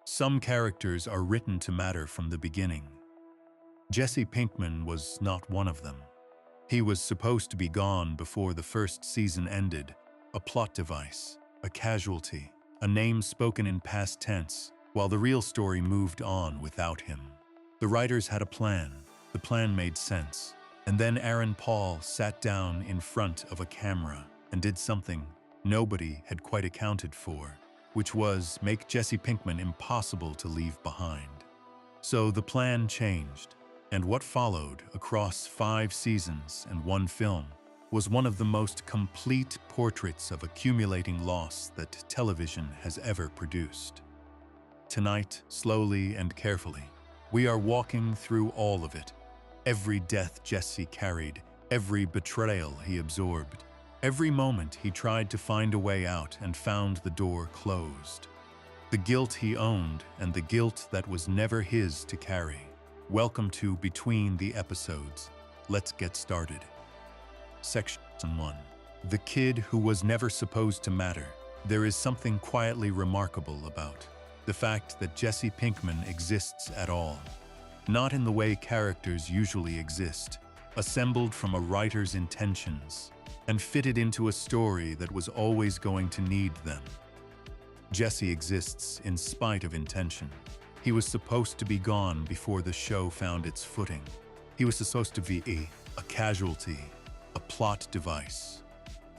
Some characters are written to matter from the beginning. Jesse Pinkman was not one of them. He was supposed to be gone before the first season ended, a plot device, a casualty, a name spoken in past tense, while the real story moved on without him. The writers had a plan. The plan made sense. And then Aaron Paul sat down in front of a camera and did something nobody had quite accounted for, which was make Jesse Pinkman impossible to leave behind. So the plan changed, and what followed across 5 seasons and 1 film was one of the most complete portraits of accumulating loss that television has ever produced. Tonight, slowly and carefully, we are walking through all of it. Every death Jesse carried, every betrayal he absorbed, every moment he tried to find a way out and found the door closed. The guilt he owned and the guilt that was never his to carry. Welcome to Between the Episodes. Let's get started. Section 1. The kid who was never supposed to matter. There is something quietly remarkable about the fact that Jesse Pinkman exists at all. Not in the way characters usually exist, assembled from a writer's intentions, and fitted into a story that was always going to need them. Jesse exists in spite of intention. He was supposed to be gone before the show found its footing. He was supposed to be a casualty, a plot device,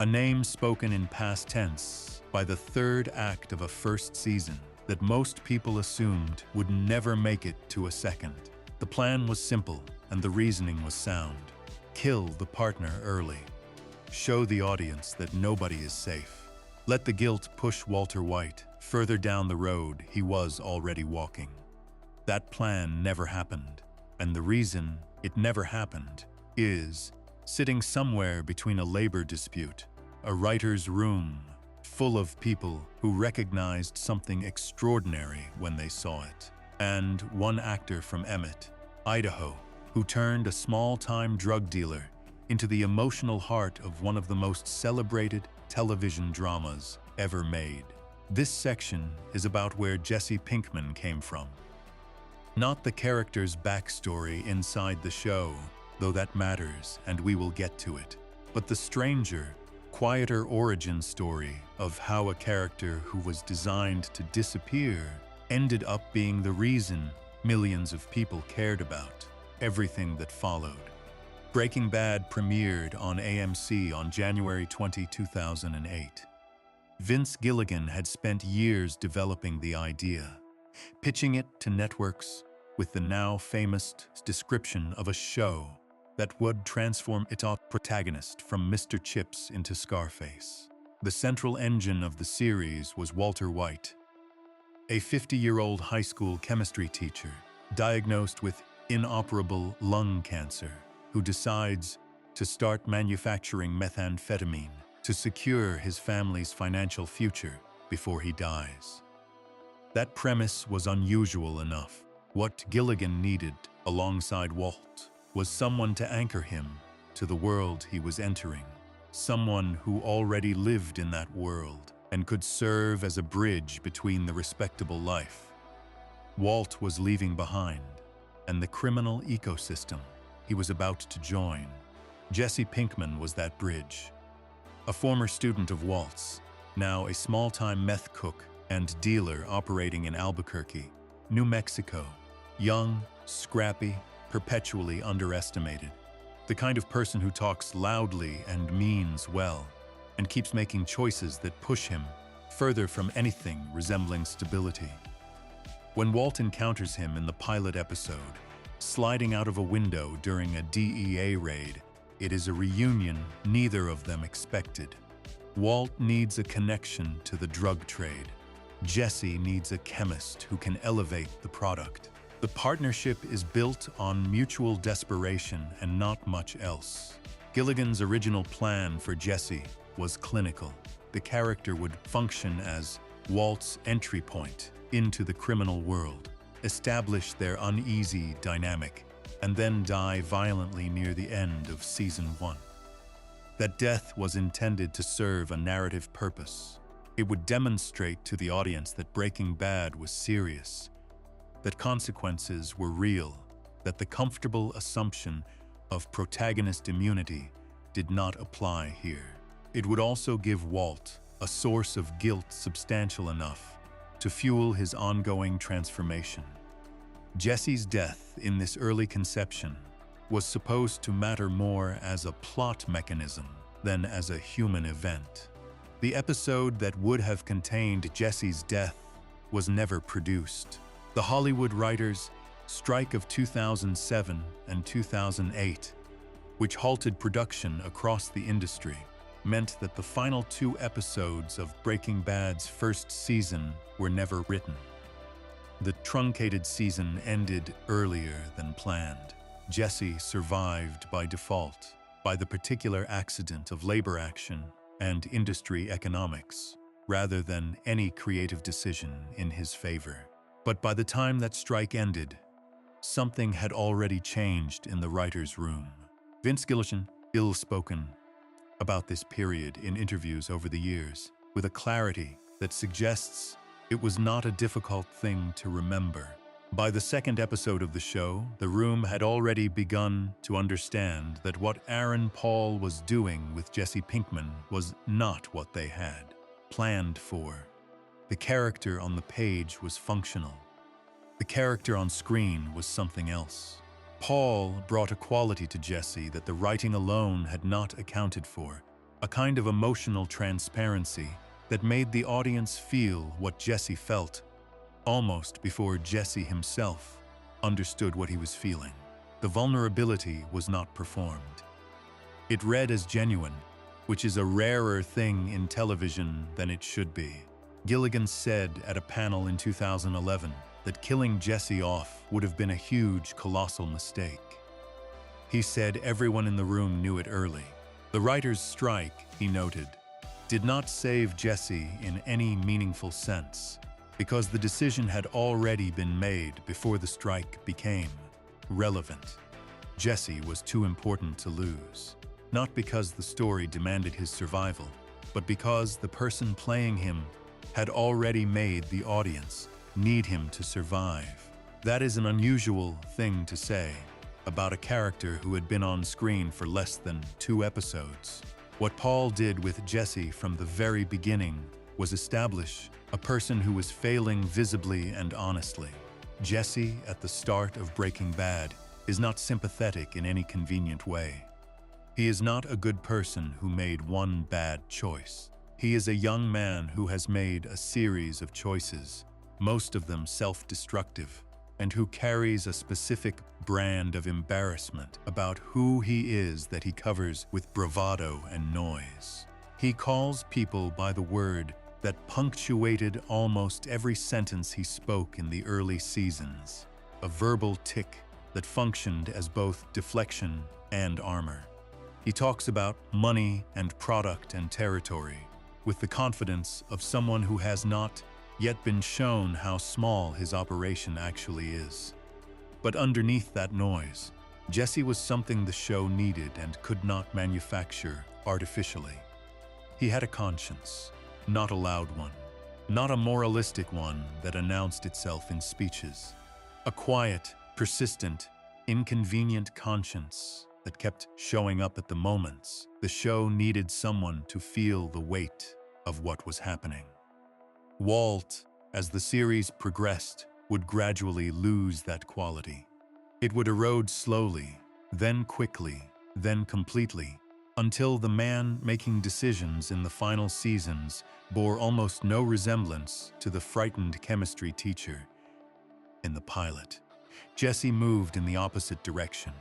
a name spoken in past tense by the 3rd act of a first season that most people assumed would never make it to a second. The plan was simple, and the reasoning was sound. Kill the partner early. Show the audience that nobody is safe. Let the guilt push Walter White further down the road he was already walking. That plan never happened, and the reason it never happened is sitting somewhere between a labor dispute, a writer's room full of people who recognized something extraordinary when they saw it, and one actor from Emmett, Idaho, who turned a small-time drug dealer into the emotional heart of one of the most celebrated television dramas ever made. This section is about where Jesse Pinkman came from. Not the character's backstory inside the show, though that matters and we will get to it, but the stranger, quieter origin story of how a character who was designed to disappear ended up being the reason millions of people cared about everything that followed. Breaking Bad premiered on AMC on January 20, 2008. Vince Gilligan had spent years developing the idea, pitching it to networks with the now famous description of a show that would transform its protagonist from Mr. Chips into Scarface. The central engine of the series was Walter White, a 50-year-old high school chemistry teacher diagnosed with inoperable lung cancer, who decides to start manufacturing methamphetamine to secure his family's financial future before he dies. That premise was unusual enough. What Gilligan needed, alongside Walt, was someone to anchor him to the world he was entering, someone who already lived in that world and could serve as a bridge between the respectable life Walt was leaving behind and the criminal ecosystem he was about to join. Jesse Pinkman was that bridge. A former student of Walt's, now a small-time meth cook and dealer operating in Albuquerque, New Mexico. Young, scrappy, perpetually underestimated. The kind of person who talks loudly and means well, and keeps making choices that push him further from anything resembling stability. When Walt encounters him in the pilot episode, sliding out of a window during a DEA raid, it is a reunion neither of them expected. Walt needs a connection to the drug trade. Jesse needs a chemist who can elevate the product. The partnership is built on mutual desperation and not much else. Gilligan's original plan for Jesse was clinical. The character would function as Walt's entry point into the criminal world, establish their uneasy dynamic, and then die violently near the end of season 1. That death was intended to serve a narrative purpose. It would demonstrate to the audience that Breaking Bad was serious, that consequences were real, that the comfortable assumption of protagonist immunity did not apply here. It would also give Walt a source of guilt substantial enough to fuel his ongoing transformation. Jesse's death in this early conception was supposed to matter more as a plot mechanism than as a human event. The episode that would have contained Jesse's death was never produced. The Hollywood writers' strike of 2007 and 2008, which halted production across the industry, meant that the final 2 episodes of Breaking Bad's first season were never written. The truncated season ended earlier than planned. Jesse survived by default, by the particular accident of labor action and industry economics, rather than any creative decision in his favor. But by the time that strike ended, something had already changed in the writer's room. Vince Gilligan, ill-spoken about this period in interviews over the years, with a clarity that suggests it was not a difficult thing to remember. By the second episode of the show, the room had already begun to understand that what Aaron Paul was doing with Jesse Pinkman was not what they had planned for. The character on the page was functional. The character on screen was something else. Paul brought a quality to Jesse that the writing alone had not accounted for, a kind of emotional transparency that made the audience feel what Jesse felt, almost before Jesse himself understood what he was feeling. The vulnerability was not performed. It read as genuine, which is a rarer thing in television than it should be. Gilligan said at a panel in 2011 that killing Jesse off would have been a huge, colossal mistake. He said everyone in the room knew it early. The writers' strike, he noted, did not save Jesse in any meaningful sense, because the decision had already been made before the strike became relevant. Jesse was too important to lose, not because the story demanded his survival, but because the person playing him had already made the audience need him to survive. That is an unusual thing to say about a character who had been on screen for less than 2 episodes. What Paul did with Jesse from the very beginning was establish a person who was failing visibly and honestly. Jesse, at the start of Breaking Bad, is not sympathetic in any convenient way. He is not a good person who made one bad choice. He is a young man who has made a series of choices, most of them self-destructive, and who carries a specific brand of embarrassment about who he is that he covers with bravado and noise. He calls people by the word that punctuated almost every sentence he spoke in the early seasons, a verbal tick that functioned as both deflection and armor. He talks about money and product and territory with the confidence of someone who has not yet been shown how small his operation actually is. But underneath that noise, Jesse was something the show needed and could not manufacture artificially. He had a conscience, not a loud one, not a moralistic one that announced itself in speeches. A quiet, persistent, inconvenient conscience that kept showing up at the moments the show needed someone to feel the weight of what was happening. Walt, as the series progressed, would gradually lose that quality. It would erode slowly, then quickly, then completely, until the man making decisions in the final seasons bore almost no resemblance to the frightened chemistry teacher in the pilot. Jesse moved in the opposite direction.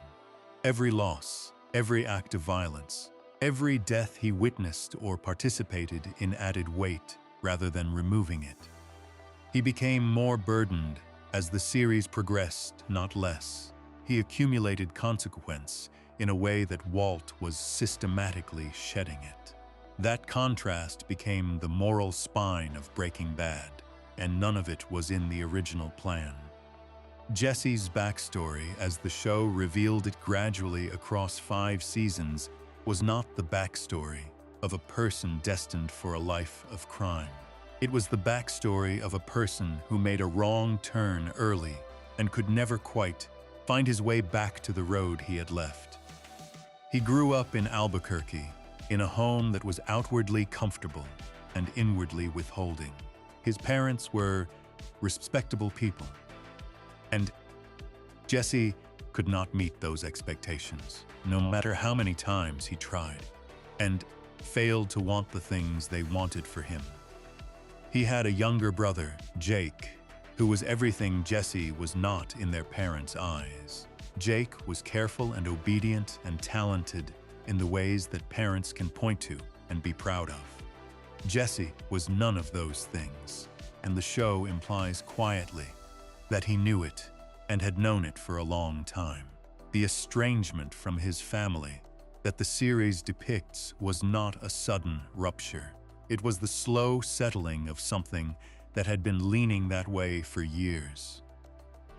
Every loss, every act of violence, every death he witnessed or participated in added weight rather than removing it. He became more burdened as the series progressed, not less. He accumulated consequence in a way that Walt was systematically shedding it. That contrast became the moral spine of Breaking Bad, and none of it was in the original plan. Jesse's backstory, as the show revealed it gradually across 5 seasons, was not the backstory of a person destined for a life of crime. It was the backstory of a person who made a wrong turn early and could never quite find his way back to the road he had left. He grew up in Albuquerque, in a home that was outwardly comfortable and inwardly withholding. His parents were respectable people, and Jesse could not meet those expectations, no matter how many times he tried, and failed to want the things they wanted for him. He had a younger brother, Jake, who was everything Jesse was not in their parents' eyes. Jake was careful and obedient and talented in the ways that parents can point to and be proud of. Jesse was none of those things, and the show implies quietly that he knew it and had known it for a long time. The estrangement from his family that the series depicts was not a sudden rupture. It was the slow settling of something that had been leaning that way for years.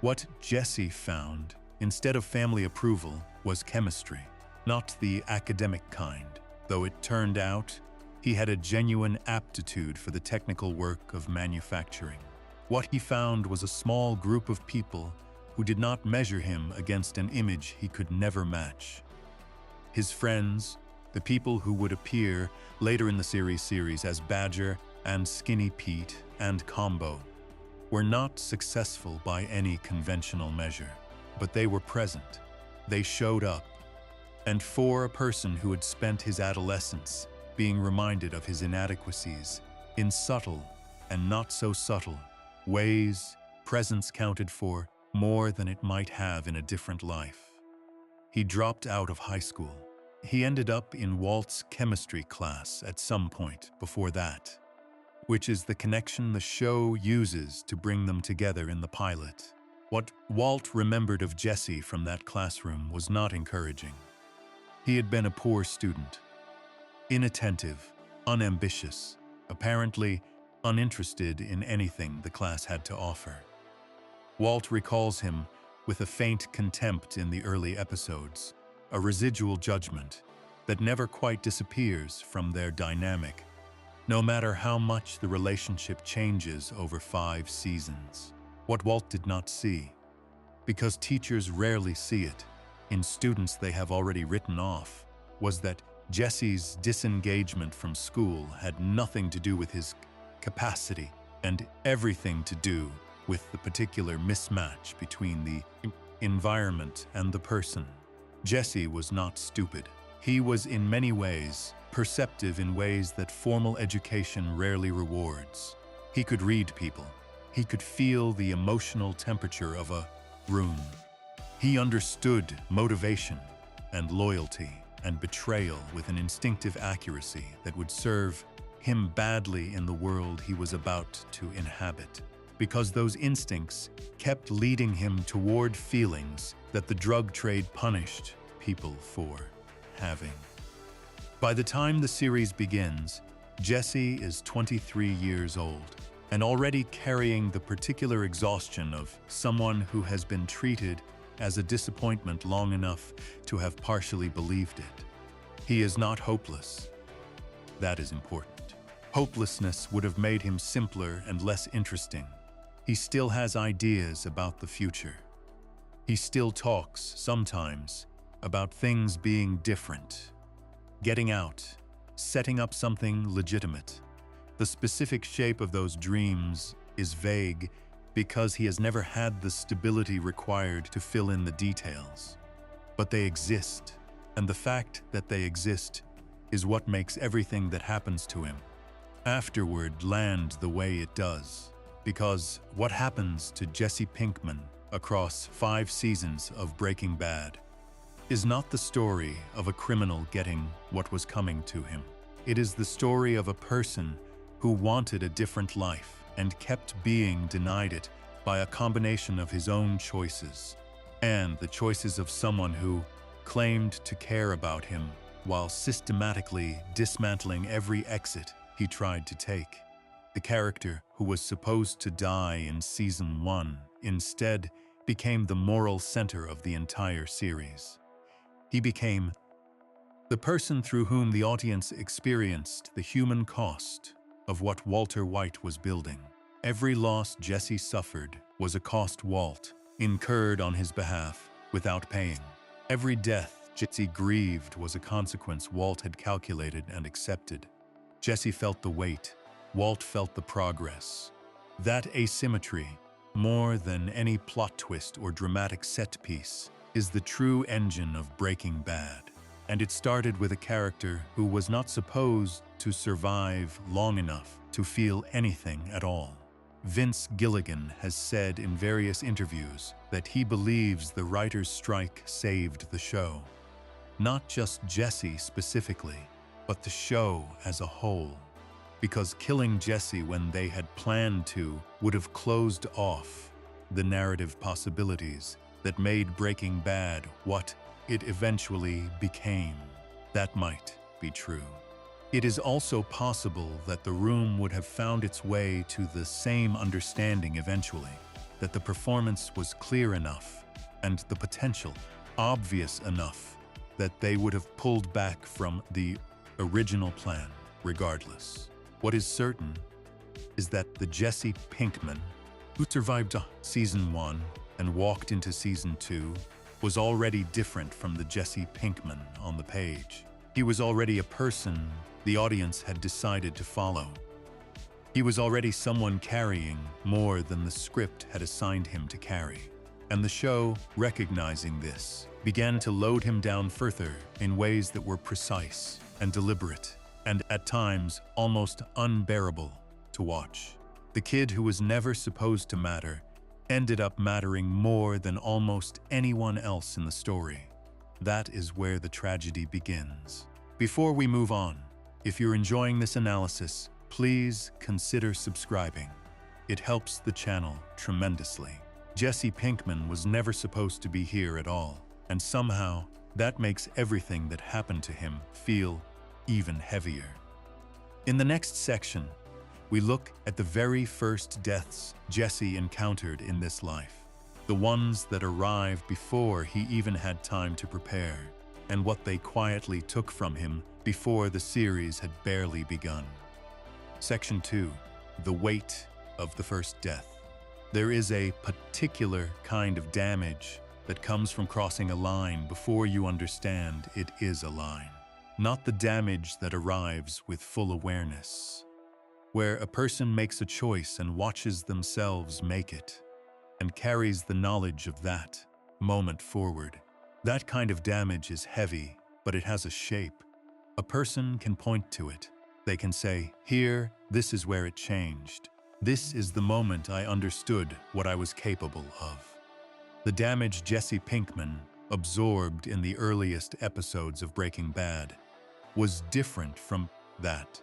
What Jesse found, instead of family approval, was chemistry, not the academic kind, though it turned out he had a genuine aptitude for the technical work of manufacturing. What he found was a small group of people who did not measure him against an image he could never match. His friends, the people who would appear later in the series as Badger and Skinny Pete and Combo, were not successful by any conventional measure, but they were present. They showed up. And for a person who had spent his adolescence being reminded of his inadequacies in subtle and not so subtle ways, presence counted for more than it might have in a different life. He dropped out of high school. He ended up in Walt's chemistry class at some point before that, which is the connection the show uses to bring them together in the pilot. What Walt remembered of Jesse from that classroom was not encouraging. He had been a poor student, inattentive, unambitious, apparently uninterested in anything the class had to offer. Walt recalls him with a faint contempt in the early episodes, a residual judgment that never quite disappears from their dynamic, no matter how much the relationship changes over 5 seasons. What Walt did not see, because teachers rarely see it in students they have already written off, was that Jesse's disengagement from school had nothing to do with his capacity and everything to do with the particular mismatch between the environment and the person. Jesse was not stupid. He was in many ways perceptive in ways that formal education rarely rewards. He could read people. He could feel the emotional temperature of a room. He understood motivation and loyalty and betrayal with an instinctive accuracy that would serve him badly in the world he was about to inhabit, because those instincts kept leading him toward feelings that the drug trade punished people for having. By the time the series begins, Jesse is 23 years old and already carrying the particular exhaustion of someone who has been treated as a disappointment long enough to have partially believed it. He is not hopeless. That is important. Hopelessness would have made him simpler and less interesting. He still has ideas about the future. He still talks, sometimes, about things being different, getting out, setting up something legitimate. The specific shape of those dreams is vague because he has never had the stability required to fill in the details. But they exist, and the fact that they exist is what makes everything that happens to him afterward land the way it does. Because what happens to Jesse Pinkman across 5 seasons of Breaking Bad is not the story of a criminal getting what was coming to him. It is the story of a person who wanted a different life and kept being denied it by a combination of his own choices and the choices of someone who claimed to care about him while systematically dismantling every exit he tried to take. The character who was supposed to die in season 1 instead became the moral center of the entire series. He became the person through whom the audience experienced the human cost of what Walter White was building. Every loss Jesse suffered was a cost Walt incurred on his behalf without paying. Every death Jesse grieved was a consequence Walt had calculated and accepted. Jesse felt the weight. Walt felt the progress. That asymmetry, more than any plot twist or dramatic set piece, is the true engine of Breaking Bad. And it started with a character who was not supposed to survive long enough to feel anything at all. Vince Gilligan has said in various interviews that he believes the writer's strike saved the show. Not just Jesse specifically, but the show as a whole. Because killing Jesse when they had planned to would have closed off the narrative possibilities that made Breaking Bad what it eventually became. That might be true. It is also possible that the room would have found its way to the same understanding eventually, that the performance was clear enough and the potential obvious enough that they would have pulled back from the original plan regardless. What is certain is that the Jesse Pinkman, who survived Season 1 and walked into Season 2, was already different from the Jesse Pinkman on the page. He was already a person the audience had decided to follow. He was already someone carrying more than the script had assigned him to carry. And the show, recognizing this, began to load him down further in ways that were precise and deliberate, and at times almost unbearable to watch. The kid who was never supposed to matter ended up mattering more than almost anyone else in the story. That is where the tragedy begins. Before we move on, if you're enjoying this analysis, please consider subscribing. It helps the channel tremendously. Jesse Pinkman was never supposed to be here at all, and somehow that makes everything that happened to him feel even heavier. In the next section, we look at the very first deaths Jesse encountered in this life, the ones that arrived before he even had time to prepare, and what they quietly took from him before the series had barely begun. Section 2, the weight of the first death. There is a particular kind of damage that comes from crossing a line before you understand it is a line. Not the damage that arrives with full awareness, where a person makes a choice and watches themselves make it, and carries the knowledge of that moment forward. That kind of damage is heavy, but it has a shape. A person can point to it. They can say, "Here, this is where it changed. This is the moment I understood what I was capable of." The damage Jesse Pinkman absorbed in the earliest episodes of Breaking Bad was different from that.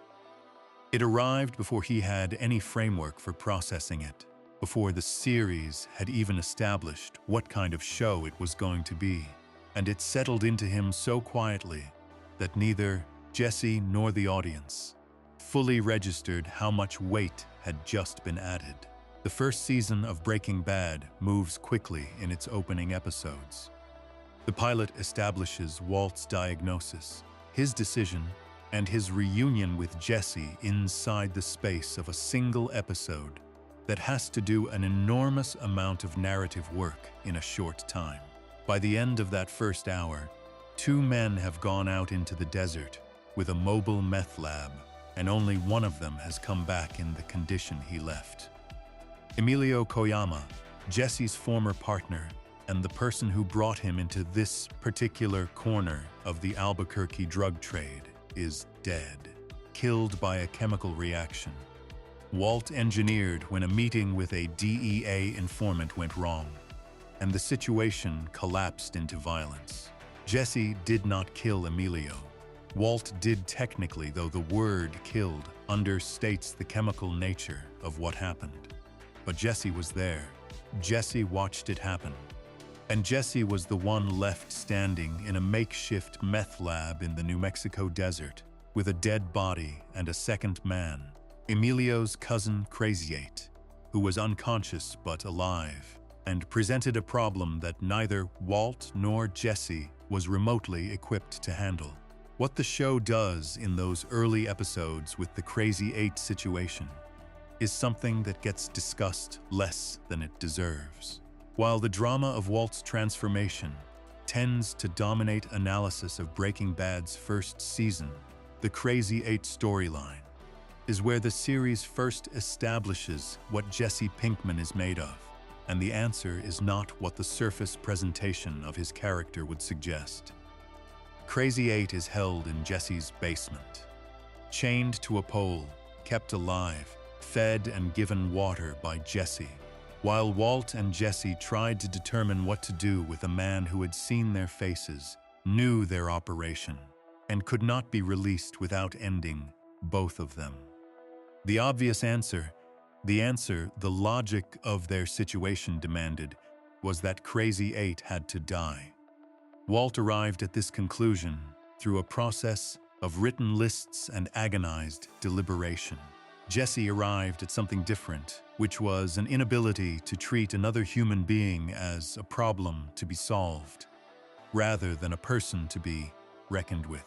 It arrived before he had any framework for processing it, before the series had even established what kind of show it was going to be, and it settled into him so quietly that neither Jesse nor the audience fully registered how much weight had just been added. The first season of Breaking Bad moves quickly in its opening episodes. The pilot establishes Walt's diagnosis, his decision, and his reunion with Jesse inside the space of a single episode that has to do an enormous amount of narrative work in a short time. By the end of that first hour, 2 men have gone out into the desert with a mobile meth lab, and only one of them has come back in the condition he left. Emilio Koyama, Jesse's former partner, and the person who brought him into this particular corner of the Albuquerque drug trade, is dead, killed by a chemical reaction. Walt engineered when a meeting with a DEA informant went wrong, and the situation collapsed into violence. Jesse did not kill Emilio. Walt did technically, though the word "killed" understates the chemical nature of what happened. But Jesse was there. Jesse watched it happen. And Jesse was the one left standing in a makeshift meth lab in the New Mexico desert with a dead body and a second man, Emilio's cousin Crazy Eight, who was unconscious but alive, and presented a problem that neither Walt nor Jesse was remotely equipped to handle. What the show does in those early episodes with the Crazy Eight situation is something that gets discussed less than it deserves. While the drama of Walt's transformation tends to dominate analysis of Breaking Bad's first season, the Crazy Eight storyline is where the series first establishes what Jesse Pinkman is made of, and the answer is not what the surface presentation of his character would suggest. Crazy Eight is held in Jesse's basement, chained to a pole, kept alive, fed and given water by Jesse, while Walt and Jesse tried to determine what to do with a man who had seen their faces, knew their operation, and could not be released without ending both of them. The obvious answer, the logic of their situation demanded, was that Crazy Eight had to die. Walt arrived at this conclusion through a process of written lists and agonized deliberation. Jesse arrived at something different, which was an inability to treat another human being as a problem to be solved, rather than a person to be reckoned with.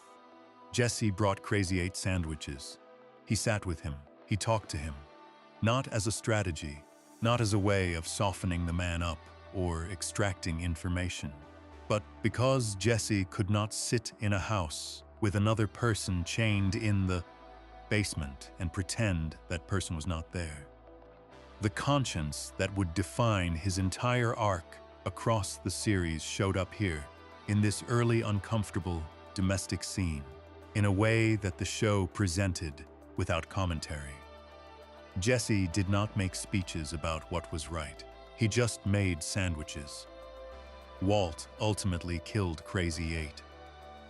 Jesse brought Crazy Eight sandwiches. He sat with him. He talked to him. Not as a strategy, not as a way of softening the man up or extracting information, but because Jesse could not sit in a house with another person chained in the basement and pretend that person was not there. The conscience that would define his entire arc across the series showed up here, in this early uncomfortable domestic scene, in a way that the show presented without commentary. Jesse did not make speeches about what was right. He just made sandwiches. Walt ultimately killed Crazy Eight.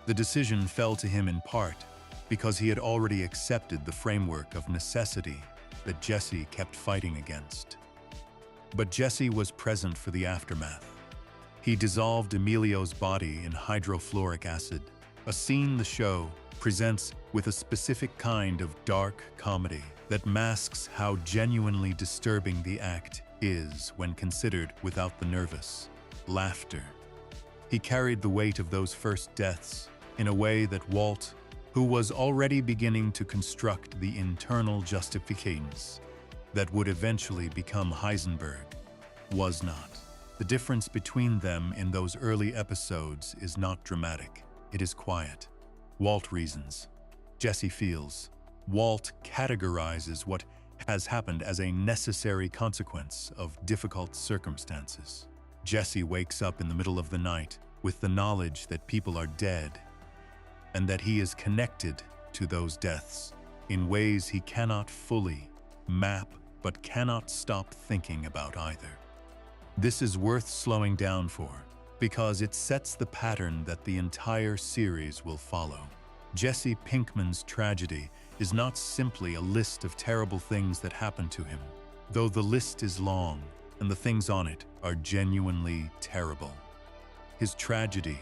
The decision fell to him in part because he had already accepted the framework of necessity that Jesse kept fighting against. But Jesse was present for the aftermath. He dissolved Emilio's body in hydrofluoric acid, a scene the show presents with a specific kind of dark comedy that masks how genuinely disturbing the act is when considered without the nervous laughter. He carried the weight of those first deaths in a way that Walt, who was already beginning to construct the internal justifications that would eventually become Heisenberg, was not. The difference between them in those early episodes is not dramatic. It is quiet. Walt reasons. Jesse feels. Walt categorizes what has happened as a necessary consequence of difficult circumstances. Jesse wakes up in the middle of the night with the knowledge that people are dead and that he is connected to those deaths in ways he cannot fully map but cannot stop thinking about either. This is worth slowing down for because it sets the pattern that the entire series will follow. Jesse Pinkman's tragedy is not simply a list of terrible things that happened to him, though the list is long and the things on it are genuinely terrible. His tragedy,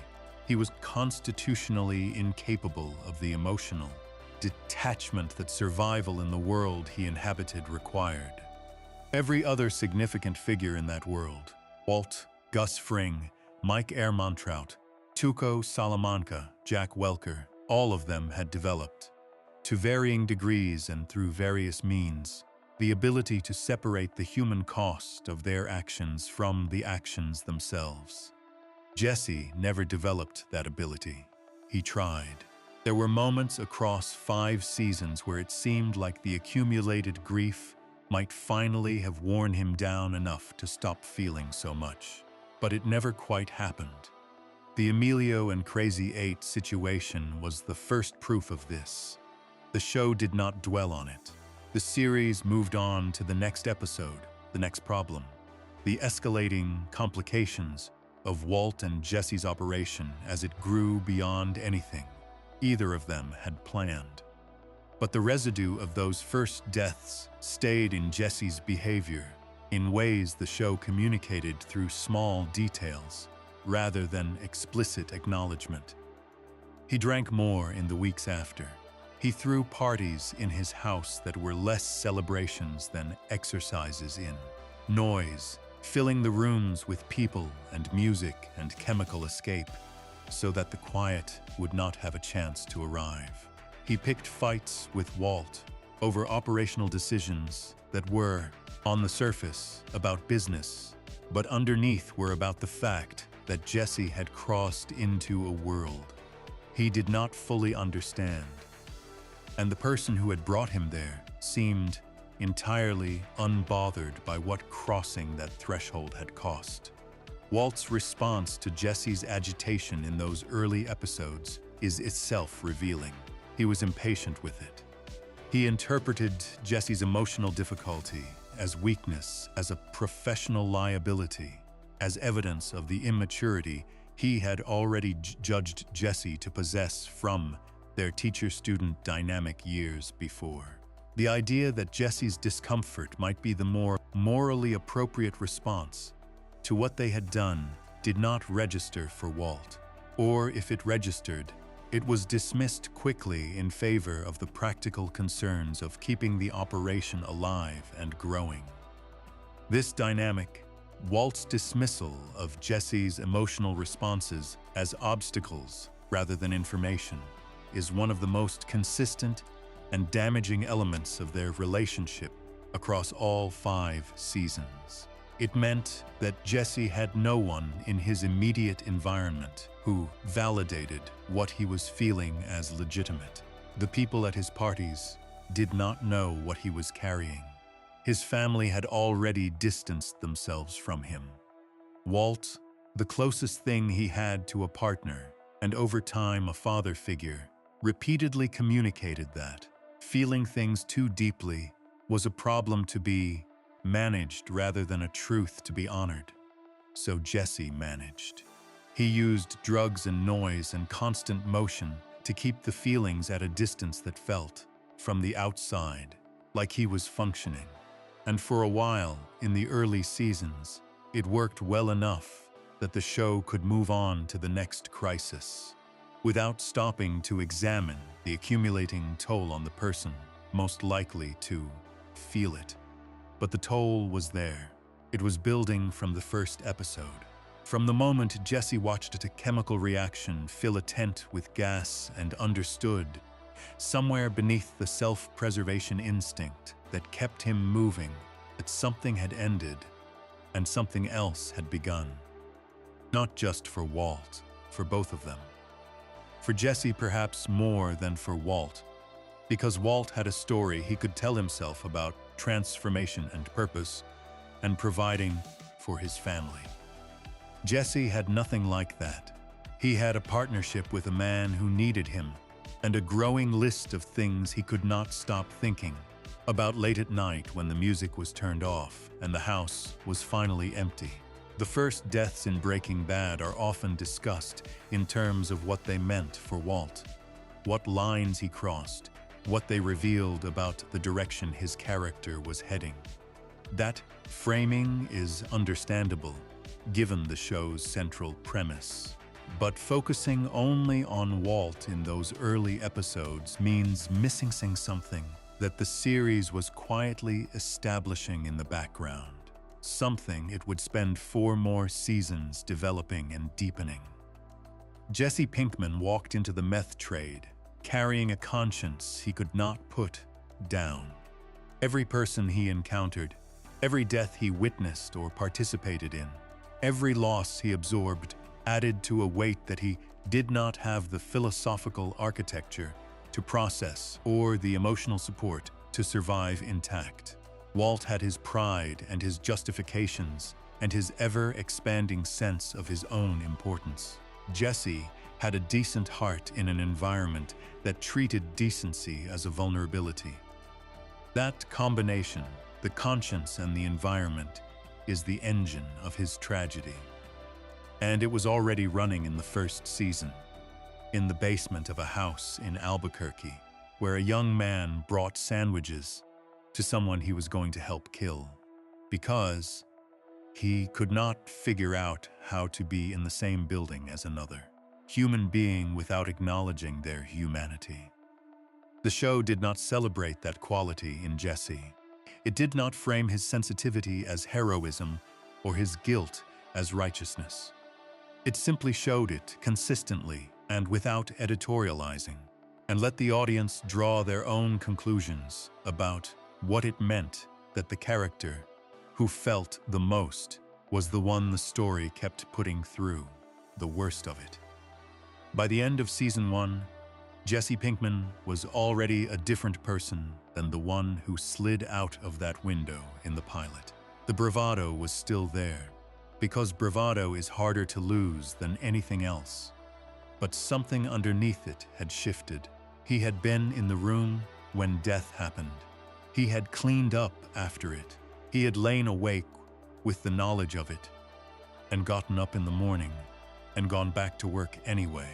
he was constitutionally incapable of the emotional detachment that survival in the world he inhabited required. Every other significant figure in that world, Walt, Gus Fring, Mike Ehrmantraut, Tuco Salamanca, Jack Welker, all of them had developed, to varying degrees and through various means, the ability to separate the human cost of their actions from the actions themselves. Jesse never developed that ability. He tried. There were moments across 5 seasons where it seemed like the accumulated grief might finally have worn him down enough to stop feeling so much. But it never quite happened. The Emilio and Crazy Eight situation was the first proof of this. The show did not dwell on it. The series moved on to the next episode, the next problem, the escalating complications of Walt and Jesse's operation as it grew beyond anything either of them had planned. But the residue of those first deaths stayed in Jesse's behavior in ways the show communicated through small details rather than explicit acknowledgement. He drank more in the weeks after. He threw parties in his house that were less celebrations than exercises in noise, filling the rooms with people and music and chemical escape, so that the quiet would not have a chance to arrive. He picked fights with Walt over operational decisions that were, on the surface, about business, but underneath were about the fact that Jesse had crossed into a world he did not fully understand, and the person who had brought him there seemed entirely unbothered by what crossing that threshold had cost. Walt's response to Jesse's agitation in those early episodes is itself revealing. He was impatient with it. He interpreted Jesse's emotional difficulty as weakness, as a professional liability, as evidence of the immaturity he had already judged Jesse to possess from their teacher-student dynamic years before. The idea that Jesse's discomfort might be the more morally appropriate response to what they had done did not register for Walt, or if it registered, it was dismissed quickly in favor of the practical concerns of keeping the operation alive and growing. This dynamic, Walt's dismissal of Jesse's emotional responses as obstacles rather than information, is one of the most consistent and damaging elements of their relationship across all 5 seasons. It meant that Jesse had no one in his immediate environment who validated what he was feeling as legitimate. The people at his parties did not know what he was carrying. His family had already distanced themselves from him. Walt, the closest thing he had to a partner, and over time a father figure, repeatedly communicated that feeling things too deeply was a problem to be managed rather than a truth to be honored. So Jesse managed. He used drugs and noise and constant motion to keep the feelings at a distance that felt, from the outside, like he was functioning. And for a while, in the early seasons, it worked well enough that the show could move on to the next crisis, without stopping to examine the accumulating toll on the person most likely to feel it. But the toll was there. It was building from the first episode. From the moment Jesse watched a chemical reaction fill a tent with gas and understood, somewhere beneath the self-preservation instinct that kept him moving, that something had ended and something else had begun. Not just for Walt, for both of them. For Jesse perhaps more than for Walt, because Walt had a story he could tell himself about transformation and purpose, and providing for his family. Jesse had nothing like that. He had a partnership with a man who needed him, and a growing list of things he could not stop thinking about late at night when the music was turned off and the house was finally empty. The first deaths in Breaking Bad are often discussed in terms of what they meant for Walt, what lines he crossed, what they revealed about the direction his character was heading. That framing is understandable, given the show's central premise. But focusing only on Walt in those early episodes means missing something that the series was quietly establishing in the background, something it would spend 4 more seasons developing and deepening. Jesse Pinkman walked into the meth trade, carrying a conscience he could not put down. Every person he encountered, every death he witnessed or participated in, every loss he absorbed added to a weight that he did not have the philosophical architecture to process or the emotional support to survive intact. Walt had his pride and his justifications and his ever-expanding sense of his own importance. Jesse had a decent heart in an environment that treated decency as a vulnerability. That combination, the conscience and the environment, is the engine of his tragedy. And it was already running in the first season, in the basement of a house in Albuquerque, where a young man brought sandwiches to someone he was going to help kill, because he could not figure out how to be in the same building as another human being without acknowledging their humanity. The show did not celebrate that quality in Jesse. It did not frame his sensitivity as heroism or his guilt as righteousness. It simply showed it consistently and without editorializing, and let the audience draw their own conclusions about what it meant that the character who felt the most was the one the story kept putting through the worst of it. By the end of season 1, Jesse Pinkman was already a different person than the one who slid out of that window in the pilot. The bravado was still there, because bravado is harder to lose than anything else. But something underneath it had shifted. He had been in the room when death happened. He had cleaned up after it. He had lain awake with the knowledge of it, and gotten up in the morning and gone back to work anyway.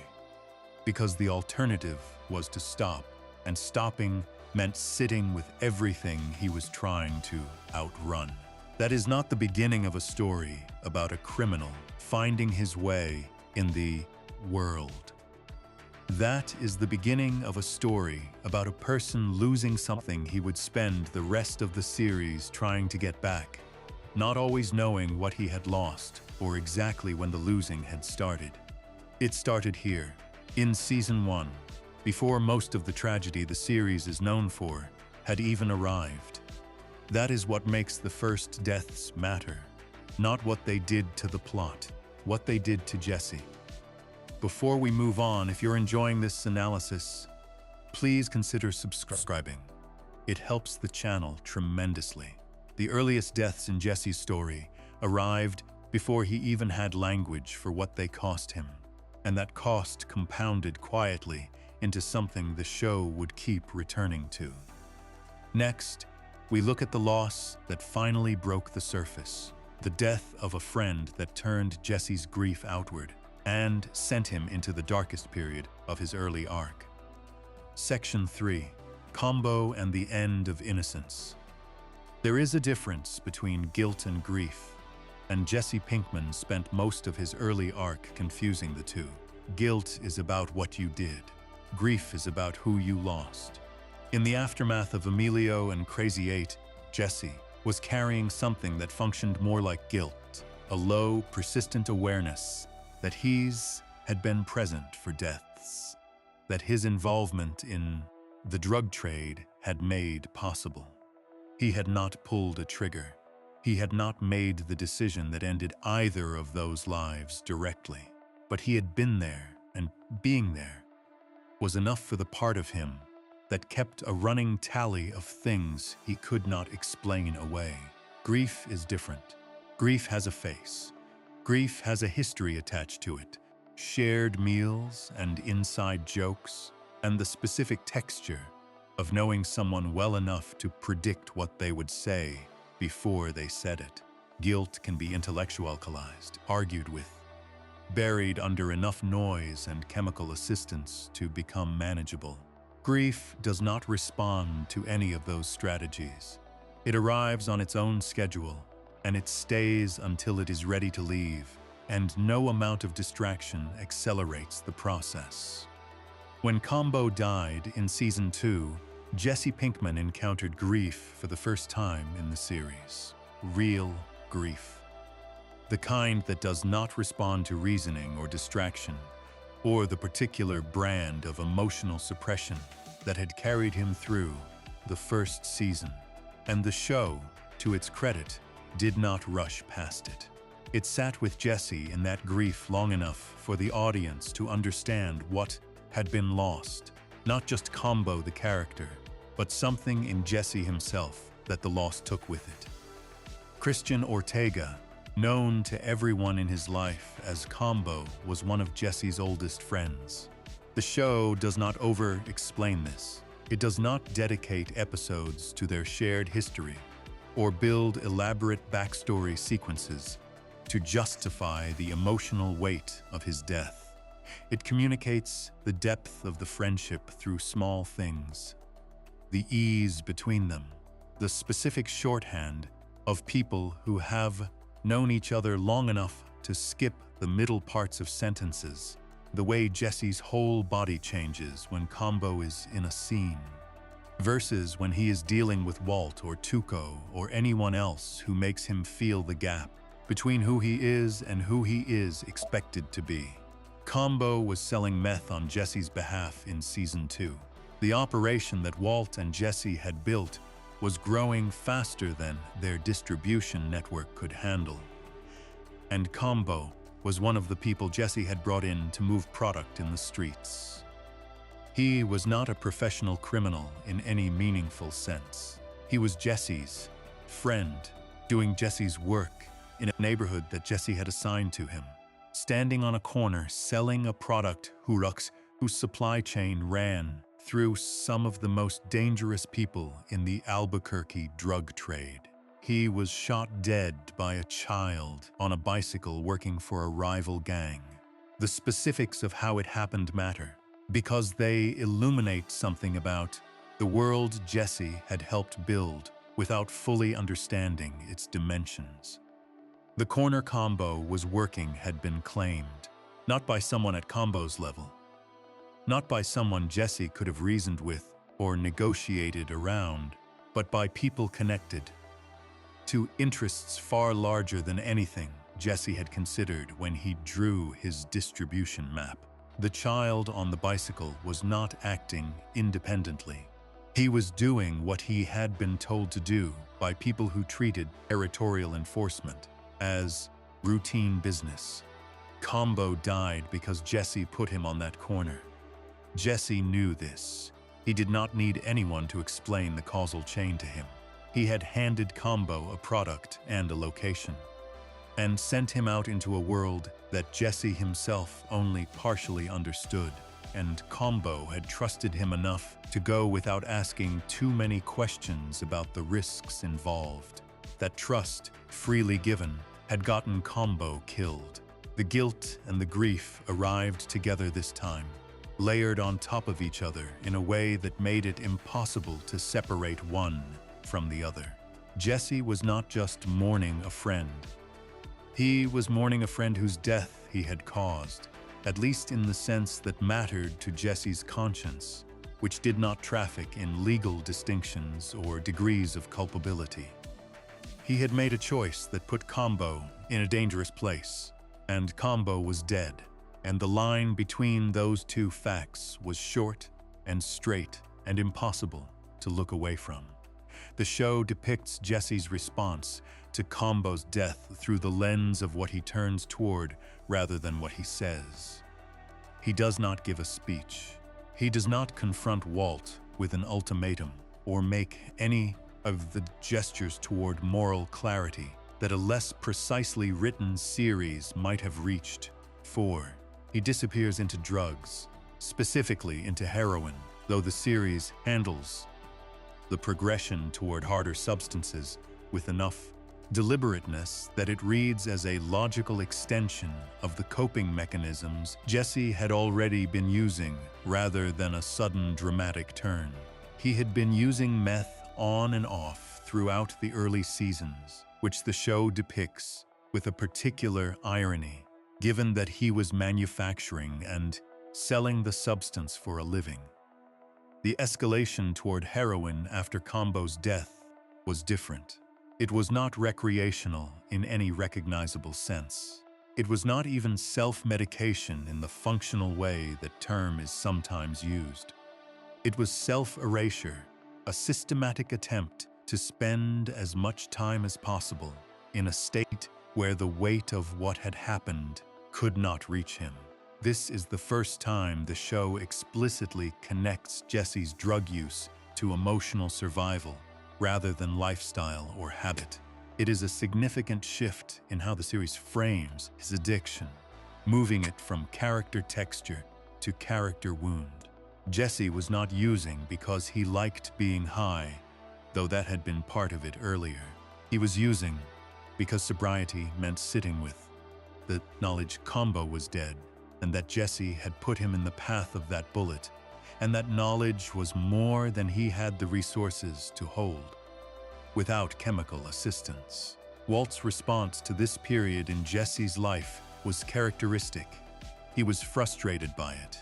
Because the alternative was to stop, and stopping meant sitting with everything he was trying to outrun. That is not the beginning of a story about a criminal finding his way in the world. That is the beginning of a story about a person losing something he would spend the rest of the series trying to get back, not always knowing what he had lost or exactly when the losing had started. It started here, in season 1, before most of the tragedy the series is known for had even arrived. That is what makes the first deaths matter, not what they did to the plot, what they did to Jesse. Before we move on, if you're enjoying this analysis, please consider subscribing. It helps the channel tremendously. The earliest deaths in Jesse's story arrived before he even had language for what they cost him, and that cost compounded quietly into something the show would keep returning to. Next, we look at the loss that finally broke the surface, the death of a friend that turned Jesse's grief outward and sent him into the darkest period of his early arc. Section 3, Combo and the End of Innocence. There is a difference between guilt and grief, and Jesse Pinkman spent most of his early arc confusing the two. Guilt is about what you did. Grief is about who you lost. In the aftermath of Emilio and Crazy 8, Jesse was carrying something that functioned more like guilt, a low, persistent awareness that he's had been present for deaths, that his involvement in the drug trade had made possible. He had not pulled a trigger. He had not made the decision that ended either of those lives directly, but he had been there, and being there was enough for the part of him that kept a running tally of things he could not explain away. Grief is different. Grief has a face. Grief has a history attached to it, shared meals and inside jokes, and the specific texture of knowing someone well enough to predict what they would say before they said it. Guilt can be intellectualized, argued with, buried under enough noise and chemical assistance to become manageable. Grief does not respond to any of those strategies. It arrives on its own schedule, and it stays until it is ready to leave, and no amount of distraction accelerates the process. When Combo died in season 2, Jesse Pinkman encountered grief for the first time in the series. Real grief. The kind that does not respond to reasoning or distraction, or the particular brand of emotional suppression that had carried him through the first season. And the show, to its credit, did not rush past it. It sat with Jesse in that grief long enough for the audience to understand what had been lost, not just Combo the character, but something in Jesse himself that the loss took with it. Christian Ortega, known to everyone in his life as Combo, was one of Jesse's oldest friends. The show does not over-explain this. It does not dedicate episodes to their shared history or build elaborate backstory sequences to justify the emotional weight of his death. It communicates the depth of the friendship through small things, the ease between them, the specific shorthand of people who have known each other long enough to skip the middle parts of sentences, the way Jesse's whole body changes when Combo is in a scene, versus when he is dealing with Walt or Tuco or anyone else who makes him feel the gap between who he is and who he is expected to be. Combo was selling meth on Jesse's behalf in Season 2. The operation that Walt and Jesse had built was growing faster than their distribution network could handle. And Combo was one of the people Jesse had brought in to move product in the streets. He was not a professional criminal in any meaningful sense. He was Jesse's friend, doing Jesse's work in a neighborhood that Jesse had assigned to him, standing on a corner selling a product whose supply chain ran through some of the most dangerous people in the Albuquerque drug trade. He was shot dead by a child on a bicycle working for a rival gang. The specifics of how it happened matter, because they illuminate something about the world Jesse had helped build without fully understanding its dimensions. The corner Combo was working had been claimed, not by someone at Combo's level, not by someone Jesse could have reasoned with or negotiated around, but by people connected to interests far larger than anything Jesse had considered when he drew his distribution map. The child on the bicycle was not acting independently. He was doing what he had been told to do by people who treated territorial enforcement as routine business. Combo died because Jesse put him on that corner. Jesse knew this. He did not need anyone to explain the causal chain to him. He had handed Combo a product and a location, and sent him out into a world that Jesse himself only partially understood, and Combo had trusted him enough to go without asking too many questions about the risks involved. That trust, freely given, had gotten Combo killed. The guilt and the grief arrived together this time, layered on top of each other in a way that made it impossible to separate one from the other. Jesse was not just mourning a friend. He was mourning a friend whose death he had caused, at least in the sense that mattered to Jesse's conscience, which did not traffic in legal distinctions or degrees of culpability. He had made a choice that put Combo in a dangerous place, and Combo was dead, and the line between those two facts was short and straight and impossible to look away from. The show depicts Jesse's response to Combo's death through the lens of what he turns toward rather than what he says. He does not give a speech. He does not confront Walt with an ultimatum or make any of the gestures toward moral clarity that a less precisely written series might have reached. 4. He disappears into drugs, specifically into heroin, though the series handles the progression toward harder substances with enough deliberateness that it reads as a logical extension of the coping mechanisms Jesse had already been using rather than a sudden dramatic turn. He had been using meth on and off throughout the early seasons, which the show depicts with a particular irony, given that he was manufacturing and selling the substance for a living. The escalation toward heroin after Combo's death was different. It was not recreational in any recognizable sense. It was not even self-medication in the functional way that term is sometimes used. It was self-erasure, a systematic attempt to spend as much time as possible in a state where the weight of what had happened could not reach him. This is the first time the show explicitly connects Jesse's drug use to emotional survival rather than lifestyle or habit. It is a significant shift in how the series frames his addiction, moving it from character texture to character wound. Jesse was not using because he liked being high, though that had been part of it earlier. He was using because sobriety meant sitting with the knowledge Combo was dead, and that Jesse had put him in the path of that bullet, and that knowledge was more than he had the resources to hold without chemical assistance. Walt's response to this period in Jesse's life was characteristic. He was frustrated by it,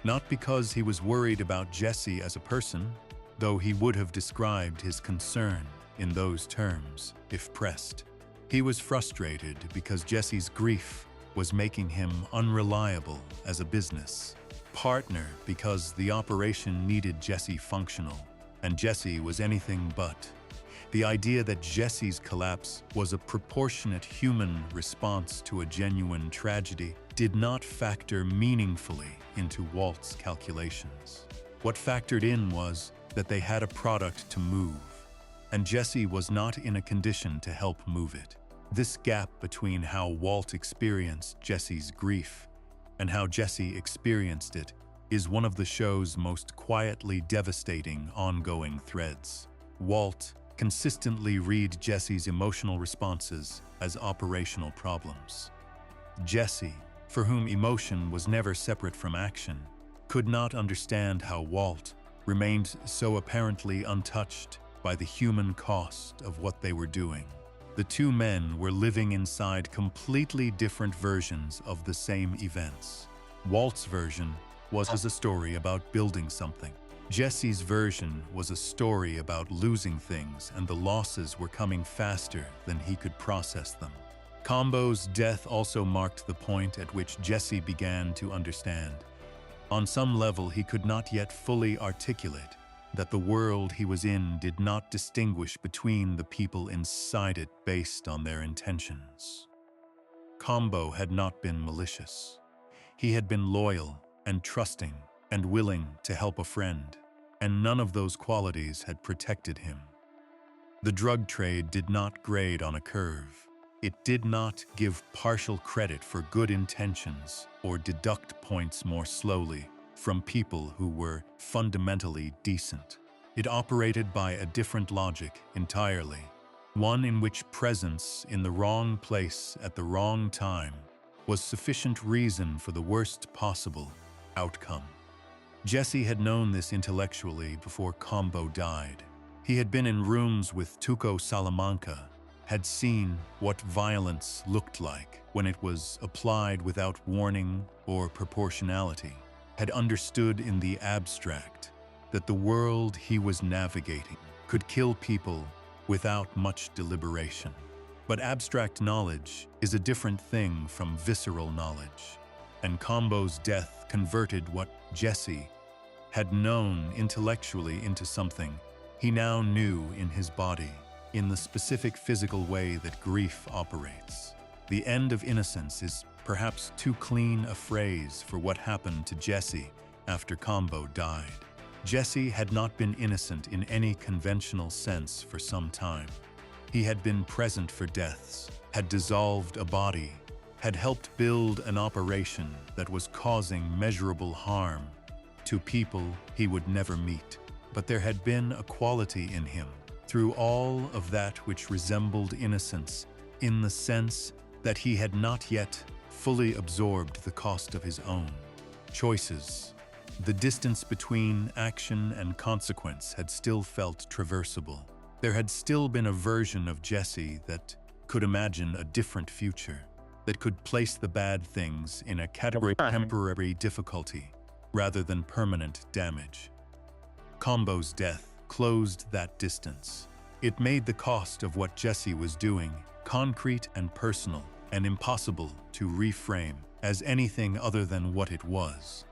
not because he was worried about Jesse as a person, though he would have described his concern in those terms if pressed. He was frustrated because Jesse's grief was making him unreliable as a business partner because the operation needed Jesse functional, and Jesse was anything but. The idea that Jesse's collapse was a proportionate human response to a genuine tragedy did not factor meaningfully into Walt's calculations. What factored in was that they had a product to move, and Jesse was not in a condition to help move it. This gap between how Walt experienced Jesse's grief and how Jesse experienced it is one of the show's most quietly devastating ongoing threads. Walt consistently read Jesse's emotional responses as operational problems. Jesse, for whom emotion was never separate from action, could not understand how Walt remained so apparently untouched by the human cost of what they were doing. The two men were living inside completely different versions of the same events. Walt's version was a story about building something. Jesse's version was a story about losing things, and the losses were coming faster than he could process them. Combo's death also marked the point at which Jesse began to understand. On some level, he could not yet fully articulate that the world he was in did not distinguish between the people inside it based on their intentions. Combo had not been malicious. He had been loyal and trusting and willing to help a friend, and none of those qualities had protected him. The drug trade did not grade on a curve. It did not give partial credit for good intentions or deduct points more slowly from people who were fundamentally decent. It operated by a different logic entirely, one in which presence in the wrong place at the wrong time was sufficient reason for the worst possible outcome. Jesse had known this intellectually before Combo died. He had been in rooms with Tuco Salamanca, had seen what violence looked like when it was applied without warning or proportionality, had understood in the abstract that the world he was navigating could kill people without much deliberation. But abstract knowledge is a different thing from visceral knowledge, and Combo's death converted what Jesse had known intellectually into something he now knew in his body, in the specific physical way that grief operates. The end of innocence is perhaps too clean a phrase for what happened to Jesse after Combo died. Jesse had not been innocent in any conventional sense for some time. He had been present for deaths, had dissolved a body, had helped build an operation that was causing measurable harm to people he would never meet. But there had been a quality in him, through all of that which resembled innocence, in the sense that he had not yet fully absorbed the cost of his own choices. The distance between action and consequence had still felt traversable. There had still been a version of Jesse that could imagine a different future, that could place the bad things in a category of temporary difficulty rather than permanent damage. Combo's death closed that distance. It made the cost of what Jesse was doing concrete and personal and impossible to reframe as anything other than what it was.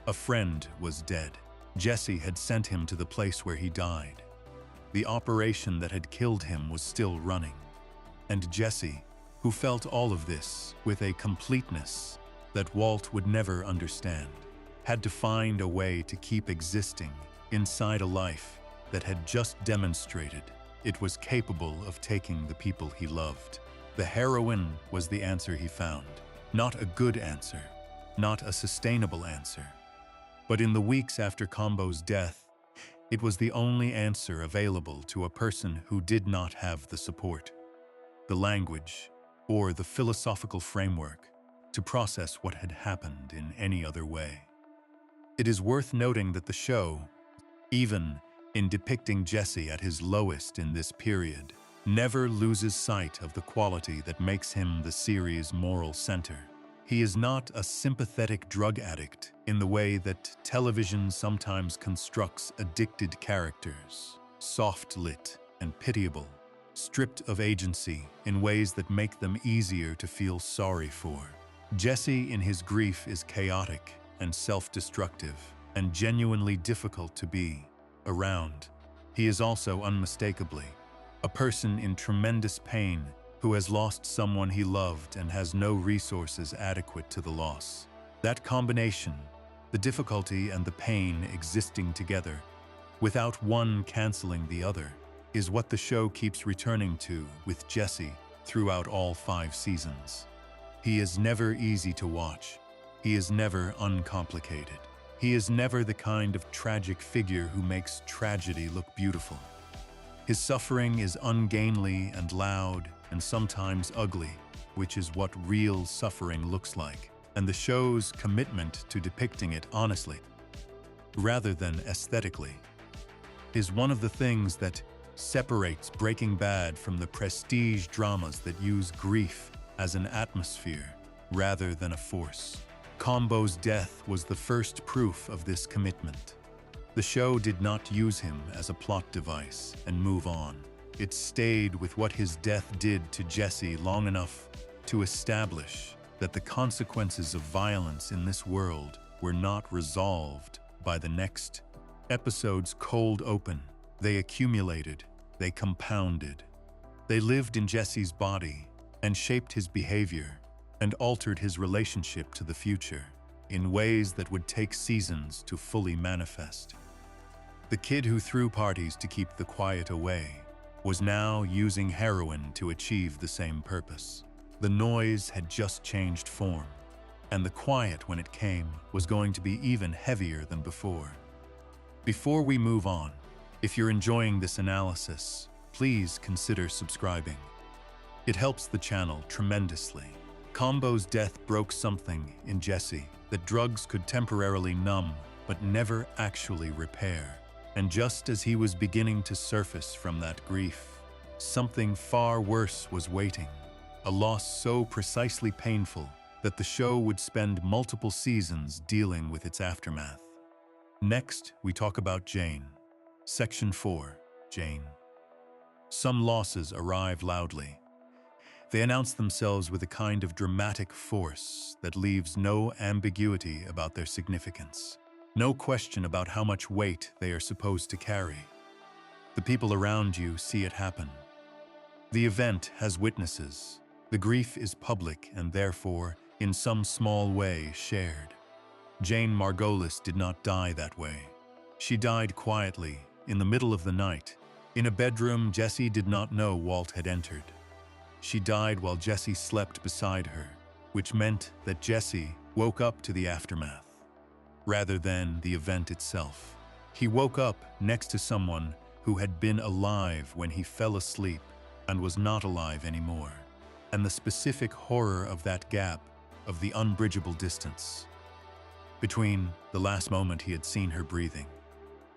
A friend was dead. Jesse had sent him to the place where he died. The operation that had killed him was still running. And Jesse, who felt all of this with a completeness that Walt would never understand, had to find a way to keep existing inside a life that had just demonstrated it was capable of taking the people he loved. The heroin was the answer he found. Not a good answer, not a sustainable answer. But in the weeks after Combo's death, it was the only answer available to a person who did not have the support, the language, or the philosophical framework to process what had happened in any other way. It is worth noting that the show, even in depicting Jesse at his lowest in this period, never loses sight of the quality that makes him the series' moral center. He is not a sympathetic drug addict in the way that television sometimes constructs addicted characters, soft-lit and pitiable, stripped of agency in ways that make them easier to feel sorry for. Jesse, in his grief, is chaotic and self-destructive and genuinely difficult to be around. He is also unmistakably a person in tremendous pain who has lost someone he loved and has no resources adequate to the loss. That combination, the difficulty and the pain existing together, without one canceling the other, is what the show keeps returning to with Jesse throughout all 5 seasons. He is never easy to watch. He is never uncomplicated. He is never the kind of tragic figure who makes tragedy look beautiful. His suffering is ungainly and loud and sometimes ugly, which is what real suffering looks like, and the show's commitment to depicting it honestly, rather than aesthetically, is one of the things that separates Breaking Bad from the prestige dramas that use grief as an atmosphere rather than a force. Combo's death was the first proof of this commitment. The show did not use him as a plot device and move on. It stayed with what his death did to Jesse long enough to establish that the consequences of violence in this world were not resolved by the next episode's cold open. They accumulated, they compounded. They lived in Jesse's body and shaped his behavior and altered his relationship to the future in ways that would take seasons to fully manifest. The kid who threw parties to keep the quiet away was now using heroin to achieve the same purpose. The noise had just changed form, and the quiet, when it came, was going to be even heavier than before. Before we move on, if you're enjoying this analysis, please consider subscribing. It helps the channel tremendously. Combo's death broke something in Jesse that drugs could temporarily numb but never actually repair. And just as he was beginning to surface from that grief, something far worse was waiting. A loss so precisely painful that the show would spend multiple seasons dealing with its aftermath. Next, we talk about Jane. Section 4, Jane. Some losses arrive loudly. They announce themselves with a kind of dramatic force that leaves no ambiguity about their significance. No question about how much weight they are supposed to carry. The people around you see it happen. The event has witnesses. The grief is public and therefore, in some small way, shared. Jane Margolis did not die that way. She died quietly, in the middle of the night, in a bedroom Jesse did not know Walt had entered. She died while Jesse slept beside her, which meant that Jesse woke up to the aftermath, rather than the event itself. He woke up next to someone who had been alive when he fell asleep and was not alive anymore, and the specific horror of that gap, of the unbridgeable distance between the last moment he had seen her breathing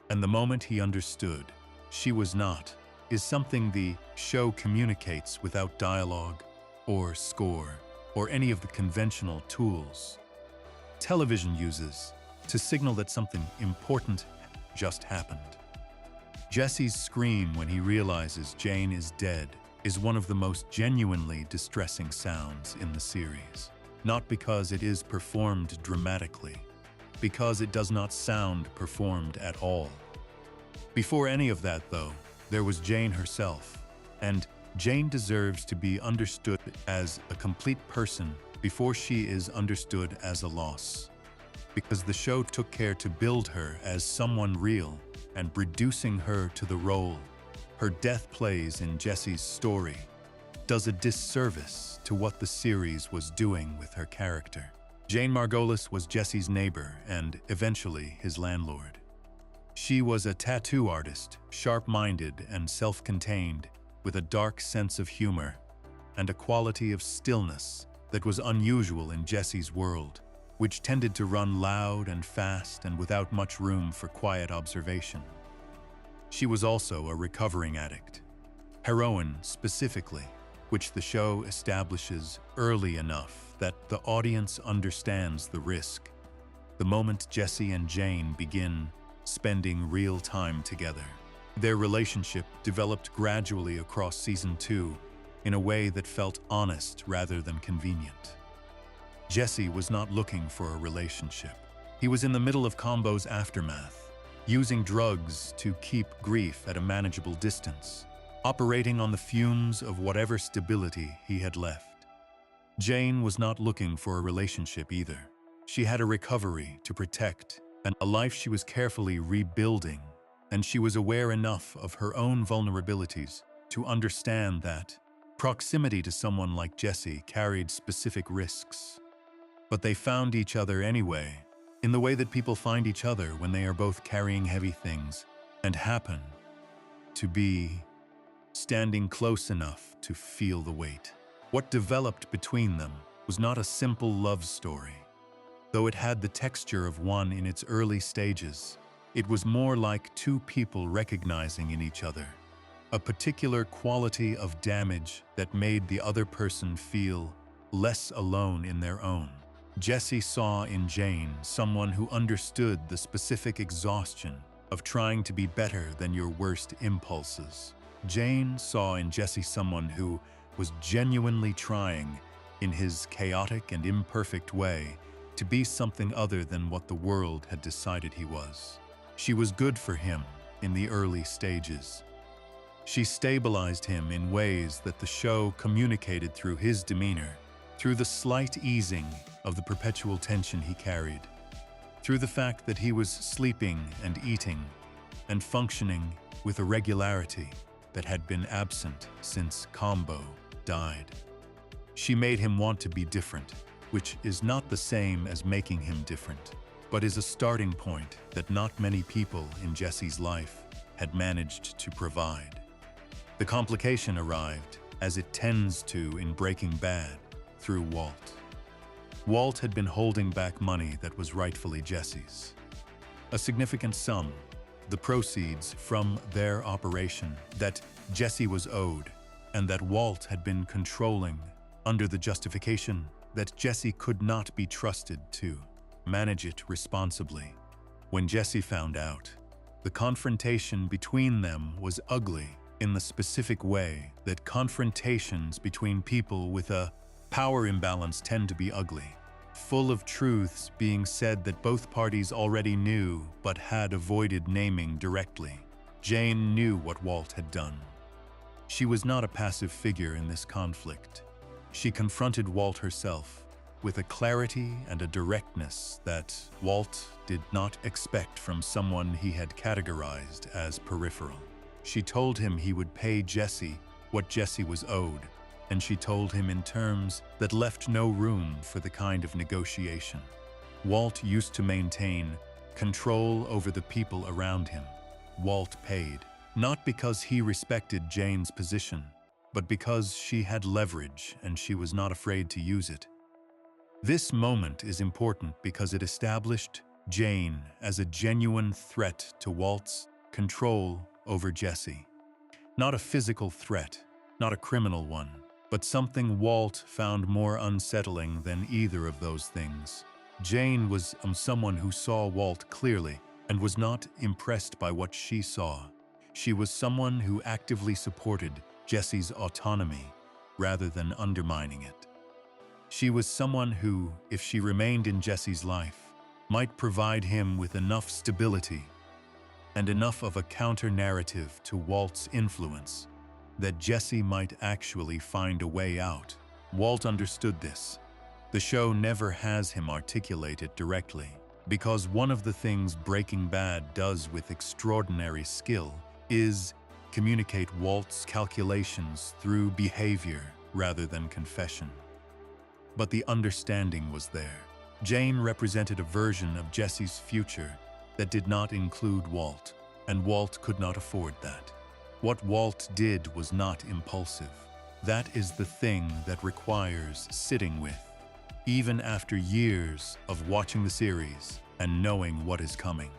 and the moment he understood she was not, is something the show communicates without dialogue or score or any of the conventional tools television uses to signal that something important just happened. Jesse's scream when he realizes Jane is dead is one of the most genuinely distressing sounds in the series. Not because it is performed dramatically, because it does not sound performed at all. Before any of that, though, there was Jane herself, and Jane deserves to be understood as a complete person before she is understood as a loss, because the show took care to build her as someone real and reducing her to the role her death plays in Jesse's story does a disservice to what the series was doing with her character. Jane Margolis was Jesse's neighbor and, eventually, his landlord. She was a tattoo artist, sharp-minded and self-contained, with a dark sense of humor and a quality of stillness that was unusual in Jesse's world, which tended to run loud and fast and without much room for quiet observation. She was also a recovering addict, heroin specifically, which the show establishes early enough that the audience understands the risk. The moment Jesse and Jane begin spending real time together, Their relationship developed gradually across season 2 in a way that felt honest rather than convenient. Jesse was not looking for a relationship. He was in the middle of Combo's aftermath, using drugs to keep grief at a manageable distance, operating on the fumes of whatever stability he had left. Jane was not looking for a relationship either. She had a recovery to protect and a life she was carefully rebuilding, and she was aware enough of her own vulnerabilities to understand that proximity to someone like Jesse carried specific risks. But they found each other anyway, in the way that people find each other when they are both carrying heavy things and happen to be standing close enough to feel the weight. What developed between them was not a simple love story. Though it had the texture of one in its early stages, it was more like two people recognizing in each other a particular quality of damage that made the other person feel less alone in their own. Jesse saw in Jane someone who understood the specific exhaustion of trying to be better than your worst impulses. Jane saw in Jesse someone who was genuinely trying, in his chaotic and imperfect way, to be something other than what the world had decided he was. She was good for him in the early stages. She stabilized him in ways that the show communicated through his demeanor, through the slight easing of the perpetual tension he carried, through the fact that he was sleeping and eating and functioning with a regularity that had been absent since Combo died. She made him want to be different, which is not the same as making him different, but is a starting point that not many people in Jesse's life had managed to provide. The complication arrived, as it tends to in Breaking Bad, through Walt. Walt had been holding back money that was rightfully Jesse's. A significant sum, the proceeds from their operation that Jesse was owed, and that Walt had been controlling under the justification that Jesse could not be trusted to manage it responsibly. When Jesse found out, the confrontation between them was ugly in the specific way that confrontations between people with a power imbalance tend to be ugly, full of truths being said that both parties already knew but had avoided naming directly. Jane knew what Walt had done. She was not a passive figure in this conflict. She confronted Walt herself with a clarity and a directness that Walt did not expect from someone he had categorized as peripheral. She told him he would pay Jesse what Jesse was owed, and she told him in terms that left no room for the kind of negotiation. Walt used to maintain control over the people around him. Walt paid, not because he respected Jane's position, but because she had leverage and she was not afraid to use it. This moment is important because it established Jane as a genuine threat to Walt's control over Jesse. Not a physical threat, not a criminal one, but something Walt found more unsettling than either of those things. Jane was someone who saw Walt clearly and was not impressed by what she saw. She was someone who actively supported Jesse's autonomy rather than undermining it. She was someone who, if she remained in Jesse's life, might provide him with enough stability and enough of a counter-narrative to Walt's influence that Jesse might actually find a way out. Walt understood this. The show never has him articulate it directly, because one of the things Breaking Bad does with extraordinary skill is communicate Walt's calculations through behavior rather than confession. But the understanding was there. Jane represented a version of Jesse's future that did not include Walt, and Walt could not afford that. What Walt did was not impulsive. That is the thing that requires sitting with, even after years of watching the series and knowing what is coming.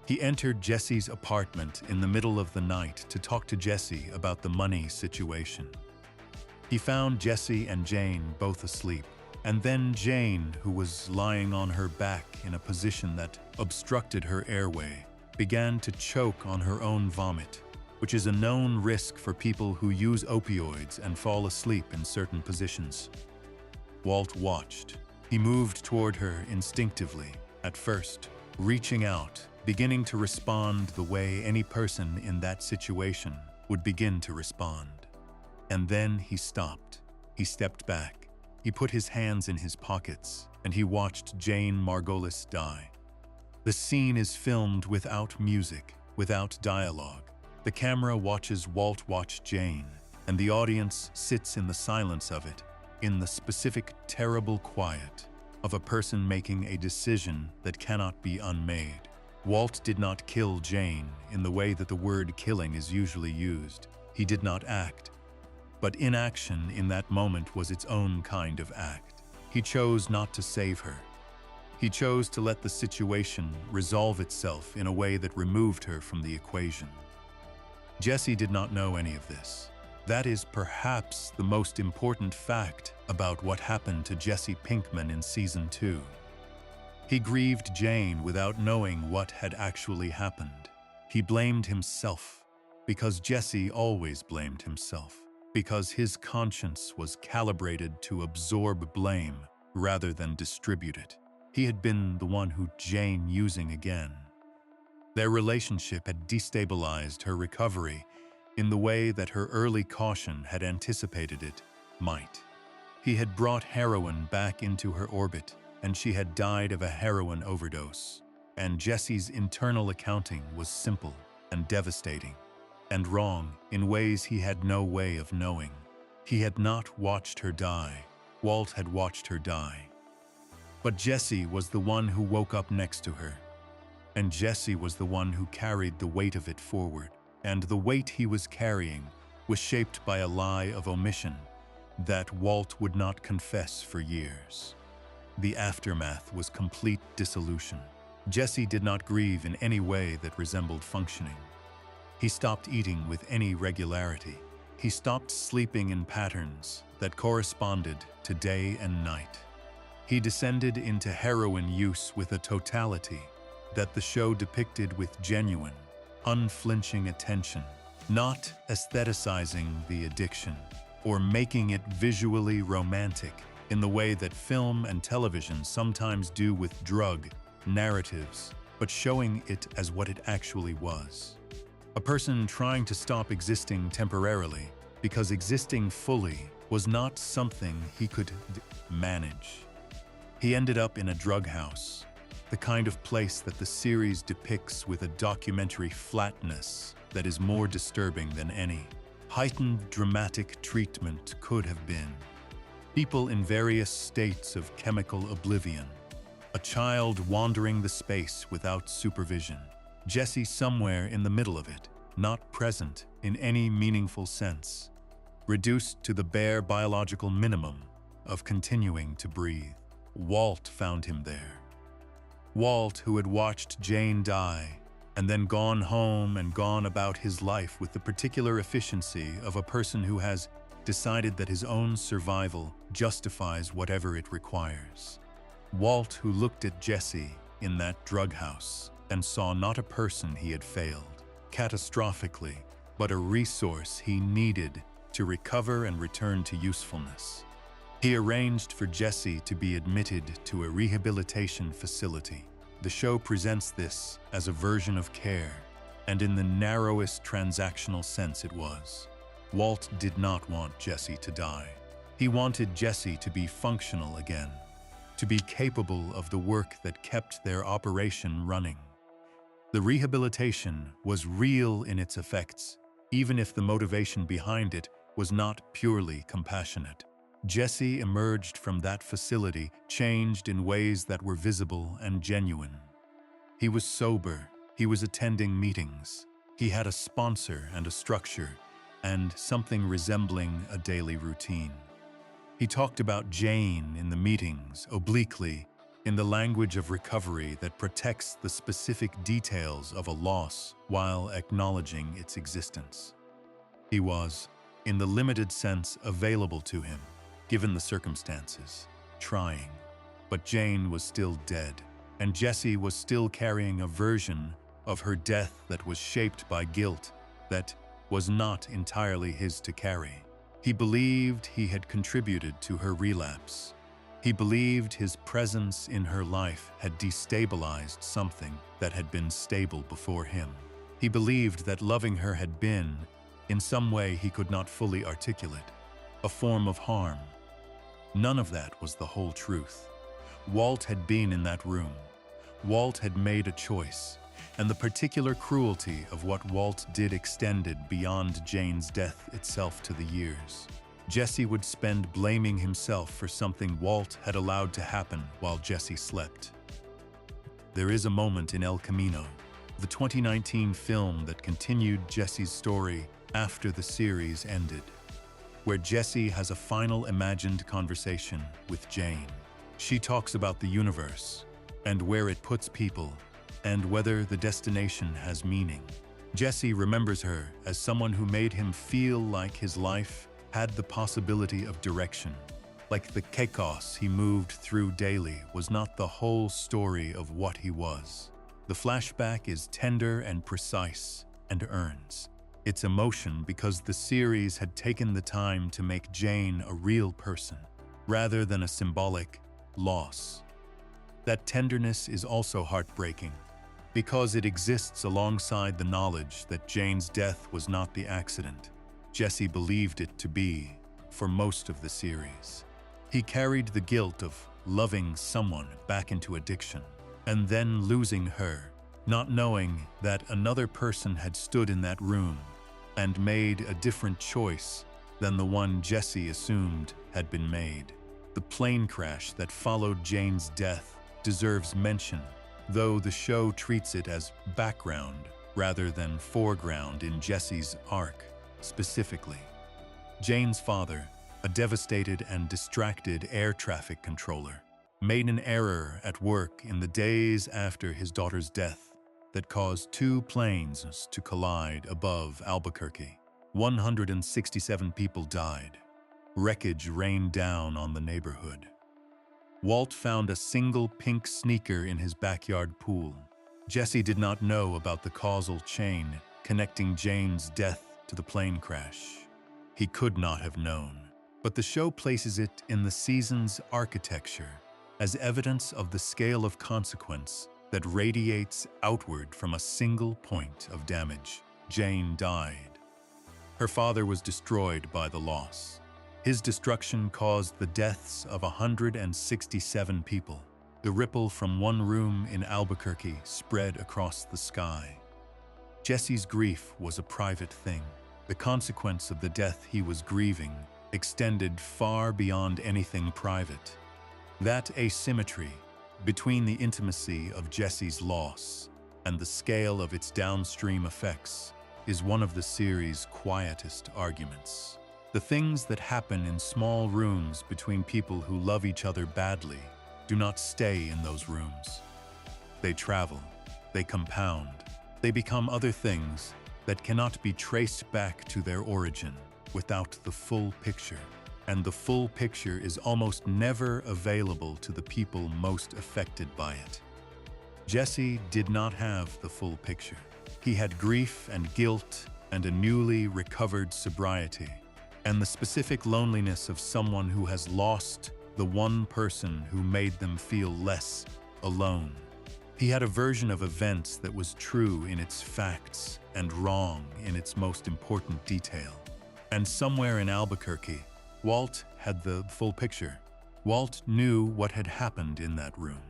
He entered Jesse's apartment in the middle of the night to talk to Jesse about the money situation. He found Jesse and Jane both asleep, and then Jane, who was lying on her back in a position that obstructed her airway, began to choke on her own vomit. which is a known risk for people who use opioids and fall asleep in certain positions. Walt watched. He moved toward her instinctively, at first, reaching out, beginning to respond the way any person in that situation would begin to respond. And then he stopped. He stepped back. He put his hands in his pockets, and he watched Jane Margolis die. The scene is filmed without music, without dialogue. The camera watches Walt watch Jane, and the audience sits in the silence of it, in the specific terrible quiet of a person making a decision that cannot be unmade. Walt did not kill Jane in the way that the word killing is usually used. He did not act. But inaction in that moment was its own kind of act. He chose not to save her. He chose to let the situation resolve itself in a way that removed her from the equation. Jesse did not know any of this. That is perhaps the most important fact about what happened to Jesse Pinkman in Season 2. He grieved Jane without knowing what had actually happened. He blamed himself, because Jesse always blamed himself, because his conscience was calibrated to absorb blame rather than distribute it. He had been the one who Jane using again. Their relationship had destabilized her recovery in the way that her early caution had anticipated it might. He had brought heroin back into her orbit, and she had died of a heroin overdose. And Jesse's internal accounting was simple and devastating, and wrong in ways he had no way of knowing. He had not watched her die. Walt had watched her die. But Jesse was the one who woke up next to her. And Jesse was the one who carried the weight of it forward. And the weight he was carrying was shaped by a lie of omission that Walt would not confess for years. The aftermath was complete dissolution. Jesse did not grieve in any way that resembled functioning. He stopped eating with any regularity. He stopped sleeping in patterns that corresponded to day and night. He descended into heroin use with a totality that the show depicted with genuine, unflinching attention, not aestheticizing the addiction or making it visually romantic in the way that film and television sometimes do with drug narratives, but showing it as what it actually was. A person trying to stop existing temporarily because existing fully was not something he could manage. He ended up in a drug house, the kind of place that the series depicts with a documentary flatness that is more disturbing than any heightened dramatic treatment could have been. People in various states of chemical oblivion. A child wandering the space without supervision. Jesse somewhere in the middle of it, not present in any meaningful sense. Reduced to the bare biological minimum of continuing to breathe. Walt found him there. Walt, who had watched Jane die, and then gone home and gone about his life with the particular efficiency of a person who has decided that his own survival justifies whatever it requires. Walt, who looked at Jesse in that drug house and saw not a person he had failed, catastrophically, but a resource he needed to recover and return to usefulness. He arranged for Jesse to be admitted to a rehabilitation facility. The show presents this as a version of care, and in the narrowest transactional sense it was. Walt did not want Jesse to die. He wanted Jesse to be functional again, to be capable of the work that kept their operation running. The rehabilitation was real in its effects, even if the motivation behind it was not purely compassionate. Jesse emerged from that facility changed in ways that were visible and genuine. He was sober, he was attending meetings, he had a sponsor and a structure, and something resembling a daily routine. He talked about Jane in the meetings, obliquely, in the language of recovery that protects the specific details of a loss while acknowledging its existence. He was, in the limited sense, available to him, given the circumstances, trying. But Jane was still dead, and Jesse was still carrying a version of her death that was shaped by guilt, that was not entirely his to carry. He believed he had contributed to her relapse. He believed his presence in her life had destabilized something that had been stable before him. He believed that loving her had been, in some way he could not fully articulate, a form of harm. None of that was the whole truth. Walt had been in that room. Walt had made a choice, and the particular cruelty of what Walt did extended beyond Jane's death itself to the years. Jesse would spend blaming himself for something Walt had allowed to happen while Jesse slept. There is a moment in El Camino, the 2019 film that continued Jesse's story after the series ended, where Jesse has a final imagined conversation with Jane. She talks about the universe and where it puts people and whether the destination has meaning. Jesse remembers her as someone who made him feel like his life had the possibility of direction, like the chaos he moved through daily was not the whole story of what he was. The flashback is tender and precise and earns its emotion because the series had taken the time to make Jane a real person, rather than a symbolic loss. That tenderness is also heartbreaking, because it exists alongside the knowledge that Jane's death was not the accident Jesse believed it to be for most of the series. He carried the guilt of loving someone back into addiction, and then losing her, not knowing that another person had stood in that room and made a different choice than the one Jesse assumed had been made. The plane crash that followed Jane's death deserves mention, though the show treats it as background rather than foreground in Jesse's arc. Specifically, Jane's father, a devastated and distracted air traffic controller, made an error at work in the days after his daughter's death that caused two planes to collide above Albuquerque. 167 people died. Wreckage rained down on the neighborhood. Walt found a single pink sneaker in his backyard pool. Jesse did not know about the causal chain connecting Jane's death to the plane crash. He could not have known, but the show places it in the season's architecture as evidence of the scale of consequence that radiates outward from a single point of damage. Jane died. Her father was destroyed by the loss. His destruction caused the deaths of 167 people. The ripple from one room in Albuquerque spread across the sky. Jesse's grief was a private thing. The consequence of the death he was grieving extended far beyond anything private. That asymmetry between the intimacy of Jesse's loss and the scale of its downstream effects is one of the series' quietest arguments. The things that happen in small rooms between people who love each other badly do not stay in those rooms. They travel, they compound, they become other things that cannot be traced back to their origin without the full picture. And the full picture is almost never available to the people most affected by it. Jesse did not have the full picture. He had grief and guilt and a newly recovered sobriety, and the specific loneliness of someone who has lost the one person who made them feel less alone. He had a version of events that was true in its facts and wrong in its most important detail. And somewhere in Albuquerque, Walt had the full picture. Walt knew what had happened in that room.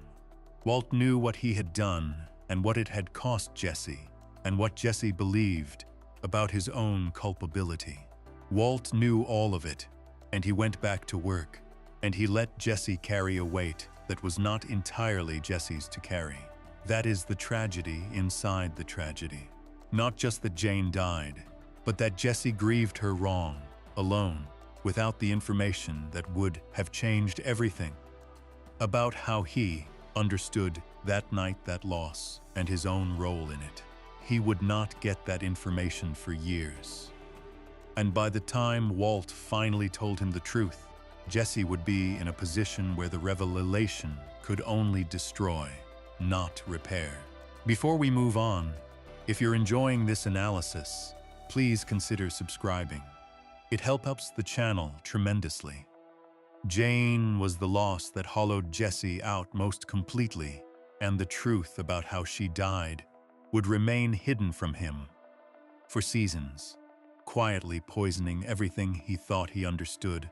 Walt knew what he had done and what it had cost Jesse, and what Jesse believed about his own culpability. Walt knew all of it, and he went back to work, and he let Jesse carry a weight that was not entirely Jesse's to carry. That is the tragedy inside the tragedy. Not just that Jane died, but that Jesse grieved her wrong, alone, without the information that would have changed everything about how he understood that night, that loss, and his own role in it. He would not get that information for years. And by the time Walt finally told him the truth, Jesse would be in a position where the revelation could only destroy, not repair. Before we move on, if you're enjoying this analysis, please consider subscribing. It helps the channel tremendously. Jane was the loss that hollowed Jesse out most completely, and the truth about how she died would remain hidden from him for seasons, quietly poisoning everything he thought he understood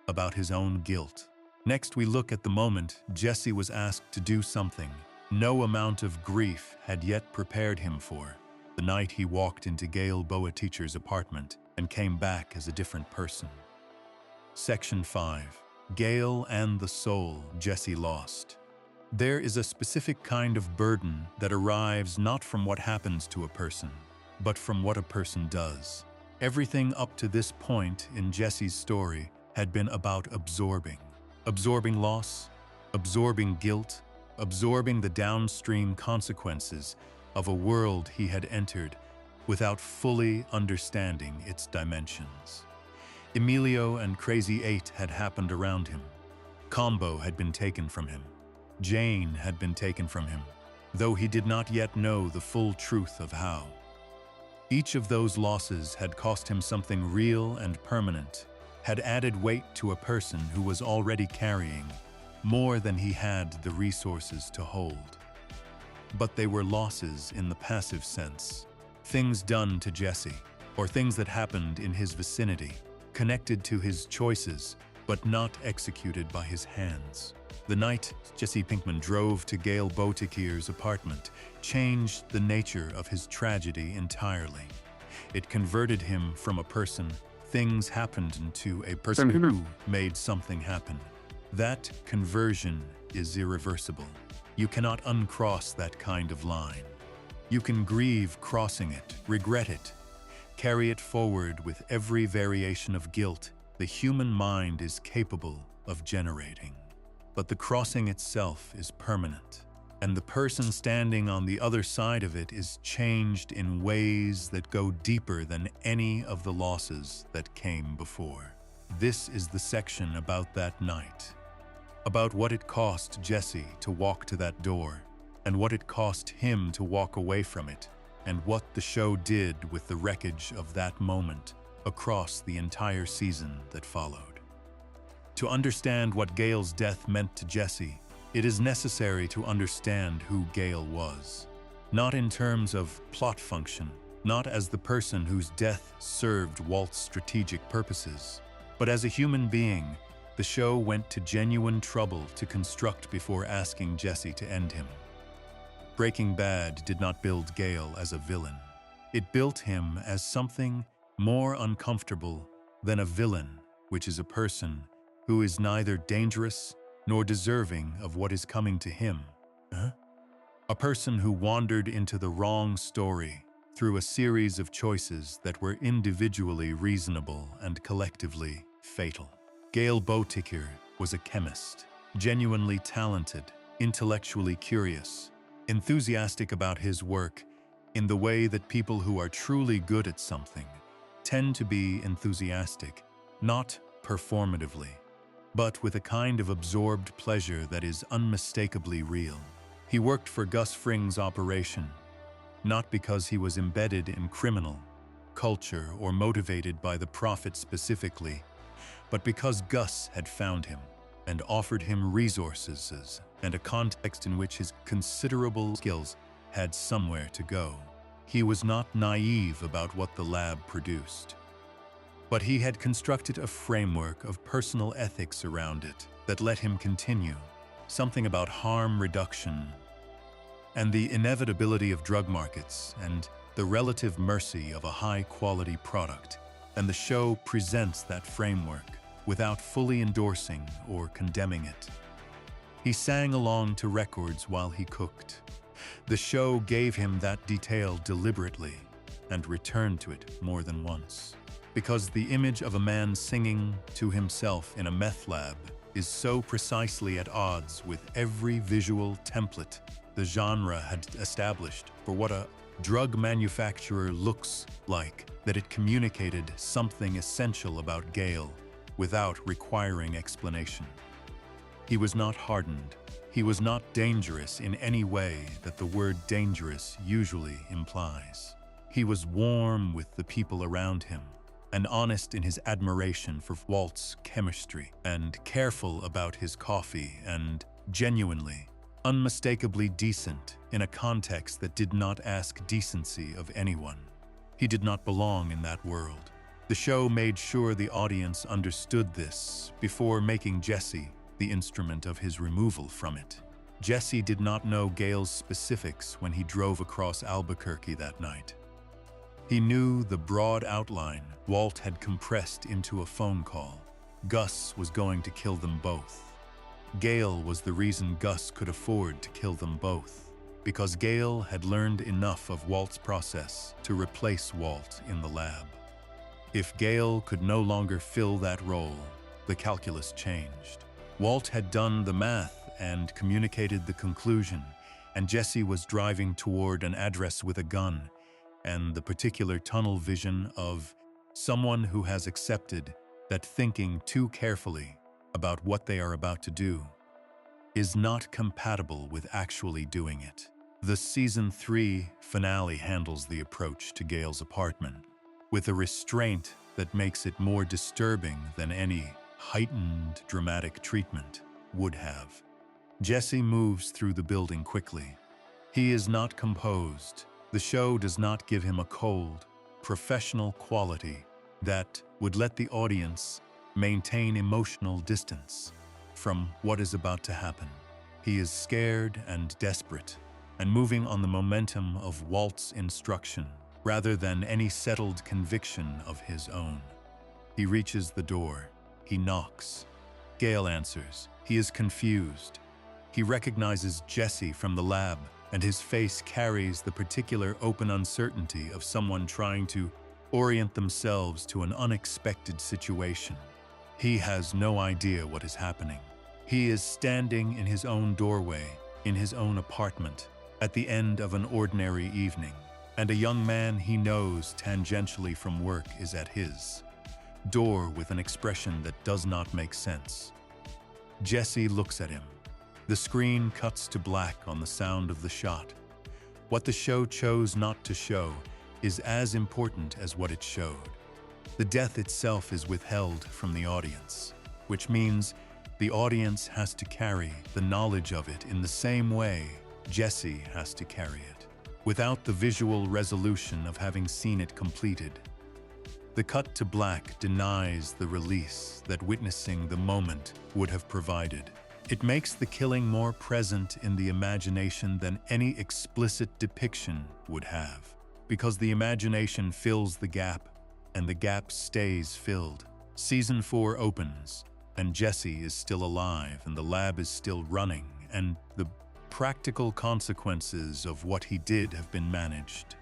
about his own guilt. Next, we look at the moment Jesse was asked to do something no amount of grief had yet prepared him for. The night he walked into Gail Boetticher's apartment and came back as a different person. Section 5. Gail and the soul Jesse lost. There is a specific kind of burden that arrives not from what happens to a person, but from what a person does. Everything up to this point in Jesse's story had been about absorbing loss, absorbing guilt, absorbing the downstream consequences of a world he had entered without fully understanding its dimensions. Emilio and Crazy 8 had happened around him. Combo had been taken from him. Jane had been taken from him, though he did not yet know the full truth of how. Each of those losses had cost him something real and permanent, had added weight to a person who was already carrying more than he had the resources to hold. But they were losses in the passive sense, things done to Jesse, or things that happened in his vicinity, connected to his choices, but not executed by his hands. The night Jesse Pinkman drove to Gail Boetticher's apartment changed the nature of his tragedy entirely. It converted him from a person things happened into a person who made something happen. That conversion is irreversible. You cannot uncross that kind of line. You can grieve crossing it, regret it, carry it forward with every variation of guilt the human mind is capable of generating. But the crossing itself is permanent, and the person standing on the other side of it is changed in ways that go deeper than any of the losses that came before. This is the section about that night, about what it cost Jesse to walk to that door, and what it cost him to walk away from it, and what the show did with the wreckage of that moment across the entire season that followed. To understand what Gail's death meant to Jesse, it is necessary to understand who Gail was. Not in terms of plot function, not as the person whose death served Walt's strategic purposes, but as a human being. The show went to genuine trouble to construct before asking Jesse to end him. Breaking Bad did not build Gail as a villain. It built him as something more uncomfortable than a villain, which is a person who is neither dangerous nor deserving of what is coming to him. A person who wandered into the wrong story through a series of choices that were individually reasonable and collectively fatal. Gail Boetticher was a chemist, genuinely talented, intellectually curious, enthusiastic about his work in the way that people who are truly good at something tend to be enthusiastic, not performatively, but with a kind of absorbed pleasure that is unmistakably real. He worked for Gus Fring's operation, not because he was embedded in criminal culture or motivated by the profit specifically, but because Gus had found him and offered him resources and a context in which his considerable skills had somewhere to go. He was not naive about what the lab produced, but he had constructed a framework of personal ethics around it that let him continue, something about harm reduction and the inevitability of drug markets and the relative mercy of a high-quality product. And the show presents that framework without fully endorsing or condemning it. He sang along to records while he cooked. The show gave him that detail deliberately and returned to it more than once. Because the image of a man singing to himself in a meth lab is so precisely at odds with every visual template the genre had established for what a drug manufacturer looks like, that it communicated something essential about Gail without requiring explanation. He was not hardened. He was not dangerous in any way that the word dangerous usually implies. He was warm with the people around him, and honest in his admiration for Walt's chemistry, and careful about his coffee, and genuinely, unmistakably decent in a context that did not ask decency of anyone. He did not belong in that world. The show made sure the audience understood this before making Jesse the instrument of his removal from it. Jesse did not know Gale's specifics when he drove across Albuquerque that night. He knew the broad outline Walt had compressed into a phone call. Gus was going to kill them both. Gale was the reason Gus could afford to kill them both, because Gale had learned enough of Walt's process to replace Walt in the lab. If Gale could no longer fill that role, the calculus changed. Walt had done the math and communicated the conclusion, and Jesse was driving toward an address with a gun and the particular tunnel vision of someone who has accepted that thinking too carefully about what they are about to do is not compatible with actually doing it. The Season 3 finale handles the approach to Gale's apartment with a restraint that makes it more disturbing than any heightened dramatic treatment would have. Jesse moves through the building quickly. He is not composed. The show does not give him a cold, professional quality that would let the audience maintain emotional distance from what is about to happen. He is scared and desperate, and moving on the momentum of Walt's instruction rather than any settled conviction of his own. He reaches the door. He knocks. Gale answers. He is confused. He recognizes Jesse from the lab, and his face carries the particular open uncertainty of someone trying to orient themselves to an unexpected situation. He has no idea what is happening. He is standing in his own doorway, in his own apartment, at the end of an ordinary evening, and a young man he knows tangentially from work is at his door with an expression that does not make sense. Jesse looks at him. The screen cuts to black on the sound of the shot. What the show chose not to show is as important as what it showed. The death itself is withheld from the audience, which means the audience has to carry the knowledge of it in the same way Jesse has to carry it, without the visual resolution of having seen it completed. The cut to black denies the release that witnessing the moment would have provided. It makes the killing more present in the imagination than any explicit depiction would have, because the imagination fills the gap, and the gap stays filled. Season 4 opens, and Jesse is still alive, and the lab is still running, and the practical consequences of what he did have been managed.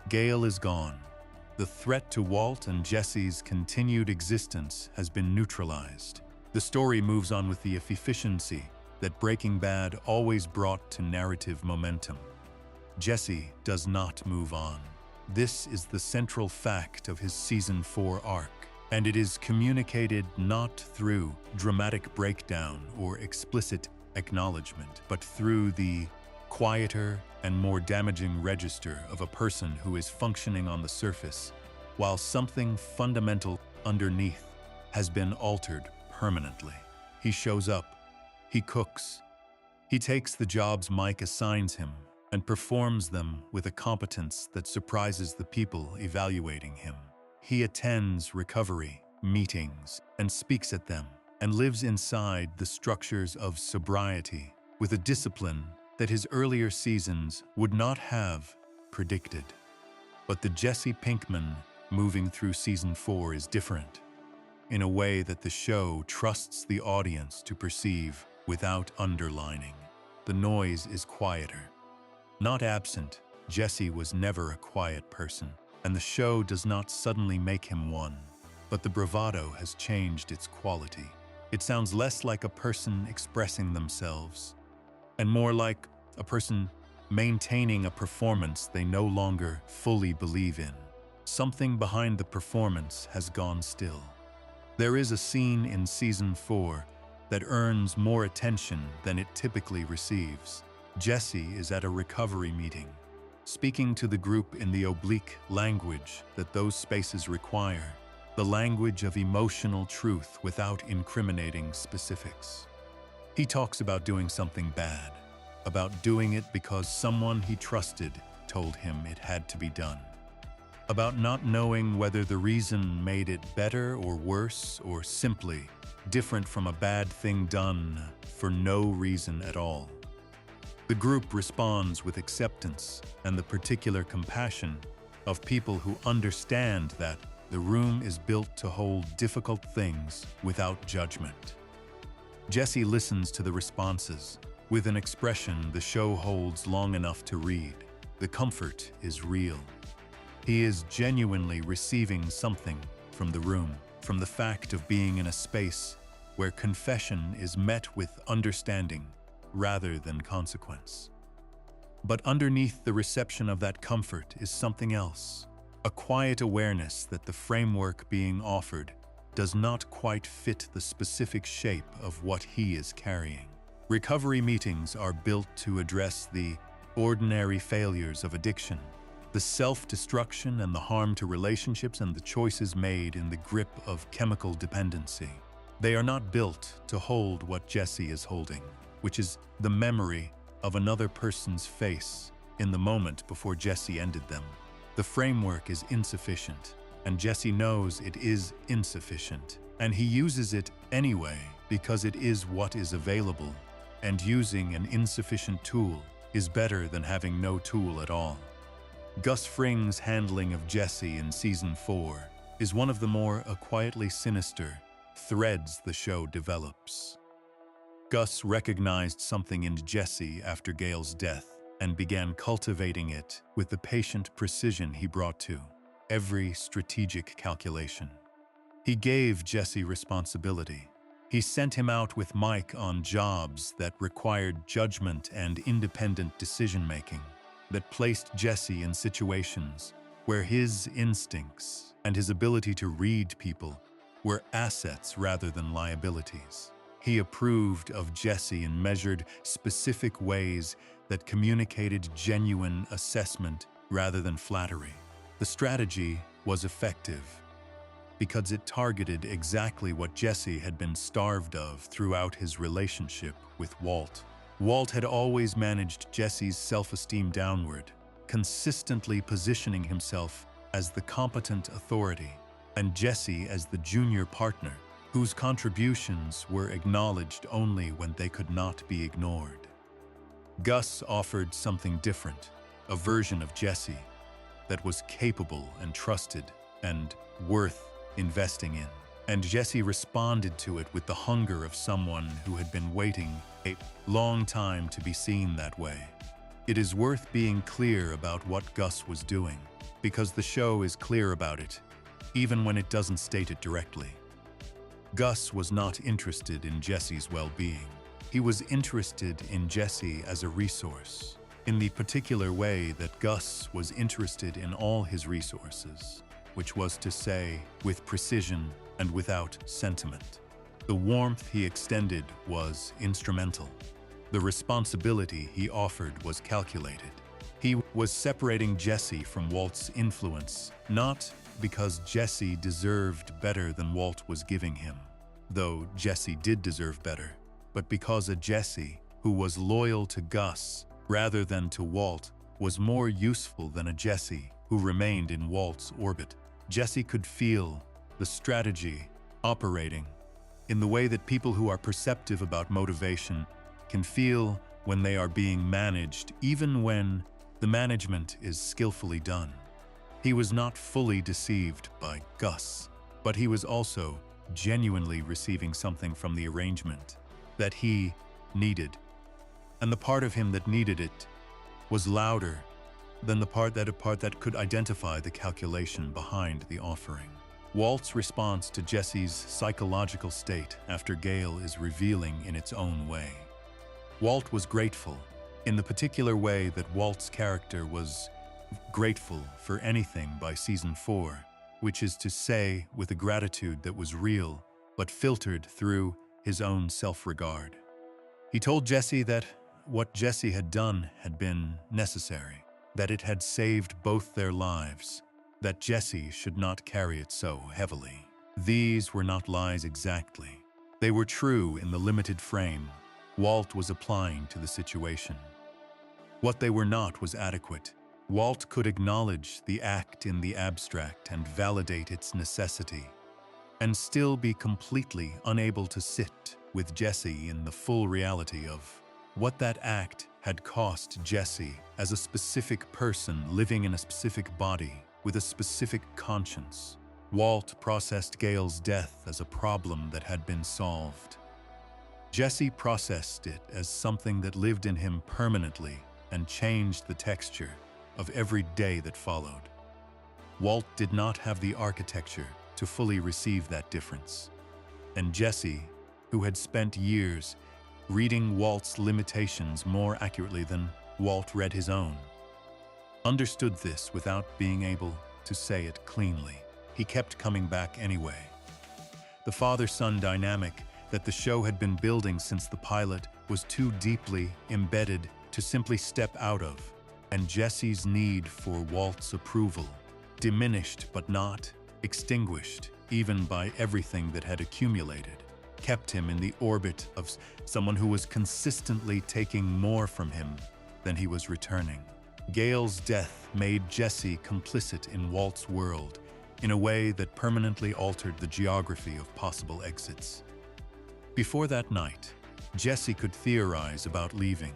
Gale is gone. The threat to Walt and Jesse's continued existence has been neutralized. The story moves on with the efficiency that Breaking Bad always brought to narrative momentum. Jesse does not move on. This is the central fact of his Season 4 arc, and it is communicated not through dramatic breakdown or explicit acknowledgement, but through the quieter and more damaging register of a person who is functioning on the surface, while something fundamental underneath has been altered permanently. He shows up. He cooks. He takes the jobs Mike assigns him and performs them with a competence that surprises the people evaluating him. He attends recovery meetings and speaks at them, and lives inside the structures of sobriety with a discipline that his earlier seasons would not have predicted. But the Jesse Pinkman moving through Season 4 is different, in a way that the show trusts the audience to perceive without underlining. The noise is quieter. Not absent, Jesse was never a quiet person, and the show does not suddenly make him one. But the bravado has changed its quality. It sounds less like a person expressing themselves, and more like a person maintaining a performance they no longer fully believe in. Something behind the performance has gone still. There is a scene in Season 4 that earns more attention than it typically receives. Jesse is at a recovery meeting. speaking to the group in the oblique language that those spaces require, the language of emotional truth without incriminating specifics. He talks about doing something bad, about doing it because someone he trusted told him it had to be done, about not knowing whether the reason made it better or worse or simply different from a bad thing done for no reason at all. The group responds with acceptance and the particular compassion of people who understand that the room is built to hold difficult things without judgment. Jesse listens to the responses with an expression the show holds long enough to read. The comfort is real. He is genuinely receiving something from the room, from the fact of being in a space where confession is met with understanding rather than consequence. But underneath the reception of that comfort is something else, a quiet awareness that the framework being offered does not quite fit the specific shape of what he is carrying. Recovery meetings are built to address the ordinary failures of addiction, the self-destruction and the harm to relationships and the choices made in the grip of chemical dependency. They are not built to hold what Jesse is holding, which is the memory of another person's face in the moment before Jesse ended them. The framework is insufficient, and Jesse knows it is insufficient, and he uses it anyway because it is what is available, and using an insufficient tool is better than having no tool at all. Gus Fring's handling of Jesse in Season 4 is one of the more quietly sinister threads the show develops. Gus recognized something in Jesse after Gail's death and began cultivating it with the patient precision he brought to every strategic calculation. He gave Jesse responsibility. He sent him out with Mike on jobs that required judgment and independent decision-making, that placed Jesse in situations where his instincts and his ability to read people were assets rather than liabilities. He approved of Jesse in measured, specific ways that communicated genuine assessment rather than flattery. The strategy was effective because it targeted exactly what Jesse had been starved of throughout his relationship with Walt. Walt had always managed Jesse's self-esteem downward, consistently positioning himself as the competent authority and Jesse as the junior partner, whose contributions were acknowledged only when they could not be ignored. Gus offered something different, a version of Jesse that was capable and trusted and worth investing in. And Jesse responded to it with the hunger of someone who had been waiting a long time to be seen that way. It is worth being clear about what Gus was doing, because the show is clear about it, even when it doesn't state it directly. Gus was not interested in Jesse's well-being. He was interested in Jesse as a resource, in the particular way that Gus was interested in all his resources, which was to say, with precision and without sentiment. The warmth he extended was instrumental. The responsibility he offered was calculated. He was separating Jesse from Walt's influence, not because Jesse deserved better than Walt was giving him, though Jesse did deserve better, but because a Jesse who was loyal to Gus rather than to Walt was more useful than a Jesse who remained in Walt's orbit. Jesse could feel the strategy operating in the way that people who are perceptive about motivation can feel when they are being managed, even when the management is skillfully done. He was not fully deceived by Gus, but he was also genuinely receiving something from the arrangement that he needed. And the part of him that needed it was louder than the part that could identify the calculation behind the offering. Walt's response to Jesse's psychological state after Gail is revealing in its own way. Walt was grateful in the particular way that Walt's character was grateful for anything by Season 4, which is to say with a gratitude that was real but filtered through his own self-regard. He told Jesse that what Jesse had done had been necessary. that it had saved both their lives, that Jesse should not carry it so heavily. These were not lies exactly. They were true in the limited frame Walt was applying to the situation. What they were not was adequate. Walt could acknowledge the act in the abstract and validate its necessity, and still be completely unable to sit with Jesse in the full reality of what that act had cost Jesse as a specific person living in a specific body with a specific conscience. Walt processed Gail's death as a problem that had been solved. Jesse processed it as something that lived in him permanently and changed the texture of every day that followed. Walt did not have the architecture to fully receive that difference. And Jesse, who had spent years reading Walt's limitations more accurately than Walt read his own, understood this without being able to say it cleanly. He kept coming back anyway. The father-son dynamic that the show had been building since the pilot was too deeply embedded to simply step out of, and Jesse's need for Walt's approval, diminished but not extinguished even by everything that had accumulated, kept him in the orbit of someone who was consistently taking more from him than he was returning. Gail's death made Jesse complicit in Walt's world in a way that permanently altered the geography of possible exits. Before that night, Jesse could theorize about leaving.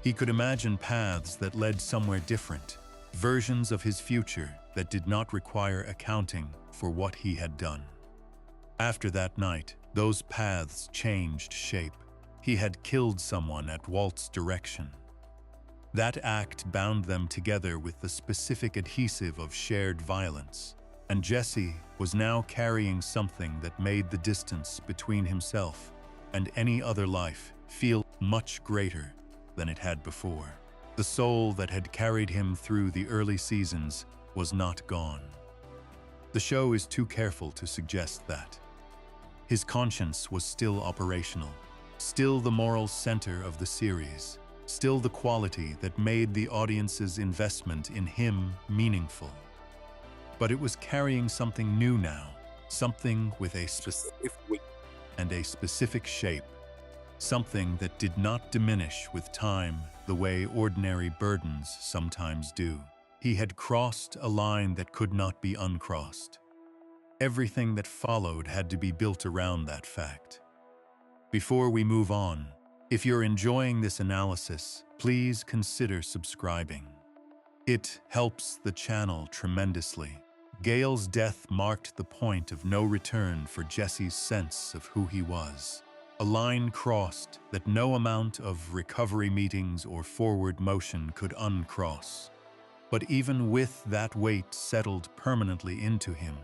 He could imagine paths that led somewhere different, versions of his future that did not require accounting for what he had done. After that night, those paths changed shape. He had killed someone at Walt's direction. That act bound them together with the specific adhesive of shared violence, and Jesse was now carrying something that made the distance between himself and any other life feel much greater than it had before. The soul that had carried him through the early seasons was not gone. The show is too careful to suggest that. His conscience was still operational, still the moral center of the series, still the quality that made the audience's investment in him meaningful. But it was carrying something new now, something with a specific weight and a specific shape, something that did not diminish with time the way ordinary burdens sometimes do. He had crossed a line that could not be uncrossed. Everything that followed had to be built around that fact. Before we move on, if you're enjoying this analysis, please consider subscribing. It helps the channel tremendously. Gail's death marked the point of no return for Jesse's sense of who he was. A line crossed that no amount of recovery meetings or forward motion could uncross. But even with that weight settled permanently into him,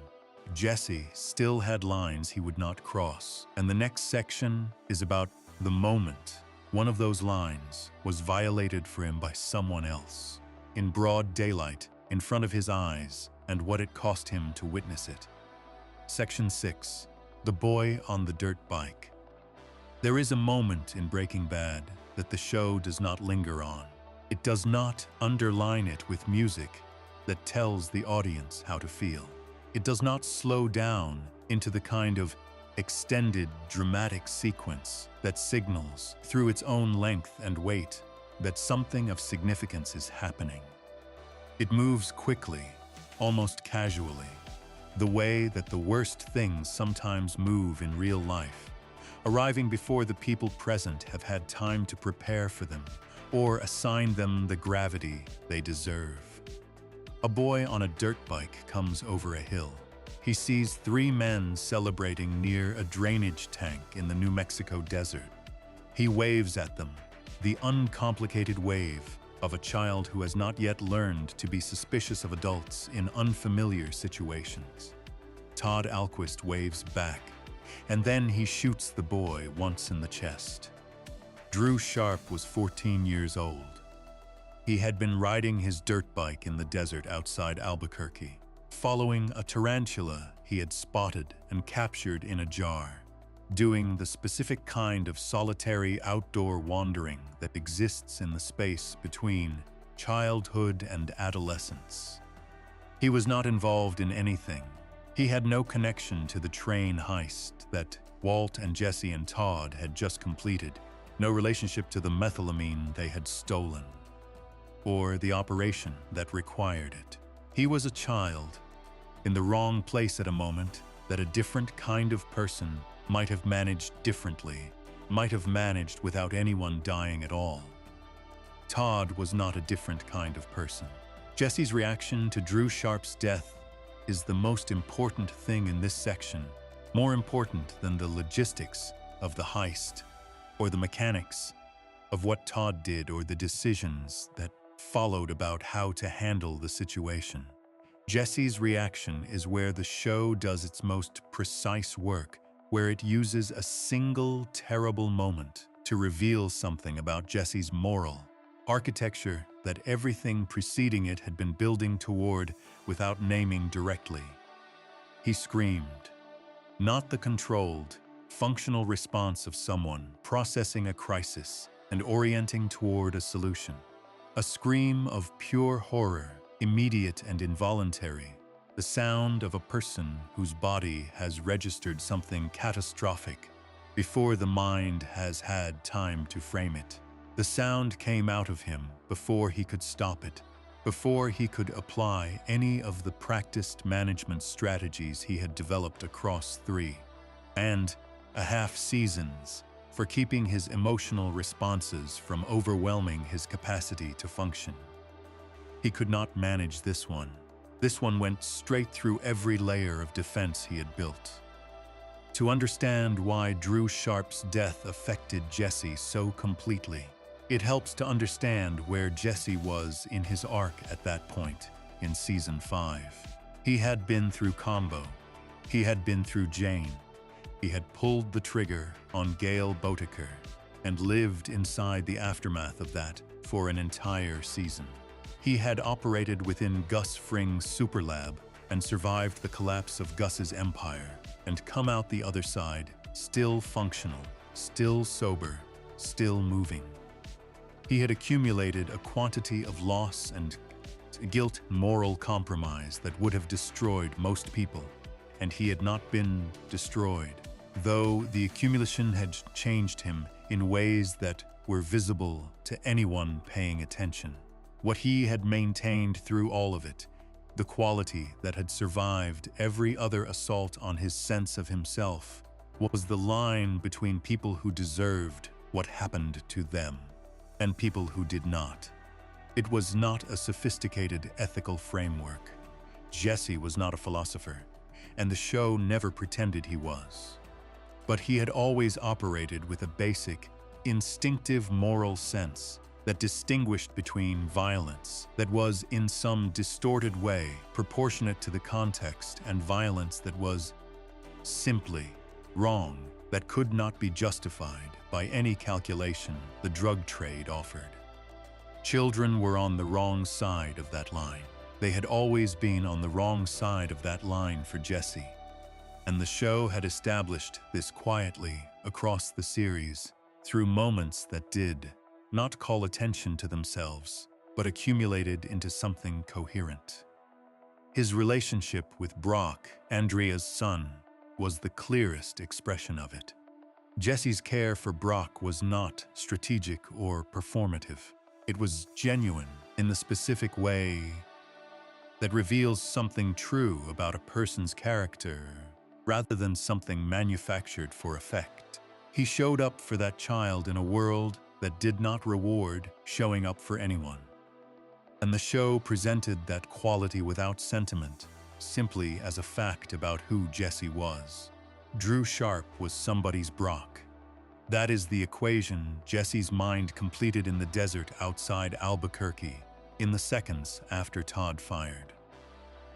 Jesse still had lines he would not cross. And the next section is about the moment one of those lines was violated for him by someone else, in broad daylight, in front of his eyes, and what it cost him to witness it. Section 6. The Boy on the Dirt Bike. There is a moment in Breaking Bad that the show does not linger on. It does not underline it with music that tells the audience how to feel. It does not slow down into the kind of extended dramatic sequence that signals through its own length and weight that something of significance is happening. It moves quickly, almost casually, the way that the worst things sometimes move in real life, arriving before the people present have had time to prepare for them or assign them the gravity they deserve. A boy on a dirt bike comes over a hill. He sees 3 men celebrating near a drainage tank in the New Mexico desert. He waves at them, the uncomplicated wave of a child who has not yet learned to be suspicious of adults in unfamiliar situations. Todd Alquist waves back, and then he shoots the boy once in the chest. Drew Sharp was 14 years old. He had been riding his dirt bike in the desert outside Albuquerque, following a tarantula he had spotted and captured in a jar, doing the specific kind of solitary outdoor wandering that exists in the space between childhood and adolescence. He was not involved in anything. He had no connection to the train heist that Walt and Jesse and Todd had just completed, no relationship to the methylamine they had stolen, or the operation that required it. He was a child, in the wrong place at a moment that a different kind of person might have managed differently, might have managed without anyone dying at all. Todd was not a different kind of person. Jesse's reaction to Drew Sharp's death is the most important thing in this section, more important than the logistics of the heist or the mechanics of what Todd did or the decisions that followed about how to handle the situation. Jesse's reaction is where the show does its most precise work, where it uses a single terrible moment to reveal something about Jesse's moral architecture that everything preceding it had been building toward without naming directly. He screamed, not the controlled, functional response of someone processing a crisis and orienting toward a solution. A scream of pure horror, immediate and involuntary, the sound of a person whose body has registered something catastrophic before the mind has had time to frame it. The sound came out of him before he could stop it, before he could apply any of the practiced management strategies he had developed across 3.5 seasons for keeping his emotional responses from overwhelming his capacity to function. He could not manage this one. This one went straight through every layer of defense he had built. To understand why Drew Sharp's death affected Jesse so completely, it helps to understand where Jesse was in his arc at that point in Season 5. He had been through Combo. He had been through Jane. He had pulled the trigger on Gail Boetticher and lived inside the aftermath of that for an entire season. He had operated within Gus Fring's superlab and survived the collapse of Gus's empire and come out the other side, still functional, still sober, still moving. He had accumulated a quantity of loss and guilt, moral compromise that would have destroyed most people, and he had not been destroyed, though the accumulation had changed him in ways that were visible to anyone paying attention. What he had maintained through all of it, the quality that had survived every other assault on his sense of himself, was the line between people who deserved what happened to them and people who did not. It was not a sophisticated ethical framework. Jesse was not a philosopher, and the show never pretended he was. But he had always operated with a basic, instinctive moral sense that distinguished between violence that was in some distorted way proportionate to the context and violence that was simply wrong, that could not be justified by any calculation the drug trade offered. Children were on the wrong side of that line. They had always been on the wrong side of that line for Jesse, and the show had established this quietly across the series through moments that did not call attention to themselves, but accumulated into something coherent. His relationship with Brock, Andrea's son, was the clearest expression of it. Jesse's care for Brock was not strategic or performative. It was genuine in the specific way that reveals something true about a person's character rather than something manufactured for effect. He showed up for that child in a world that did not reward showing up for anyone. And the show presented that quality without sentiment, simply as a fact about who Jesse was. Drew Sharp was somebody's Brock. That is the equation Jesse's mind completed in the desert outside Albuquerque, in the seconds after Todd fired.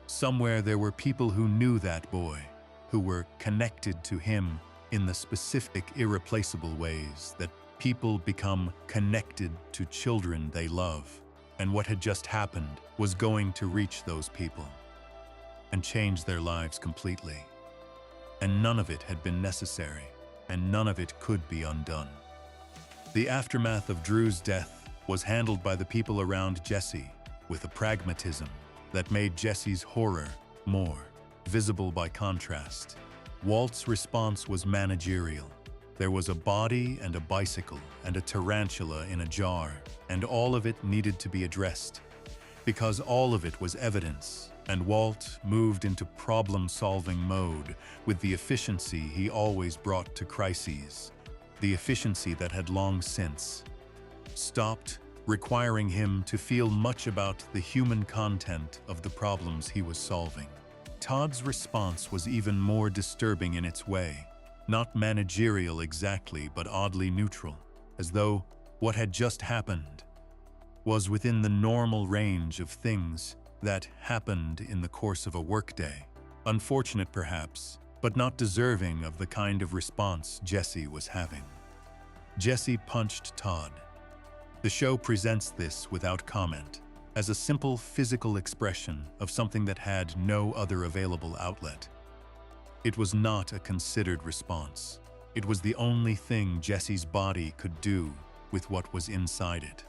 Somewhere there were people who knew that boy, who were connected to him in the specific, irreplaceable ways that people become connected to children they love. And what had just happened was going to reach those people and change their lives completely. And none of it had been necessary, and none of it could be undone. The aftermath of Drew's death was handled by the people around Jesse with a pragmatism that made Jesse's horror more visible by contrast. Walt's response was managerial. There was a body and a bicycle and a tarantula in a jar, and all of it needed to be addressed, because all of it was evidence, and Walt moved into problem-solving mode with the efficiency he always brought to crises, the efficiency that had long since stopped requiring him to feel much about the human content of the problems he was solving. Todd's response was even more disturbing in its way, not managerial exactly, but oddly neutral, as though what had just happened was within the normal range of things that happened in the course of a workday. Unfortunate perhaps, but not deserving of the kind of response Jesse was having. Jesse punched Todd. The show presents this without comment, as a simple physical expression of something that had no other available outlet. It was not a considered response. It was the only thing Jesse's body could do with what was inside it.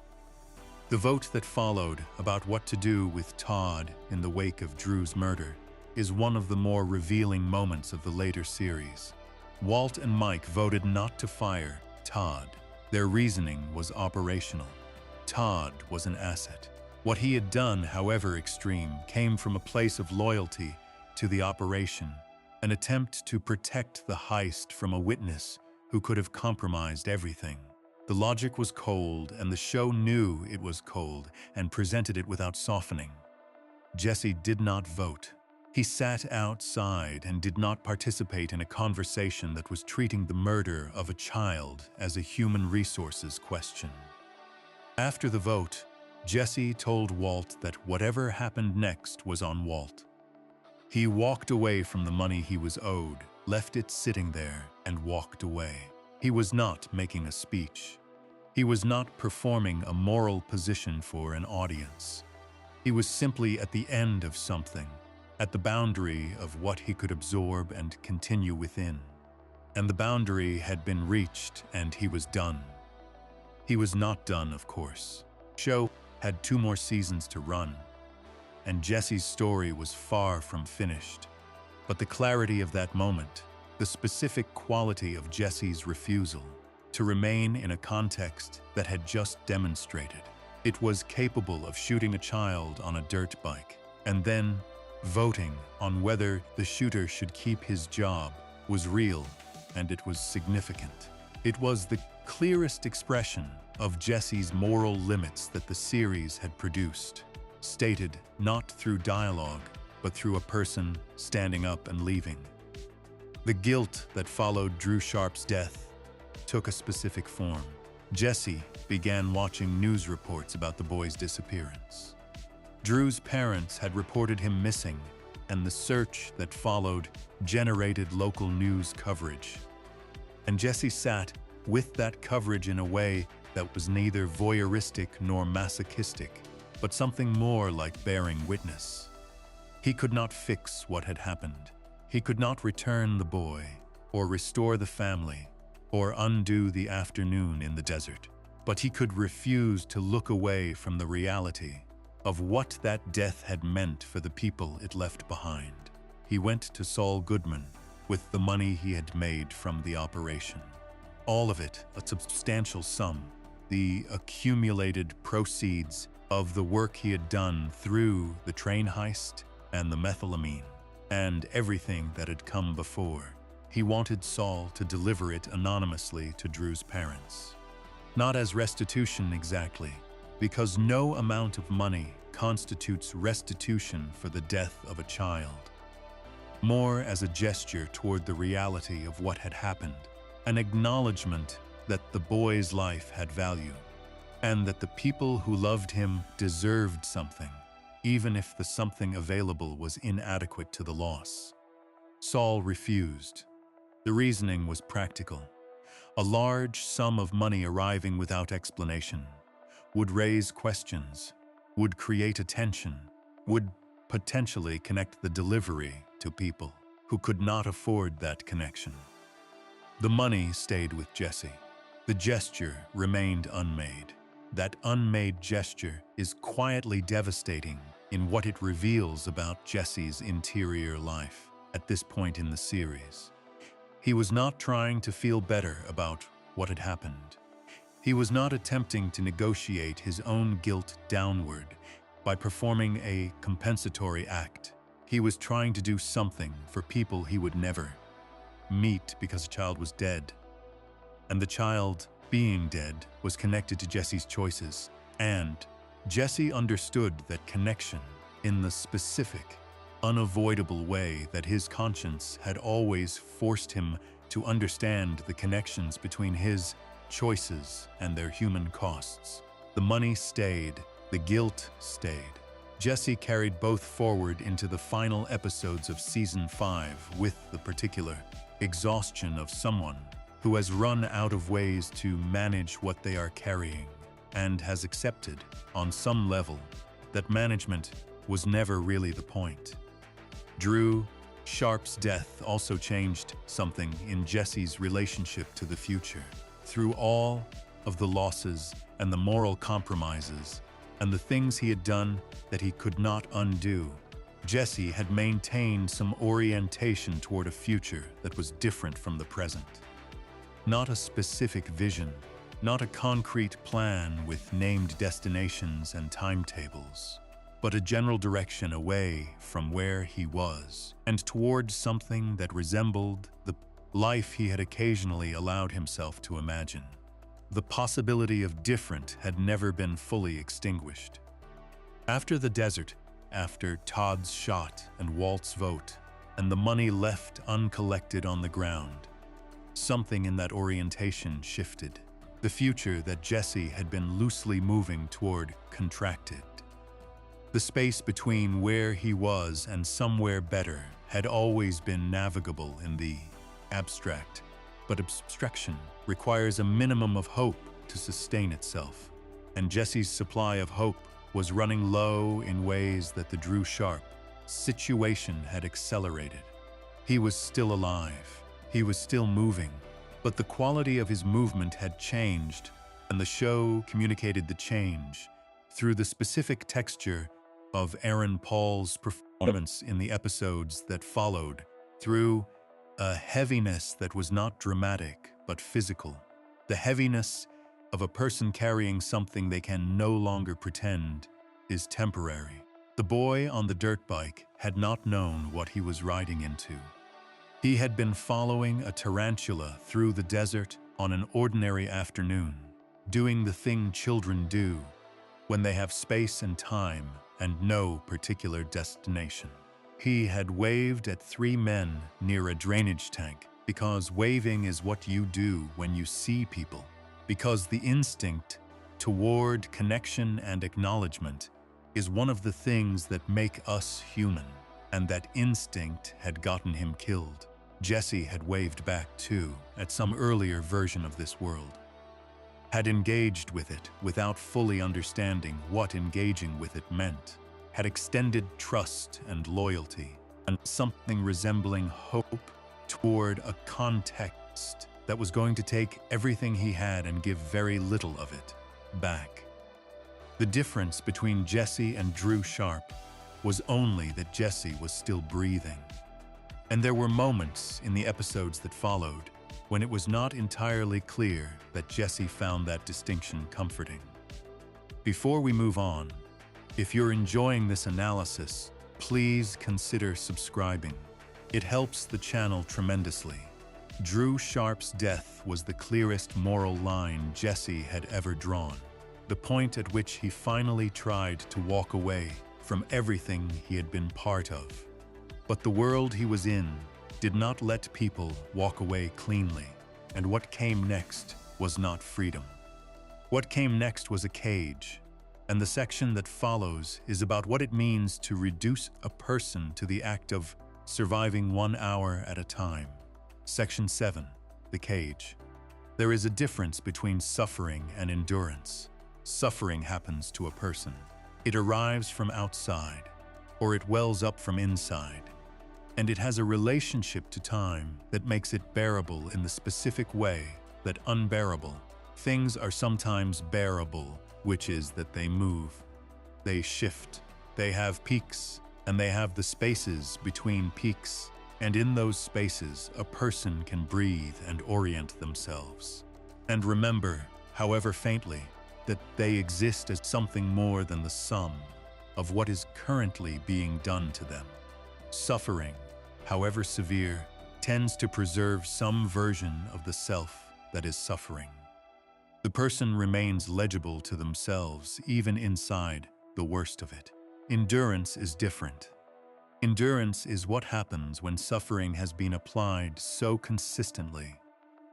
The vote that followed about what to do with Todd in the wake of Drew's murder is one of the more revealing moments of the later series. Walt and Mike voted not to fire Todd. Their reasoning was operational. Todd was an asset. What he had done, however extreme, came from a place of loyalty to the operation, an attempt to protect the heist from a witness who could have compromised everything. The logic was cold, and the show knew it was cold and presented it without softening. Jesse did not vote. He sat outside and did not participate in a conversation that was treating the murder of a child as a human resources question. After the vote, Jesse told Walt that whatever happened next was on Walt. He walked away from the money he was owed, left it sitting there, and walked away. He was not making a speech. He was not performing a moral position for an audience. He was simply at the end of something, at the boundary of what he could absorb and continue within. And the boundary had been reached, and he was done. He was not done, of course. The show had 2 more seasons to run, and Jesse's story was far from finished. But the clarity of that moment, the specific quality of Jesse's refusal to remain in a context that had just demonstrated it was capable of shooting a child on a dirt bike and then voting on whether the shooter should keep his job was real, and it was significant. It was the clearest expression of Jesse's moral limits that the series had produced, stated not through dialogue, but through a person standing up and leaving. The guilt that followed Drew Sharp's death took a specific form. Jesse began watching news reports about the boy's disappearance. Drew's parents had reported him missing, and the search that followed generated local news coverage. And Jesse sat with that coverage in a way that was neither voyeuristic nor masochistic, but something more like bearing witness. He could not fix what had happened. He could not return the boy, or restore the family, or undo the afternoon in the desert. But he could refuse to look away from the reality of what that death had meant for the people it left behind. He went to Saul Goodman with the money he had made from the operation. All of it, a substantial sum, the accumulated proceeds of the work he had done through the train heist and the methylamine, and everything that had come before. He wanted Saul to deliver it anonymously to Drew's parents. Not as restitution exactly, because no amount of money constitutes restitution for the death of a child. More as a gesture toward the reality of what had happened, an acknowledgement that the boy's life had value, and that the people who loved him deserved something, even if the something available was inadequate to the loss. Saul refused. The reasoning was practical. A large sum of money arriving without explanation would raise questions, would create attention, would potentially connect the delivery to people who could not afford that connection. The money stayed with Jesse. The gesture remained unmade. That unmade gesture is quietly devastating in what it reveals about Jesse's interior life at this point in the series. He was not trying to feel better about what had happened. He was not attempting to negotiate his own guilt downward by performing a compensatory act. He was trying to do something for people he would never meet because a child was dead. And the child, being dead, was connected to Jesse's choices. And Jesse understood that connection in the specific, unavoidable way that his conscience had always forced him to understand the connections between his choices and their human costs. The money stayed, the guilt stayed. Jesse carried both forward into the final episodes of Season 5 with the particular exhaustion of someone who has run out of ways to manage what they are carrying and has accepted, on some level, that management was never really the point. Drew Sharp's death also changed something in Jesse's relationship to the future. Through all of the losses and the moral compromises and the things he had done that he could not undo, Jesse had maintained some orientation toward a future that was different from the present. Not a specific vision, not a concrete plan with named destinations and timetables, but a general direction away from where he was and toward something that resembled the life he had occasionally allowed himself to imagine. The possibility of different had never been fully extinguished. After the desert, after Todd's shot and Walt's vote, and the money left uncollected on the ground, something in that orientation shifted. The future that Jesse had been loosely moving toward contracted. The space between where he was and somewhere better had always been navigable in the abstract, but abstraction requires a minimum of hope to sustain itself, and Jesse's supply of hope was running low in ways that the Drew Sharp situation had accelerated. He was still alive, he was still moving, but the quality of his movement had changed, and the show communicated the change through the specific texture of Aaron Paul's performance in the episodes that followed, through a heaviness that was not dramatic but physical, the heaviness of a person carrying something they can no longer pretend is temporary. The boy on the dirt bike had not known what he was riding into. He had been following a tarantula through the desert on an ordinary afternoon, doing the thing children do when they have space and time and no particular destination. He had waved at 3 men near a drainage tank because waving is what you do when you see people, because the instinct toward connection and acknowledgement is one of the things that make us human, and that instinct had gotten him killed. Jesse had waved back too at some earlier version of this world, had engaged with it without fully understanding what engaging with it meant, had extended trust and loyalty and something resembling hope toward a context that was going to take everything he had and give very little of it back. The difference between Jesse and Drew Sharp was only that Jesse was still breathing. And there were moments in the episodes that followed when it was not entirely clear that Jesse found that distinction comforting. Before we move on, if you're enjoying this analysis, please consider subscribing. It helps the channel tremendously. Drew Sharp's death was the clearest moral line Jesse had ever drawn, the point at which he finally tried to walk away from everything he had been part of. But the world he was in did not let people walk away cleanly, and what came next was not freedom. What came next was a cage, and the section that follows is about what it means to reduce a person to the act of surviving 1 hour at a time. Section 7, the cage. There is a difference between suffering and endurance. Suffering happens to a person. It arrives from outside, or it wells up from inside, and it has a relationship to time that makes it bearable in the specific way that unbearable things are sometimes bearable which is that they move, they shift, they have peaks, and they have the spaces between peaks. And in those spaces, a person can breathe and orient themselves. And remember, however faintly, that they exist as something more than the sum of what is currently being done to them. Suffering, however severe, tends to preserve some version of the self that is suffering. The person remains legible to themselves even inside the worst of it. Endurance is different. Endurance is what happens when suffering has been applied so consistently,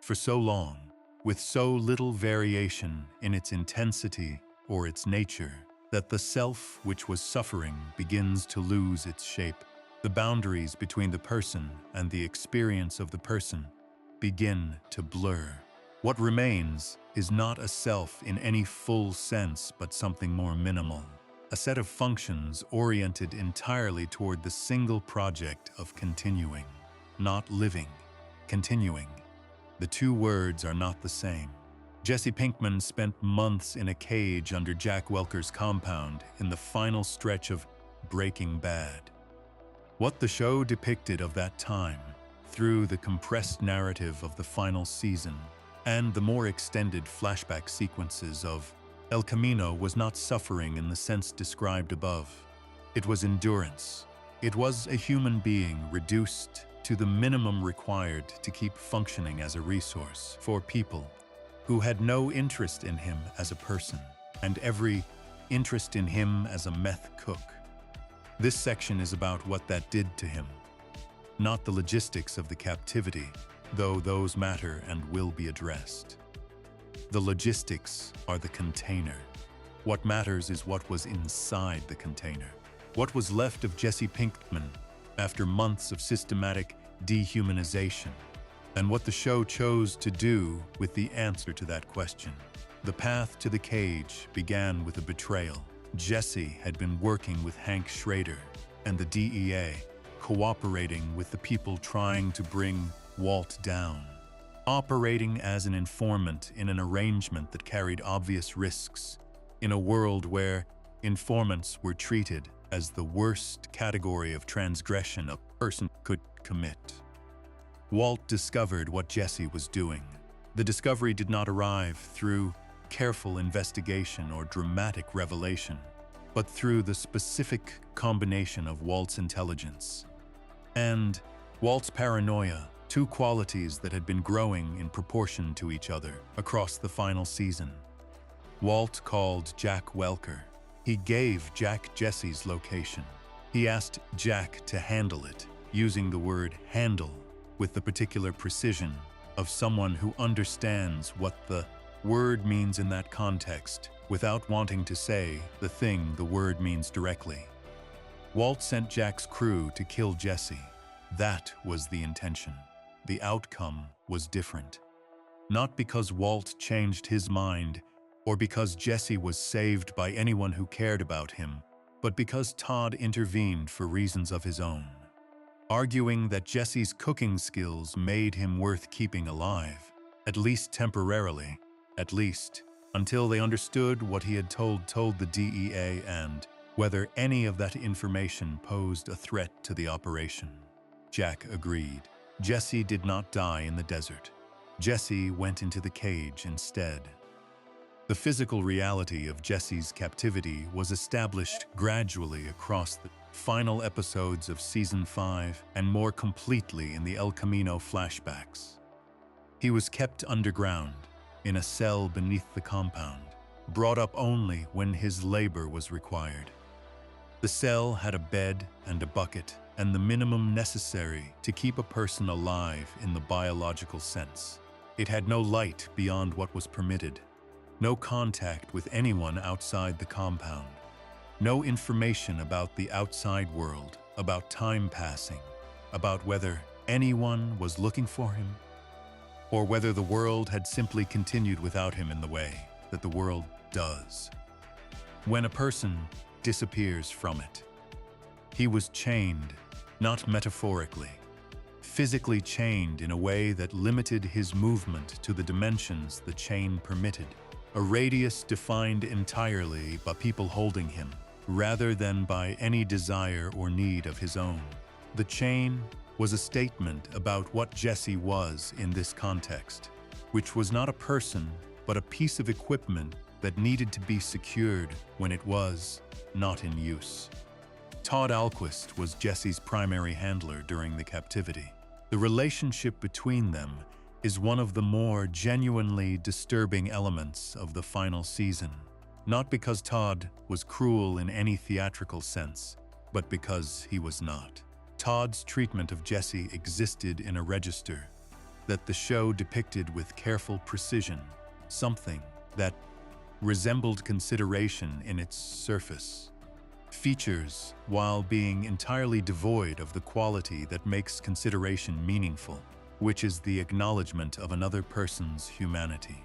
for so long, with so little variation in its intensity or its nature, that the self which was suffering begins to lose its shape. The boundaries between the person and the experience of the person begin to blur. What remains is not a self in any full sense, but something more minimal. A set of functions oriented entirely toward the single project of continuing, not living, continuing. The two words are not the same. Jesse Pinkman spent months in a cage under Jack Welker's compound in the final stretch of Breaking Bad. What the show depicted of that time, through the compressed narrative of the final season and the more extended flashback sequences of El Camino, was not suffering in the sense described above. It was endurance. It was a human being reduced to the minimum required to keep functioning as a resource for people who had no interest in him as a person, and every interest in him as a meth cook. This section is about what that did to him, not the logistics of the captivity, though those matter and will be addressed. The logistics are the container. What matters is what was inside the container. What was left of Jesse Pinkman after months of systematic dehumanization, and what the show chose to do with the answer to that question. The path to the cage began with a betrayal. Jesse had been working with Hank Schrader and the DEA, cooperating with the people trying to bring Walt down, operating as an informant in an arrangement that carried obvious risks, in a world where informants were treated as the worst category of transgression a person could commit. Walt discovered what Jesse was doing. The discovery did not arrive through careful investigation or dramatic revelation, but through the specific combination of Walt's intelligence and Walt's paranoia, two qualities that had been growing in proportion to each other across the final season. Walt called Jack Welker. He gave Jack Jesse's location. He asked Jack to handle it, using the word handle with the particular precision of someone who understands what the word means in that context without wanting to say the thing the word means directly. Walt sent Jack's crew to kill Jesse. That was the intention. The outcome was different. Not because Walt changed his mind or because Jesse was saved by anyone who cared about him, but because Todd intervened for reasons of his own, arguing that Jesse's cooking skills made him worth keeping alive, at least temporarily, at least until they understood what he had told the DEA and whether any of that information posed a threat to the operation. Jack agreed. Jesse did not die in the desert. Jesse went into the cage instead. The physical reality of Jesse's captivity was established gradually across the final episodes of Season 5 and more completely in the El Camino flashbacks. He was kept underground, in a cell beneath the compound, brought up only when his labor was required. The cell had a bed and a bucket and the minimum necessary to keep a person alive in the biological sense. It had no light beyond what was permitted, no contact with anyone outside the compound, no information about the outside world, about time passing, about whether anyone was looking for him, or whether the world had simply continued without him in the way that the world does. When a person disappears from it, he was chained, not metaphorically, physically chained in a way that limited his movement to the dimensions the chain permitted. a radius defined entirely by people holding him, rather than by any desire or need of his own. The chain was a statement about what Jesse was in this context, which was not a person, but a piece of equipment that needed to be secured when it was not in use. Todd Alquist was Jesse's primary handler during the captivity. The relationship between them is one of the more genuinely disturbing elements of the final season, not because Todd was cruel in any theatrical sense, but because he was not. Todd's treatment of Jesse existed in a register that the show depicted with careful precision, something that resembled consideration in its surface. Features, while being entirely devoid of the quality that makes consideration meaningful, which is the acknowledgement of another person's humanity.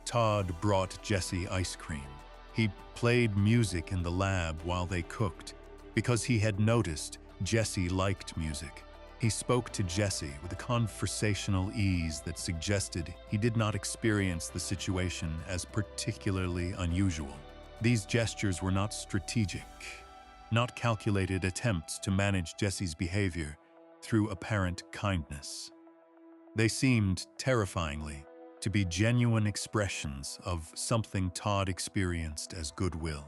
Todd brought Jesse ice cream. He played music in the lab while they cooked because he had noticed Jesse liked music. He spoke to Jesse with a conversational ease that suggested he did not experience the situation as particularly unusual. These gestures were not strategic, not calculated attempts to manage Jesse's behavior through apparent kindness. They seemed, terrifyingly, to be genuine expressions of something Todd experienced as goodwill.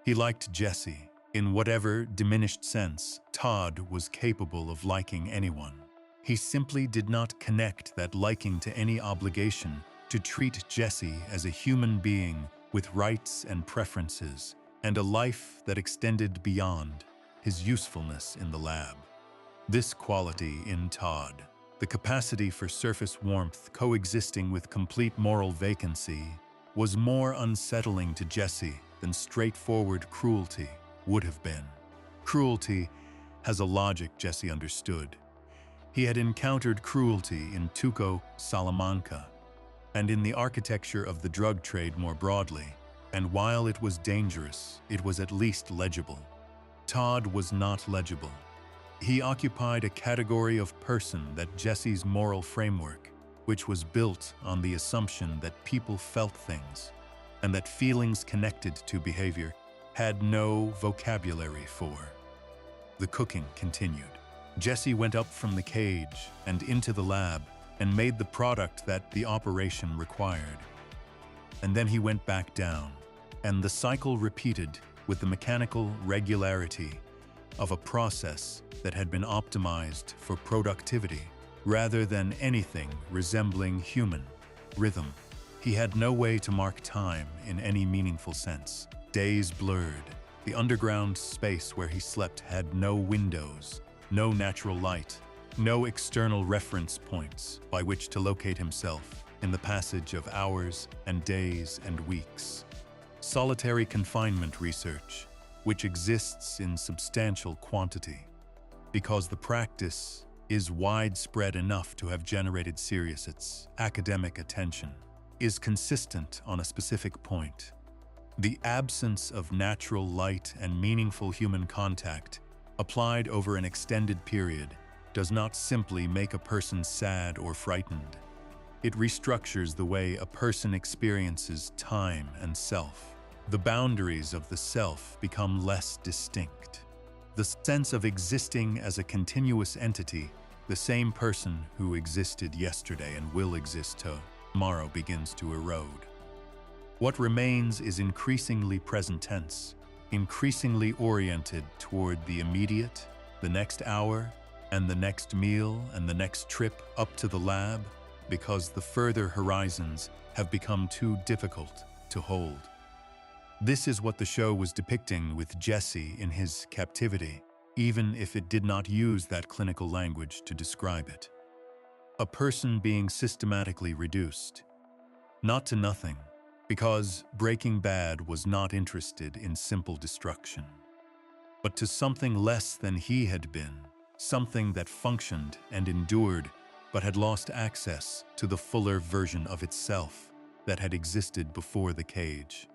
He liked Jesse. In whatever diminished sense Todd was capable of liking anyone. He simply did not connect that liking to any obligation to treat Jesse as a human being with rights and preferences and a life that extended beyond his usefulness in the lab. This quality in Todd, the capacity for surface warmth coexisting with complete moral vacancy, was more unsettling to Jesse than straightforward cruelty would have been. Cruelty has a logic Jesse understood. He had encountered cruelty in Tuco, Salamanca, and in the architecture of the drug trade more broadly, and while it was dangerous, it was at least legible. Todd was not legible. He occupied a category of person that Jesse's moral framework, which was built on the assumption that people felt things, and that feelings connected to behavior had no vocabulary for. The cooking continued. Jesse went up from the cage and into the lab and made the product that the operation required. And then he went back down, and the cycle repeated with the mechanical regularity of a process that had been optimized for productivity rather than anything resembling human rhythm. He had no way to mark time in any meaningful sense. Days blurred. The underground space where he slept had no windows, no natural light, no external reference points by which to locate himself in the passage of hours and days and weeks. Solitary confinement research, which exists in substantial quantity, because the practice is widespread enough to have generated serious academic attention, is consistent on a specific point. The absence of natural light and meaningful human contact, applied over an extended period, does not simply make a person sad or frightened. It restructures the way a person experiences time and self. The boundaries of the self become less distinct. The sense of existing as a continuous entity, the same person who existed yesterday and will exist tomorrow, begins to erode. What remains is increasingly present tense, increasingly oriented toward the immediate, the next hour, and the next meal, and the next trip up to the lab, because the further horizons have become too difficult to hold. This is what the show was depicting with Jesse in his captivity, even if it did not use that clinical language to describe it. A person being systematically reduced, not to nothing, because Breaking Bad was not interested in simple destruction, but to something less than he had been, something that functioned and endured, but had lost access to the fuller version of itself that had existed before the cage.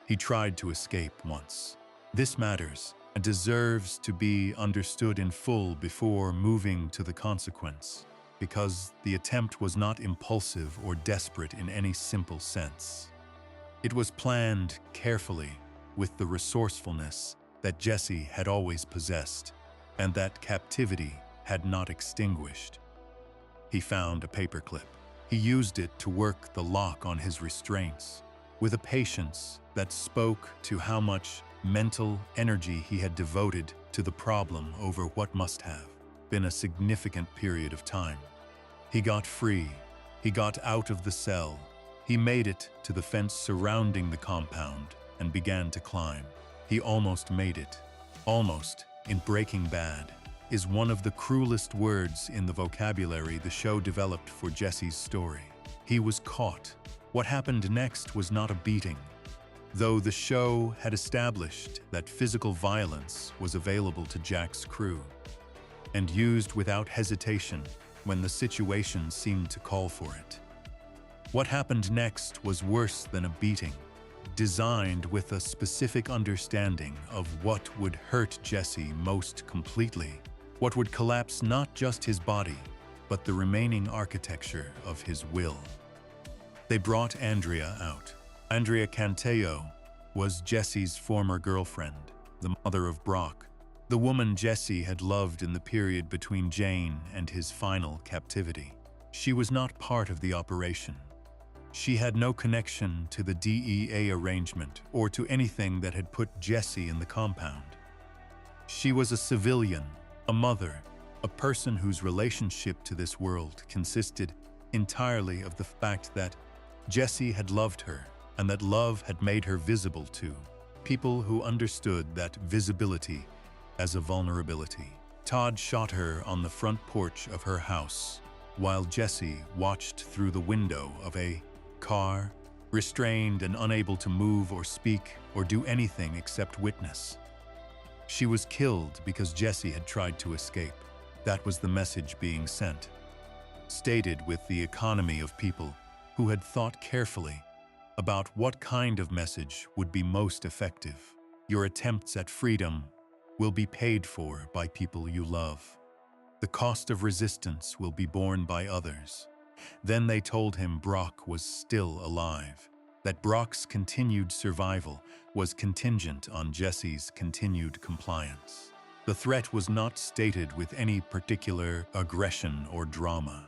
He tried to escape once. This matters and deserves to be understood in full before moving to the consequence, because the attempt was not impulsive or desperate in any simple sense. It was planned carefully with the resourcefulness that Jesse had always possessed and that captivity had not extinguished. He found a paperclip. He used it to work the lock on his restraints with a patience that spoke to how much mental energy he had devoted to the problem over what must have been a significant period of time. He got free. He got out of the cell. He made it to the fence surrounding the compound and began to climb. He almost made it. Almost, in Breaking Bad, is one of the cruelest words in the vocabulary the show developed for Jesse's story. He was caught. What happened next was not a beating, though the show had established that physical violence was available to Jack's crew and used without hesitation when the situation seemed to call for it. What happened next was worse than a beating, designed with a specific understanding of what would hurt Jesse most completely, what would collapse not just his body, but the remaining architecture of his will. They brought Andrea out. Andrea Cantello was Jesse's former girlfriend, the mother of Brock, the woman Jesse had loved in the period between Jane and his final captivity. She was not part of the operation. She had no connection to the DEA arrangement or to anything that had put Jesse in the compound. She was a civilian, a mother, a person whose relationship to this world consisted entirely of the fact that Jesse had loved her and that love had made her visible to people who understood that visibility as a vulnerability. Todd shot her on the front porch of her house while Jesse watched through the window of a car, restrained and unable to move or speak or do anything except witness. She was killed because Jesse had tried to escape. That was the message being sent, stated with the economy of people who had thought carefully about what kind of message would be most effective. Your attempts at freedom will be paid for by people you love. The cost of resistance will be borne by others. Then they told him Brock was still alive, that Brock's continued survival was contingent on Jesse's continued compliance. The threat was not stated with any particular aggression or drama.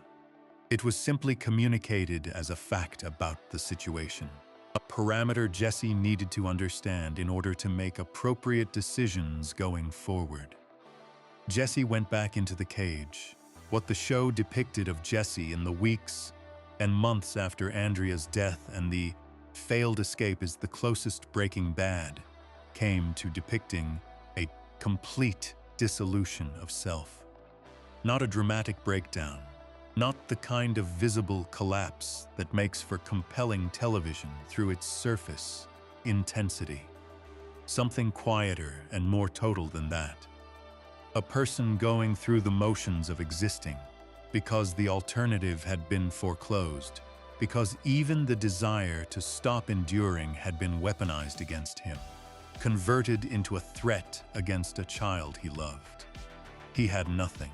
It was simply communicated as a fact about the situation, a parameter Jesse needed to understand in order to make appropriate decisions going forward. Jesse went back into the cage. What the show depicted of Jesse in the weeks and months after Andrea's death and the failed escape is the closest Breaking Bad came to depicting a complete dissolution of self. Not a dramatic breakdown, not the kind of visible collapse that makes for compelling television through its surface intensity. Something quieter and more total than that. A person going through the motions of existing because the alternative had been foreclosed, because even the desire to stop enduring had been weaponized against him, converted into a threat against a child he loved. He had nothing.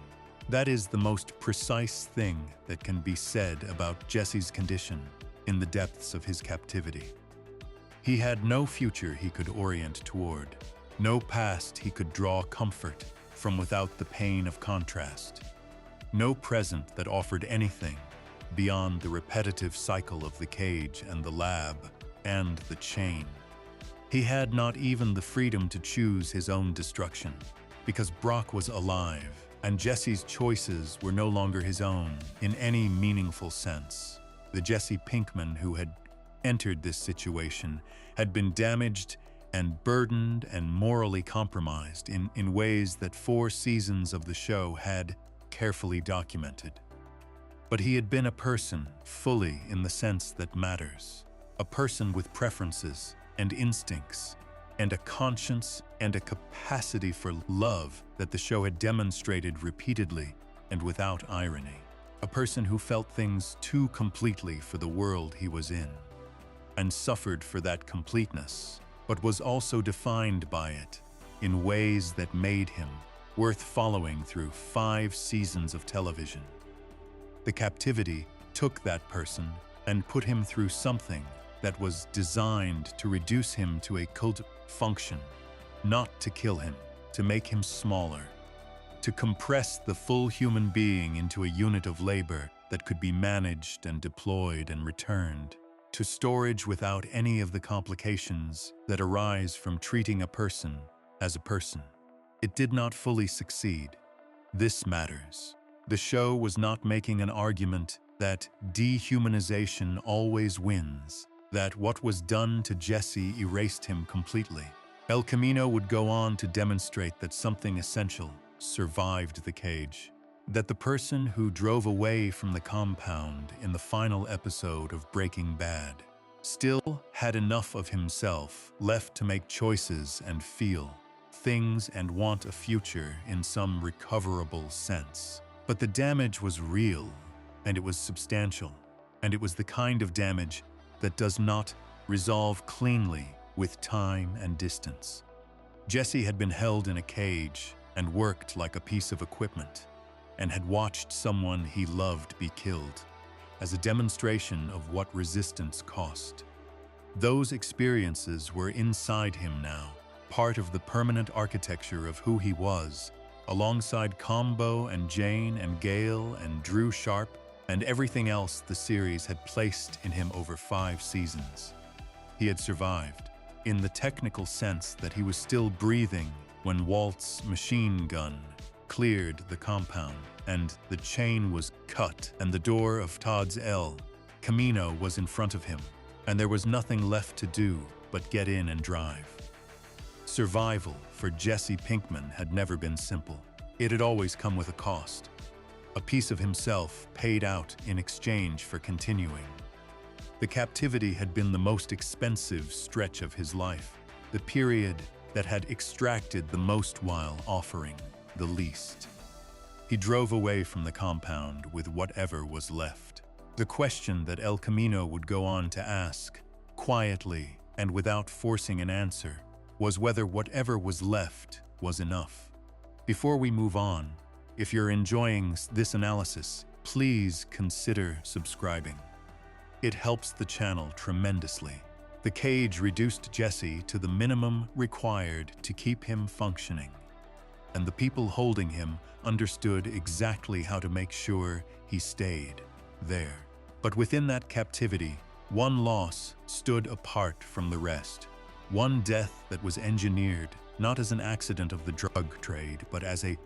That is the most precise thing that can be said about Jesse's condition in the depths of his captivity. He had no future he could orient toward, no past he could draw comfort from without the pain of contrast, no present that offered anything beyond the repetitive cycle of the cage and the lab and the chain. He had not even the freedom to choose his own destruction, because Brock was alive, and Jesse's choices were no longer his own in any meaningful sense. The Jesse Pinkman who had entered this situation had been damaged and burdened and morally compromised in ways that 4 seasons of the show had carefully documented. But he had been a person fully in the sense that matters, a person with preferences and instincts, and a conscience and a capacity for love that the show had demonstrated repeatedly and without irony. A person who felt things too completely for the world he was in, and suffered for that completeness, but was also defined by it in ways that made him worth following through 5 seasons of television. The captivity took that person and put him through something that was designed to reduce him to a cult function, not to kill him, to make him smaller, to compress the full human being into a unit of labor that could be managed and deployed and returned, to storage without any of the complications that arise from treating a person as a person. It did not fully succeed. This matters. The show was not making an argument that dehumanization always wins, that what was done to Jesse erased him completely. El Camino would go on to demonstrate that something essential survived the cage, that the person who drove away from the compound in the final episode of Breaking Bad still had enough of himself left to make choices and feel things and want a future in some recoverable sense. But the damage was real, and it was substantial, and it was the kind of damage that does not resolve cleanly with time and distance. Jesse had been held in a cage and worked like a piece of equipment, and had watched someone he loved be killed, as a demonstration of what resistance cost. Those experiences were inside him now, part of the permanent architecture of who he was, alongside Combo and Jane and Gale and Drew Sharp and everything else the series had placed in him over 5 seasons. He had survived, in the technical sense that he was still breathing when Walt's machine gun cleared the compound and the chain was cut and the door of Todd's El Camino was in front of him, and there was nothing left to do but get in and drive. Survival for Jesse Pinkman had never been simple. It had always come with a cost. A piece of himself paid out in exchange for continuing. The captivity had been the most expensive stretch of his life, the period that had extracted the most while offering the least. He drove away from the compound with whatever was left. The question that El Camino would go on to ask, quietly and without forcing an answer, was whether whatever was left was enough. Before we move on, if you're enjoying this analysis, please consider subscribing. It helps the channel tremendously. The cage reduced Jesse to the minimum required to keep him functioning, and the people holding him understood exactly how to make sure he stayed there. But within that captivity, one loss stood apart from the rest. One death that was engineered not as an accident of the drug trade, but as a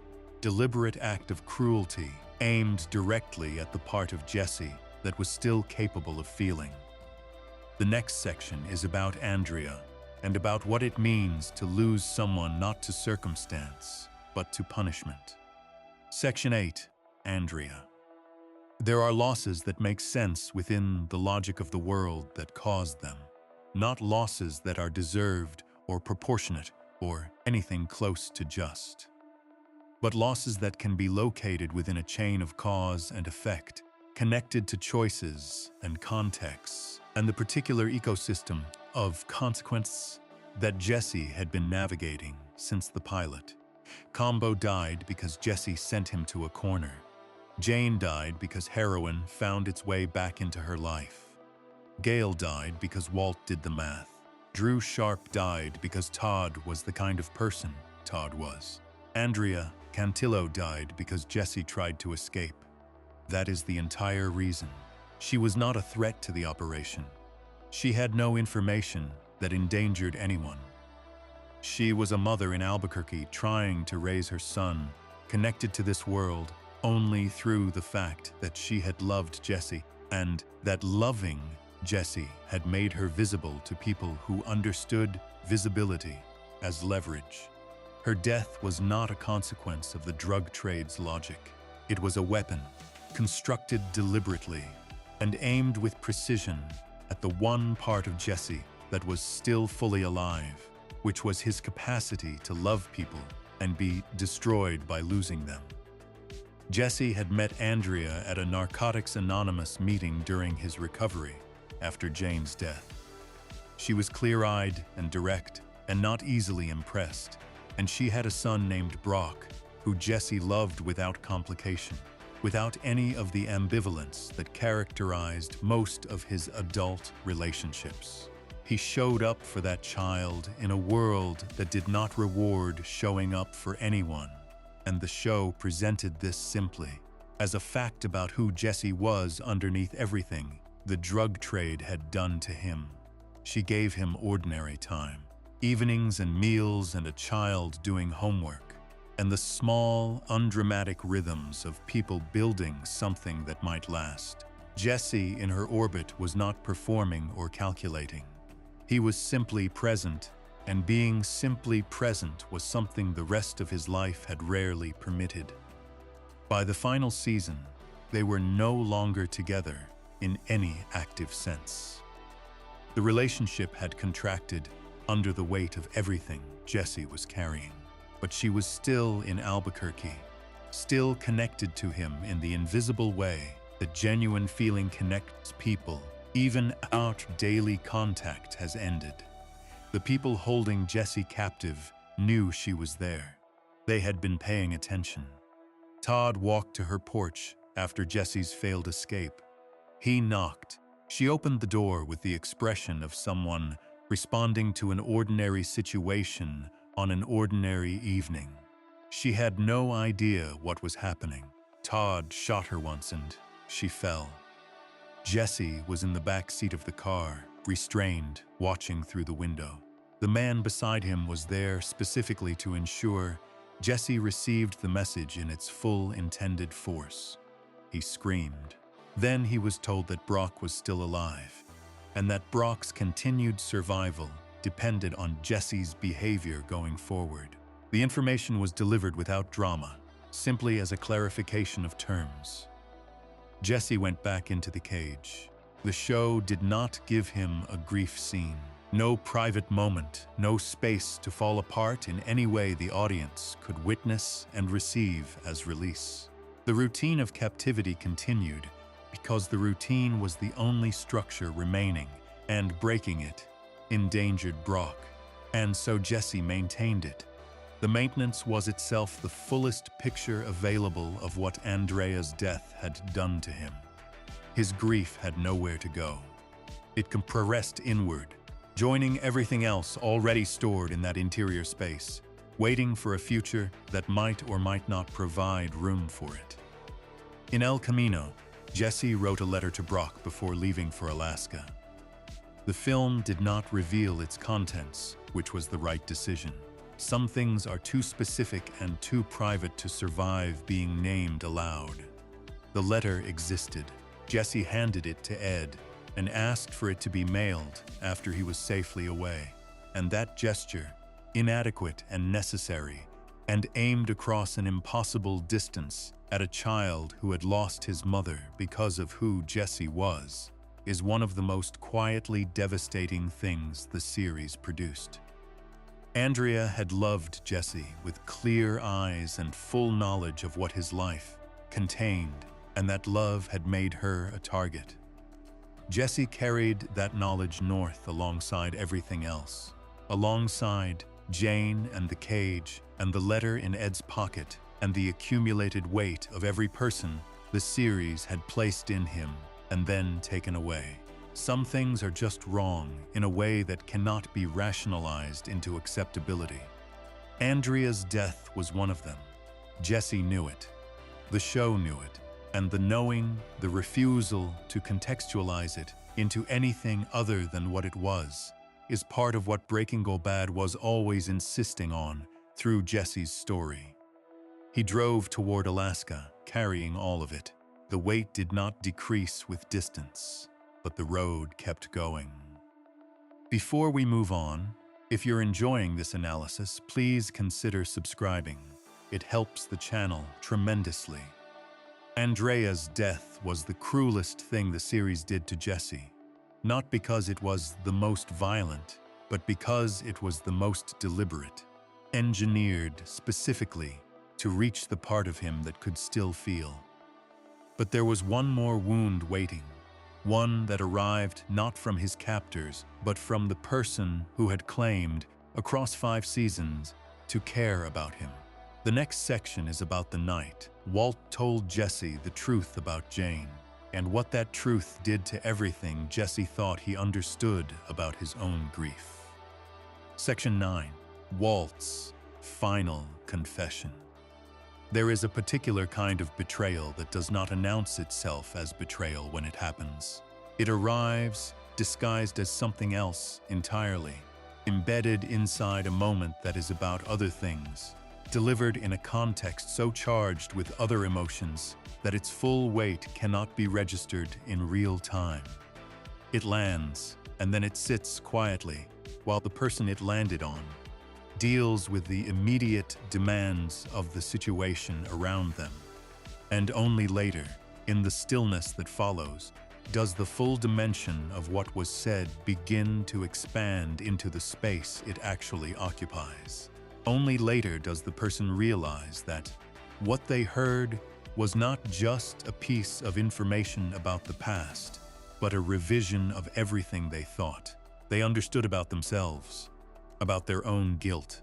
deliberate act of cruelty aimed directly at the part of Jesse that was still capable of feeling. The next section is about Andrea and about what it means to lose someone not to circumstance, but to punishment. Section 8, Andrea. There are losses that make sense within the logic of the world that caused them, not losses that are deserved or proportionate or anything close to just, but losses that can be located within a chain of cause and effect, connected to choices and contexts, and the particular ecosystem of consequence that Jesse had been navigating since the pilot. Combo died because Jesse sent him to a corner. Jane died because heroin found its way back into her life. Gale died because Walt did the math. Drew Sharp died because Todd was the kind of person Todd was. Andrea Cantillo died because Jesse tried to escape. That is the entire reason. She was not a threat to the operation. She had no information that endangered anyone. She was a mother in Albuquerque trying to raise her son, connected to this world only through the fact that she had loved Jesse, and that loving Jesse had made her visible to people who understood visibility as leverage. Her death was not a consequence of the drug trade's logic. It was a weapon, constructed deliberately and aimed with precision at the one part of Jesse that was still fully alive, which was his capacity to love people and be destroyed by losing them. Jesse had met Andrea at a Narcotics Anonymous meeting during his recovery after Jane's death. She was clear-eyed and direct and not easily impressed, and she had a son named Brock, who Jesse loved without complication. without any of the ambivalence that characterized most of his adult relationships. He showed up for that child in a world that did not reward showing up for anyone, and the show presented this simply as a fact about who Jesse was underneath everything the drug trade had done to him. She gave him ordinary time, evenings and meals and a child doing homework, and the small, undramatic rhythms of people building something that might last. Jesse, in her orbit, was not performing or calculating. He was simply present, and being simply present was something the rest of his life had rarely permitted. By the final season, they were no longer together in any active sense. The relationship had contracted under the weight of everything Jesse was carrying, but she was still in Albuquerque, still connected to him in the invisible way that genuine feeling connects people, even after daily contact has ended. The people holding Jesse captive knew she was there. They had been paying attention. Todd walked to her porch after Jesse's failed escape. He knocked. She opened the door with the expression of someone responding to an ordinary situation on an ordinary evening. She had no idea what was happening. Todd shot her once and she fell. Jesse was in the back seat of the car, restrained, watching through the window. The man beside him was there specifically to ensure Jesse received the message in its full intended force. He screamed. Then he was told that Brock was still alive, and that Brock's continued survival depended on Jesse's behavior going forward. The information was delivered without drama, simply as a clarification of terms. Jesse went back into the cage. The show did not give him a grief scene. No private moment, no space to fall apart in any way the audience could witness and receive as release. The routine of captivity continued because the routine was the only structure remaining, and breaking it endangered Brock. And so Jesse maintained it. The maintenance was itself the fullest picture available of what Andrea's death had done to him. His grief had nowhere to go. It compressed inward, joining everything else already stored in that interior space, waiting for a future that might or might not provide room for it. In El Camino, Jesse wrote a letter to Brock before leaving for Alaska. The film did not reveal its contents, which was the right decision. Some things are too specific and too private to survive being named aloud. The letter existed. Jesse handed it to Ed and asked for it to be mailed after he was safely away. And that gesture, inadequate and necessary, and aimed across an impossible distance at a child who had lost his mother because of who Jesse was, is one of the most quietly devastating things the series produced. Andrea had loved Jesse with clear eyes and full knowledge of what his life contained, and that love had made her a target. Jesse carried that knowledge north alongside everything else, alongside Jane and the cage and the letter in Ed's pocket and the accumulated weight of every person the series had placed in him and then taken away. Some things are just wrong in a way that cannot be rationalized into acceptability. Andrea's death was one of them. Jesse knew it. The show knew it. And the knowing, the refusal to contextualize it into anything other than what it was, is part of what Breaking Bad was always insisting on through Jesse's story. He drove toward Alaska, carrying all of it. The weight did not decrease with distance, but the road kept going. Before we move on, if you're enjoying this analysis, please consider subscribing. It helps the channel tremendously. Andrea's death was the cruelest thing the series did to Jesse, not because it was the most violent, but because it was the most deliberate, engineered specifically to reach the part of him that could still feel. But there was one more wound waiting, one that arrived not from his captors, but from the person who had claimed, across 5 seasons, to care about him. The next section is about the night Walt told Jesse the truth about Jane, and what that truth did to everything Jesse thought he understood about his own grief. Section 9. Walt's final confession. There is a particular kind of betrayal that does not announce itself as betrayal when it happens. It arrives disguised as something else entirely, embedded inside a moment that is about other things, delivered in a context so charged with other emotions that its full weight cannot be registered in real time. It lands, and then it sits quietly, while the person it landed on deals with the immediate demands of the situation around them. And only later, in the stillness that follows, does the full dimension of what was said begin to expand into the space it actually occupies. Only later does the person realize that what they heard was not just a piece of information about the past, but a revision of everything they thought they understood about themselves, about their own guilt,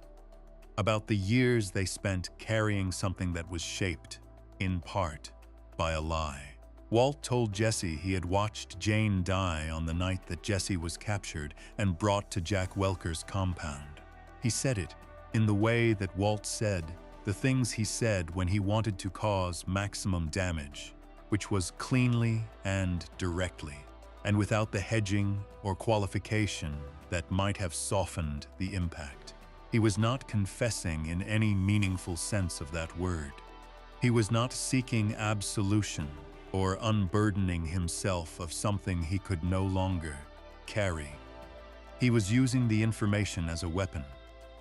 about the years they spent carrying something that was shaped, in part, by a lie. Walt told Jesse he had watched Jane die on the night that Jesse was captured and brought to Jack Welker's compound. He said it in the way that Walt said the things he said when he wanted to cause maximum damage, which was cleanly and directly, and without the hedging or qualification that might have softened the impact. He was not confessing in any meaningful sense of that word. He was not seeking absolution or unburdening himself of something he could no longer carry. He was using the information as a weapon,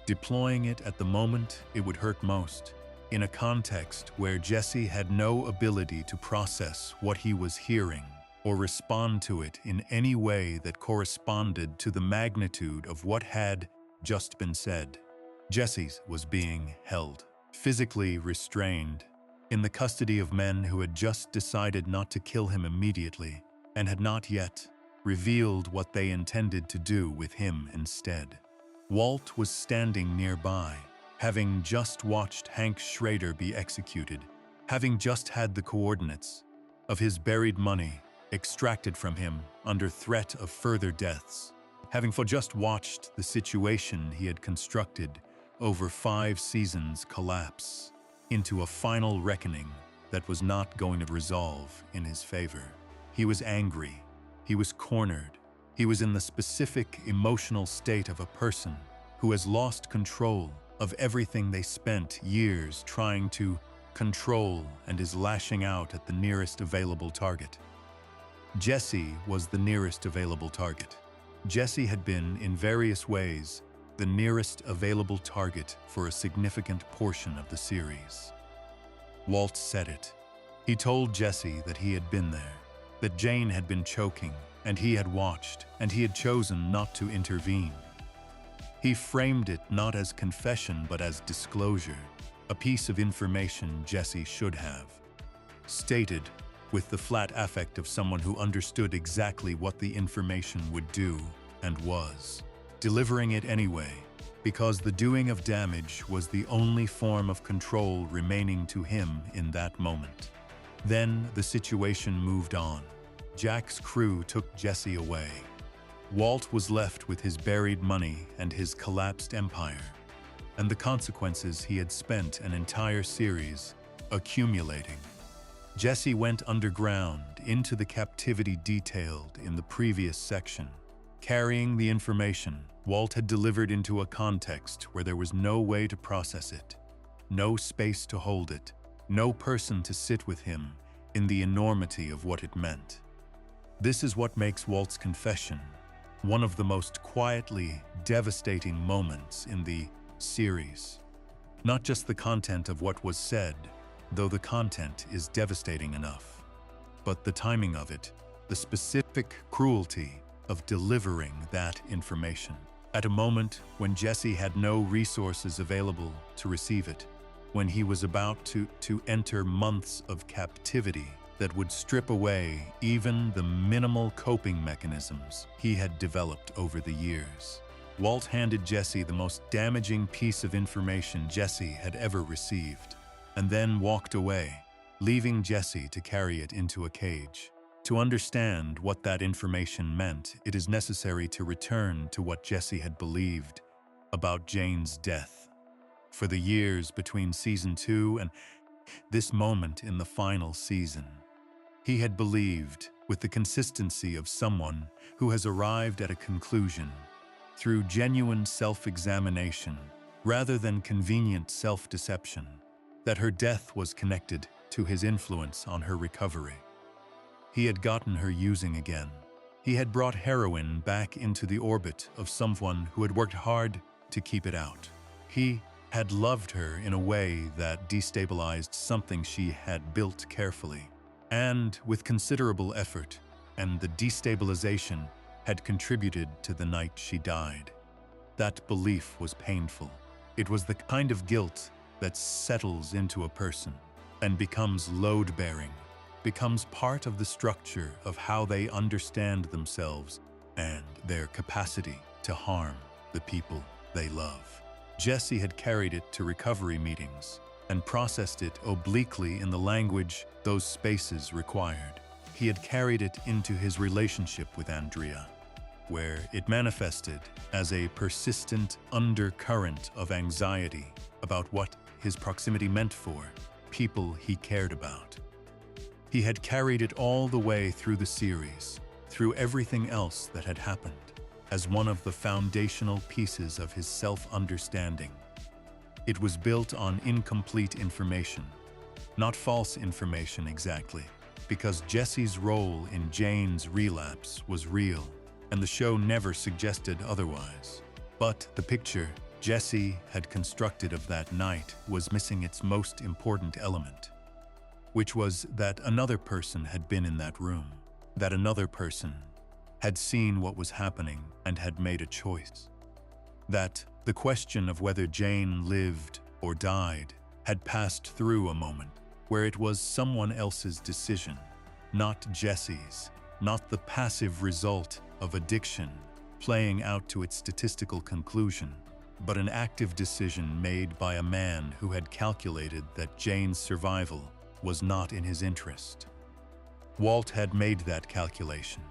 deploying it at the moment it would hurt most, in a context where Jesse had no ability to process what he was hearing or respond to it in any way that corresponded to the magnitude of what had just been said. Jesse was being held, physically restrained, in the custody of men who had just decided not to kill him immediately and had not yet revealed what they intended to do with him instead. Walt was standing nearby, having just watched Hank Schrader be executed, having just had the coordinates of his buried money extracted from him under threat of further deaths, having just watched the situation he had constructed over 5 seasons collapse into a final reckoning that was not going to resolve in his favor. He was angry. He was cornered. He was in the specific emotional state of a person who has lost control of everything they spent years trying to control and is lashing out at the nearest available target. Jesse was the nearest available target. Jesse had been, in various ways, the nearest available target for a significant portion of the series. Walt said it. He told Jesse that he had been there, that Jane had been choking, and he had watched, and he had chosen not to intervene. He framed it not as confession but as disclosure, a piece of information Jesse should have stated with the flat affect of someone who understood exactly what the information would do and was, delivering it anyway, because the doing of damage was the only form of control remaining to him in that moment. Then the situation moved on. Jack's crew took Jesse away. Walt was left with his buried money and his collapsed empire, and the consequences he had spent an entire series accumulating. Jesse went underground into the captivity detailed in the previous section, carrying the information Walt had delivered into a context where there was no way to process it, no space to hold it, no person to sit with him in the enormity of what it meant. This is what makes Walt's confession one of the most quietly devastating moments in the series. Not just the content of what was said, though the content is devastating enough, but the timing of it, the specific cruelty of delivering that information at a moment when Jesse had no resources available to receive it, when he was about to enter months of captivity that would strip away even the minimal coping mechanisms he had developed over the years. Walt handed Jesse the most damaging piece of information Jesse had ever received, and then walked away, leaving Jesse to carry it into a cage. To understand what that information meant, it is necessary to return to what Jesse had believed about Jane's death. For the years between season 2 and this moment in the final season, he had believed, with the consistency of someone who has arrived at a conclusion through genuine self-examination rather than convenient self-deception, that her death was connected to his influence on her recovery. He had gotten her using again. He had brought heroin back into the orbit of someone who had worked hard to keep it out. He had loved her in a way that destabilized something she had built carefully and with considerable effort, and the destabilization had contributed to the night she died. That belief was painful. It was the kind of guilt that settles into a person and becomes load-bearing, becomes part of the structure of how they understand themselves and their capacity to harm the people they love. Jesse had carried it to recovery meetings and processed it obliquely in the language those spaces required. He had carried it into his relationship with Andrea, where it manifested as a persistent undercurrent of anxiety about what his proximity meant for people he cared about. He had carried it all the way through the series, through everything else that had happened, as one of the foundational pieces of his self-understanding. It was built on incomplete information, not false information exactly, because Jesse's role in Jane's relapse was real, and the show never suggested otherwise. But the picture Jesse had constructed of that night was missing its most important element, which was that another person had been in that room, that another person had seen what was happening and had made a choice, that the question of whether Jane lived or died had passed through a moment where it was someone else's decision, not Jesse's, not the passive result of addiction playing out to its statistical conclusion, but an active decision made by a man who had calculated that Jane's survival was not in his interest. Walt had made that calculation.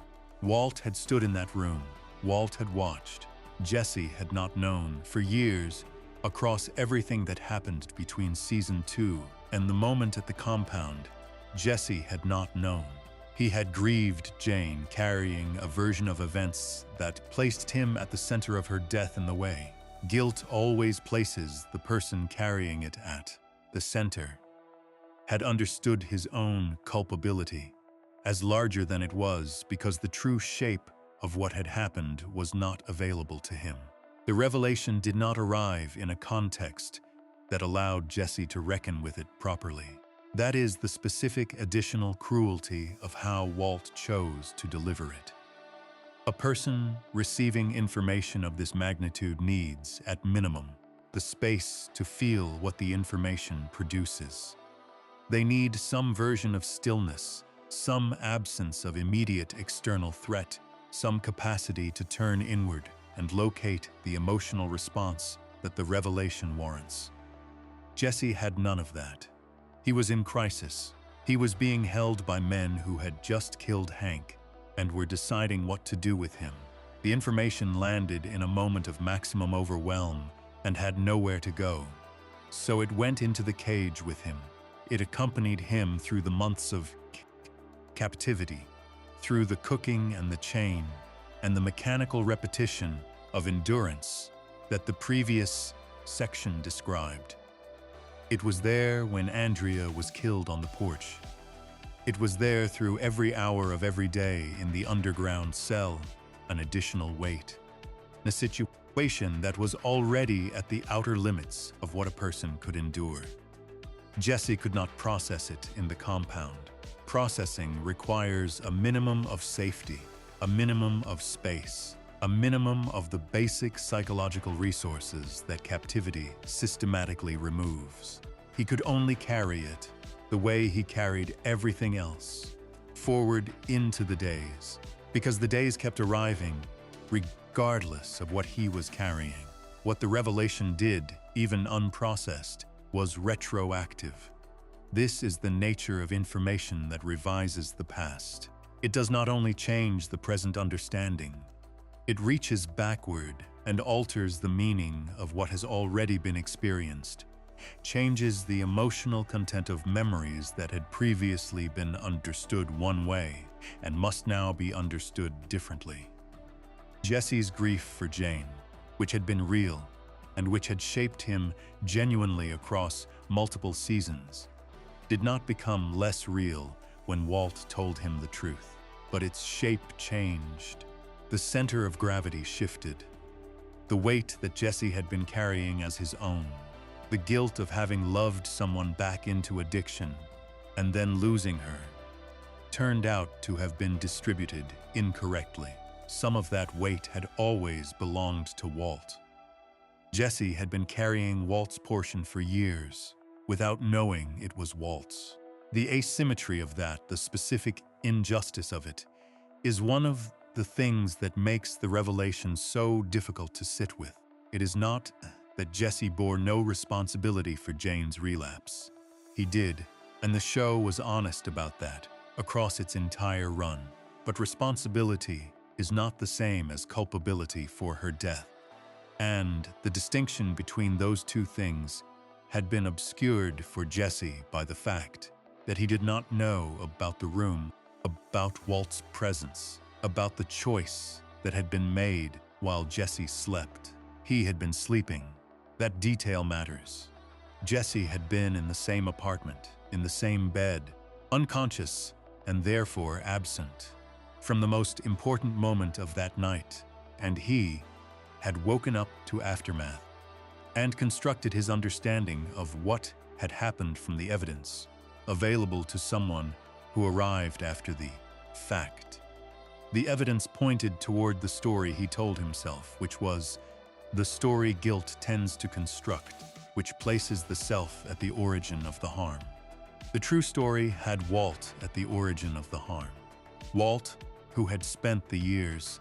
Walt had stood in that room. Walt had watched. Jesse had not known for years across everything that happened between season 2 and the moment at the compound. Jesse had not known. He had grieved Jane, carrying a version of events that placed him at the center of her death in the way. Guilt always places the person carrying it at the center. Had understood his own culpability as larger than it was because the true shape of what had happened was not available to him. The revelation did not arrive in a context that allowed Jesse to reckon with it properly. That is the specific additional cruelty of how Walt chose to deliver it. A person receiving information of this magnitude needs, at minimum, the space to feel what the information produces. They need some version of stillness, some absence of immediate external threat, some capacity to turn inward and locate the emotional response that the revelation warrants. Jesse had none of that. He was in crisis. He was being held by men who had just killed Hank and were deciding what to do with him. The information landed in a moment of maximum overwhelm and had nowhere to go. So it went into the cage with him. It accompanied him through the months of captivity, through the cooking and the chain, and the mechanical repetition of endurance that the previous section described. It was there when Andrea was killed on the porch. It was there through every hour of every day in the underground cell, an additional weight. A situation that was already at the outer limits of what a person could endure. Jesse could not process it in the compound. Processing requires a minimum of safety, a minimum of space, a minimum of the basic psychological resources that captivity systematically removes. He could only carry it the way he carried everything else, forward into the days, because the days kept arriving, regardless of what he was carrying. What the revelation did, even unprocessed, was retroactive. This is the nature of information that revises the past. It does not only change the present understanding, it reaches backward and alters the meaning of what has already been experienced, changes the emotional content of memories that had previously been understood one way and must now be understood differently. Jesse's grief for Jane, which had been real and which had shaped him genuinely across multiple seasons, did not become less real when Walt told him the truth, but its shape changed. The center of gravity shifted. The weight that Jesse had been carrying as his own, the guilt of having loved someone back into addiction and then losing her, turned out to have been distributed incorrectly. Some of that weight had always belonged to Walt. Jesse had been carrying Walt's portion for years, without knowing it was Walt's. The asymmetry of that, the specific injustice of it, is one of the things that makes the revelation so difficult to sit with. It is not that Jesse bore no responsibility for Jane's relapse. He did, and the show was honest about that across its entire run. But responsibility is not the same as culpability for her death. And the distinction between those two things had been obscured for Jesse by the fact that he did not know about the room, about Walt's presence, about the choice that had been made while Jesse slept. He had been sleeping. That detail matters. Jesse had been in the same apartment, in the same bed, unconscious and therefore absent from the most important moment of that night, and he had woken up to aftermath and constructed his understanding of what had happened from the evidence available to someone who arrived after the fact. The evidence pointed toward the story he told himself, which was the story guilt tends to construct, which places the self at the origin of the harm. The true story had Walt at the origin of the harm. Walt, who had spent the years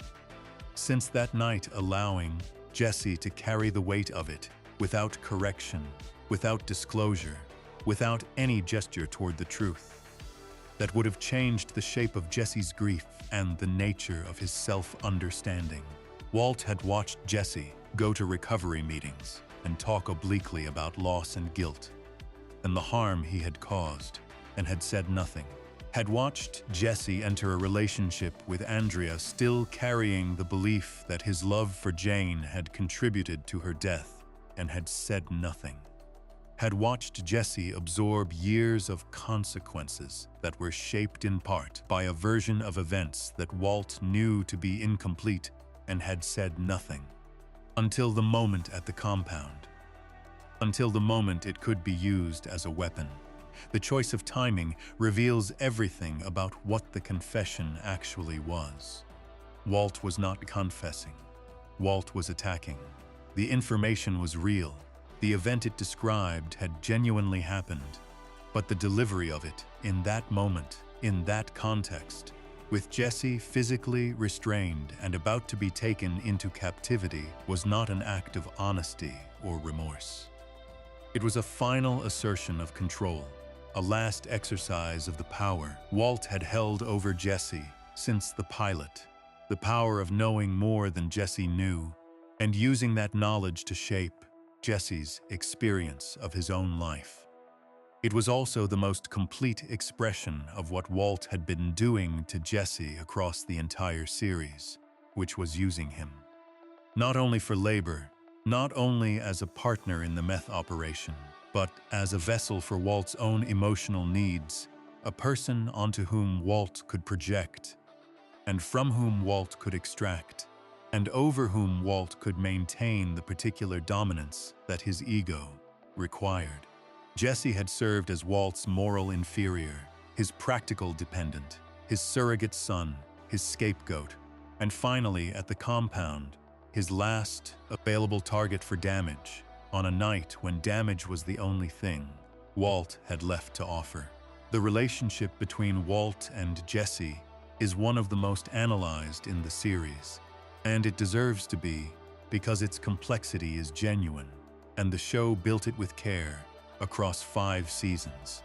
since that night allowing Jesse to carry the weight of it without correction, without disclosure, without any gesture toward the truth that would have changed the shape of Jesse's grief and the nature of his self-understanding. Walt had watched Jesse go to recovery meetings and talk obliquely about loss and guilt and the harm he had caused, and had said nothing. Had watched Jesse enter a relationship with Andrea, still carrying the belief that his love for Jane had contributed to her death, and had said nothing. Had watched Jesse absorb years of consequences that were shaped in part by a version of events that Walt knew to be incomplete, and had said nothing. Until the moment at the compound. Until the moment it could be used as a weapon. The choice of timing reveals everything about what the confession actually was. Walt was not confessing. Walt was attacking. The information was real. The event it described had genuinely happened. But the delivery of it, in that moment, in that context, with Jesse physically restrained and about to be taken into captivity, was not an act of honesty or remorse. It was a final assertion of control, a last exercise of the power Walt had held over Jesse since the pilot, the power of knowing more than Jesse knew, and using that knowledge to shape Jesse's experience of his own life. It was also the most complete expression of what Walt had been doing to Jesse across the entire series, which was using him. Not only for labor, not only as a partner in the meth operation, but as a vessel for Walt's own emotional needs, a person onto whom Walt could project, and from whom Walt could extract, and over whom Walt could maintain the particular dominance that his ego required. Jesse had served as Walt's moral inferior, his practical dependent, his surrogate son, his scapegoat, and finally, at the compound, his last available target for damage, on a night when damage was the only thing Walt had left to offer. The relationship between Walt and Jesse is one of the most analyzed in the series, And it deserves to be, because its complexity is genuine, and the show built it with care across 5 seasons.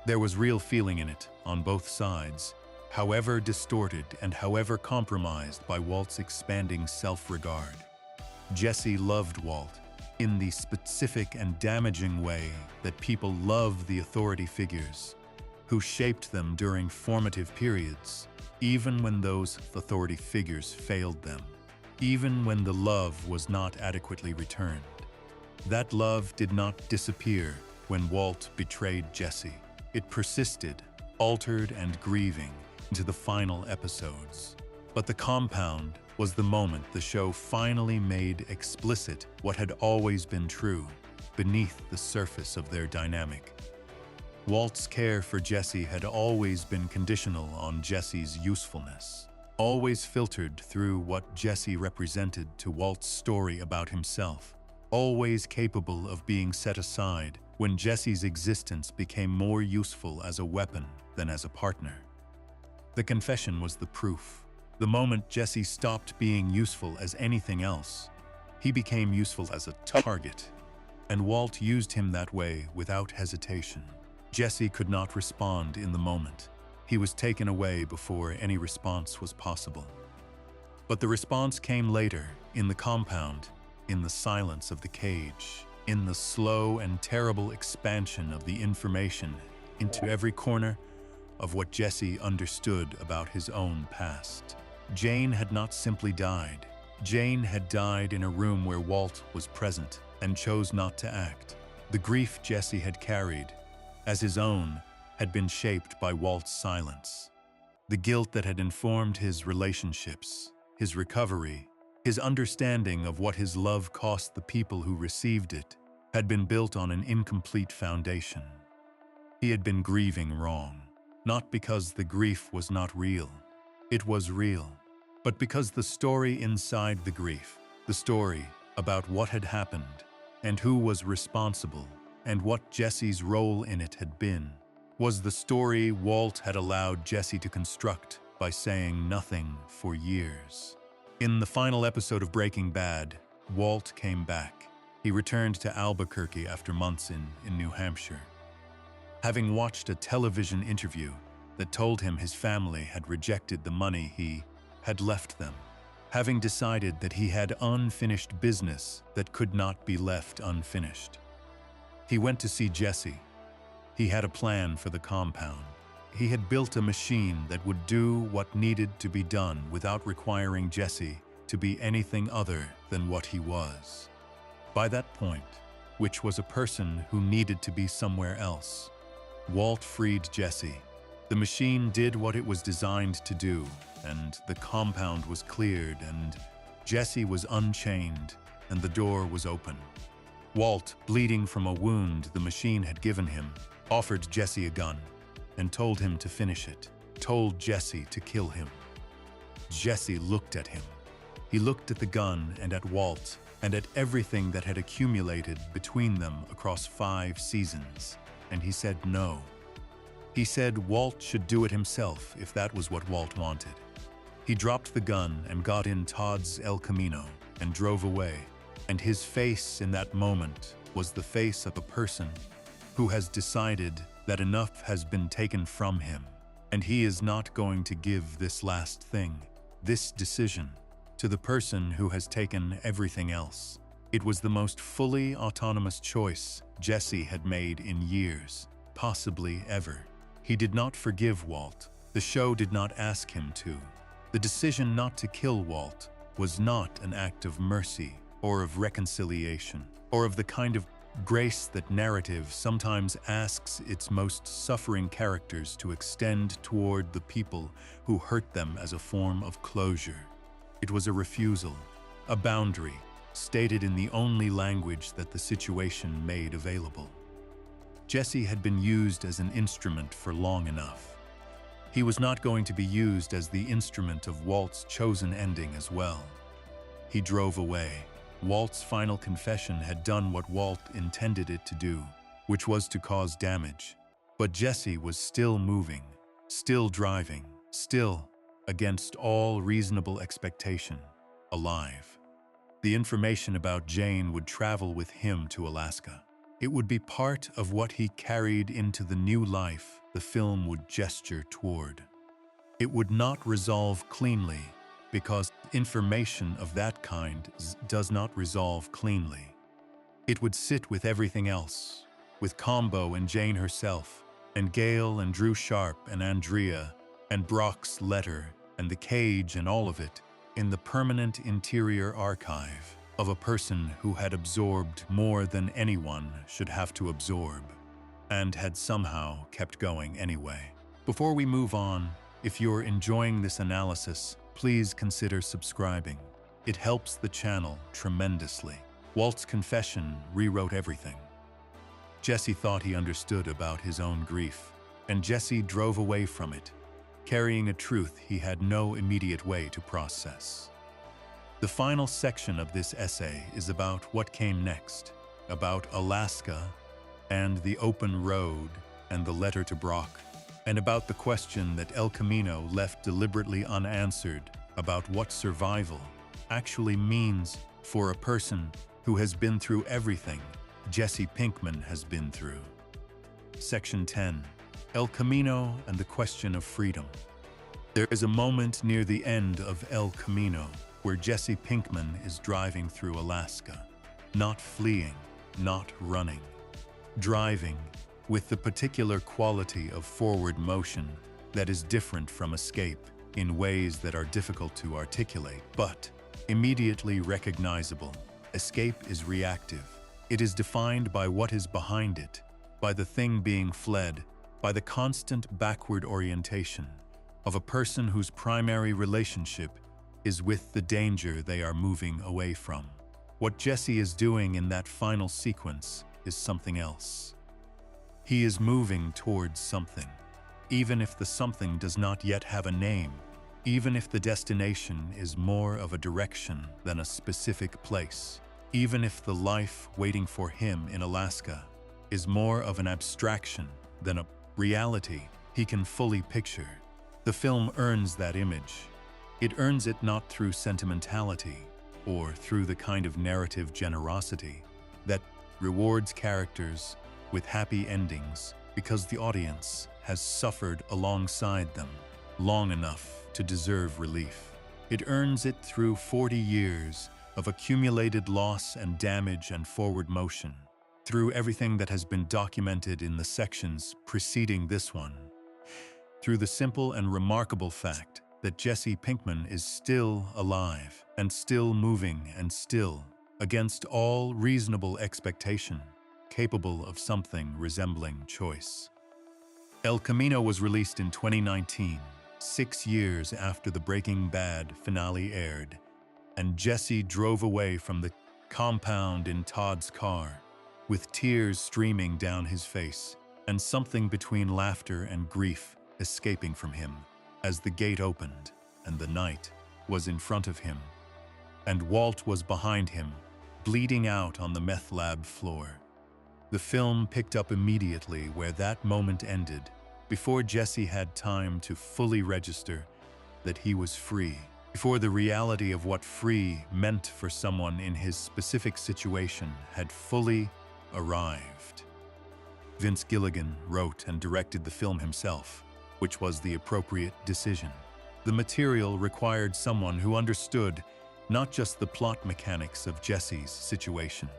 There was real feeling in it on both sides, however distorted and however compromised by Walt's expanding self-regard. Jesse loved Walt in the specific and damaging way that people love the authority figures who shaped them during formative periods, even when those authority figures failed them, even when the love was not adequately returned. That love did not disappear when Walt betrayed Jesse. It persisted, altered and grieving, into the final episodes. But the compound was the moment the show finally made explicit what had always been true beneath the surface of their dynamic. Walt's care for Jesse had always been conditional on Jesse's usefulness, always filtered through what Jesse represented to Walt's story about himself, always capable of being set aside when Jesse's existence became more useful as a weapon than as a partner. The confession was the proof. The moment Jesse stopped being useful as anything else, he became useful as a target, and Walt used him that way without hesitation. Jesse could not respond in the moment. He was taken away before any response was possible. But the response came later, in the compound, in the silence of the cage, in the slow and terrible expansion of the information into every corner of what Jesse understood about his own past. Jane had not simply died. Jane had died in a room where Walt was present and chose not to act. The grief Jesse had carried, as his own, had been shaped by Walt's silence. The guilt that had informed his relationships, his recovery, his understanding of what his love cost the people who received it, had been built on an incomplete foundation. He had been grieving wrong, not because the grief was not real. It was real, but because the story inside the grief, the story about what had happened and who was responsible and what Jesse's role in it had been, was the story Walt had allowed Jesse to construct by saying nothing for years. In the final episode of Breaking Bad, Walt came back. He returned to Albuquerque after months in New Hampshire. Having watched a television interview that told him his family had rejected the money he had left them, having decided that he had unfinished business that could not be left unfinished, he went to see Jesse. He had a plan for the compound. He had built a machine that would do what needed to be done without requiring Jesse to be anything other than what he was. By that point, which was a person who needed to be somewhere else, Walt freed Jesse. The machine did what it was designed to do, and the compound was cleared, and Jesse was unchained, and the door was open. Walt, bleeding from a wound the machine had given him, offered Jesse a gun and told him to finish it, told Jesse to kill him. Jesse looked at him. He looked at the gun and at Walt and at everything that had accumulated between them across 5 seasons, and he said no. He said Walt should do it himself if that was what Walt wanted. He dropped the gun and got in Todd's El Camino and drove away, and his face in that moment was the face of a person who has decided that enough has been taken from him, and he is not going to give this last thing, this decision, to the person who has taken everything else. It was the most fully autonomous choice Jesse had made in years, possibly ever. He did not forgive Walt. The show did not ask him to. The decision not to kill Walt was not an act of mercy or of reconciliation, or of the kind of grace that narrative sometimes asks its most suffering characters to extend toward the people who hurt them as a form of closure. It was a refusal, a boundary, stated in the only language that the situation made available. Jesse had been used as an instrument for long enough. He was not going to be used as the instrument of Walt's chosen ending as well. He drove away. Walt's final confession had done what Walt intended it to do, which was to cause damage. But Jesse was still moving, still driving, still, against all reasonable expectation, alive. The information about Jane would travel with him to Alaska. It would be part of what he carried into the new life the film would gesture toward. It would not resolve cleanly, because information of that kind does not resolve cleanly. It would sit with everything else, with Combo and Jane herself, and Gail and Drew Sharp and Andrea, and Brock's letter, and the cage and all of it, in the permanent interior archive of a person who had absorbed more than anyone should have to absorb, and had somehow kept going anyway. Before we move on, if you're enjoying this analysis, please consider subscribing. It helps the channel tremendously. Walt's confession rewrote everything. Jesse thought he understood about his own grief, and Jesse drove away from it, carrying a truth he had no immediate way to process. The final section of this essay is about what came next, about Alaska and the open road and the letter to Brock, and about the question that El Camino left deliberately unanswered about what survival actually means for a person who has been through everything Jesse Pinkman has been through. Section 10. El Camino and the question of freedom. There is a moment near the end of El Camino where Jesse Pinkman is driving through Alaska, not fleeing, not running, driving with the particular quality of forward motion that is different from escape in ways that are difficult to articulate, but immediately recognizable. Escape is reactive. It is defined by what is behind it, by the thing being fled, by the constant backward orientation of a person whose primary relationship is with the danger they are moving away from. What Jesse is doing in that final sequence is something else. He is moving towards something, even if the something does not yet have a name, even if the destination is more of a direction than a specific place, even if the life waiting for him in Alaska is more of an abstraction than a reality he can fully picture. The film earns that image. It earns it not through sentimentality or through the kind of narrative generosity that rewards characters with happy endings because the audience has suffered alongside them long enough to deserve relief. It earns it through 40 years of accumulated loss and damage and forward motion, through everything that has been documented in the sections preceding this one, through the simple and remarkable fact that Jesse Pinkman is still alive and still moving and still, against all reasonable expectation, capable of something resembling choice. El Camino was released in 2019, 6 years after the Breaking Bad finale aired, and Jesse drove away from the compound in Todd's car, with tears streaming down his face and something between laughter and grief escaping from him as the gate opened and the night was in front of him, and Walt was behind him, bleeding out on the meth lab floor. The film picked up immediately where that moment ended, before Jesse had time to fully register that he was free, before the reality of what free meant for someone in his specific situation had fully arrived. Vince Gilligan wrote and directed the film himself, which was the appropriate decision. The material required someone who understood not just the plot mechanics of Jesse's situation,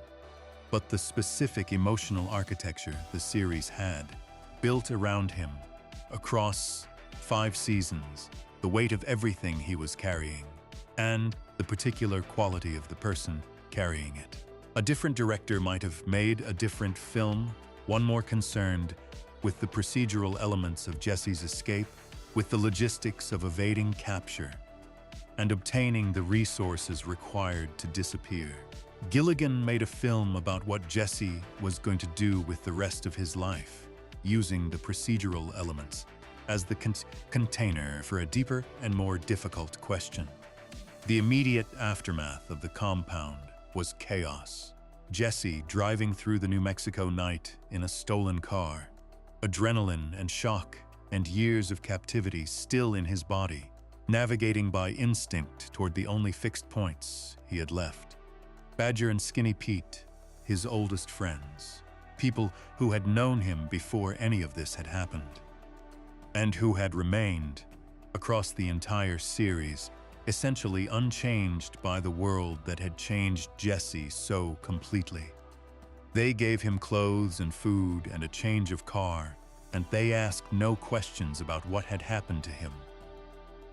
but the specific emotional architecture the series had, built around him, across 5 seasons, the weight of everything he was carrying, and the particular quality of the person carrying it. A different director might have made a different film, one more concerned with the procedural elements of Jesse's escape, with the logistics of evading capture, and obtaining the resources required to disappear. Gilligan made a film about what Jesse was going to do with the rest of his life, using the procedural elements as the container for a deeper and more difficult question. The immediate aftermath of the compound was chaos. Jesse driving through the New Mexico night in a stolen car, adrenaline and shock and years of captivity still in his body, navigating by instinct toward the only fixed points he had left. Badger and Skinny Pete, his oldest friends, people who had known him before any of this had happened, and who had remained, across the entire series, essentially unchanged by the world that had changed Jesse so completely. They gave him clothes and food and a change of car, and they asked no questions about what had happened to him,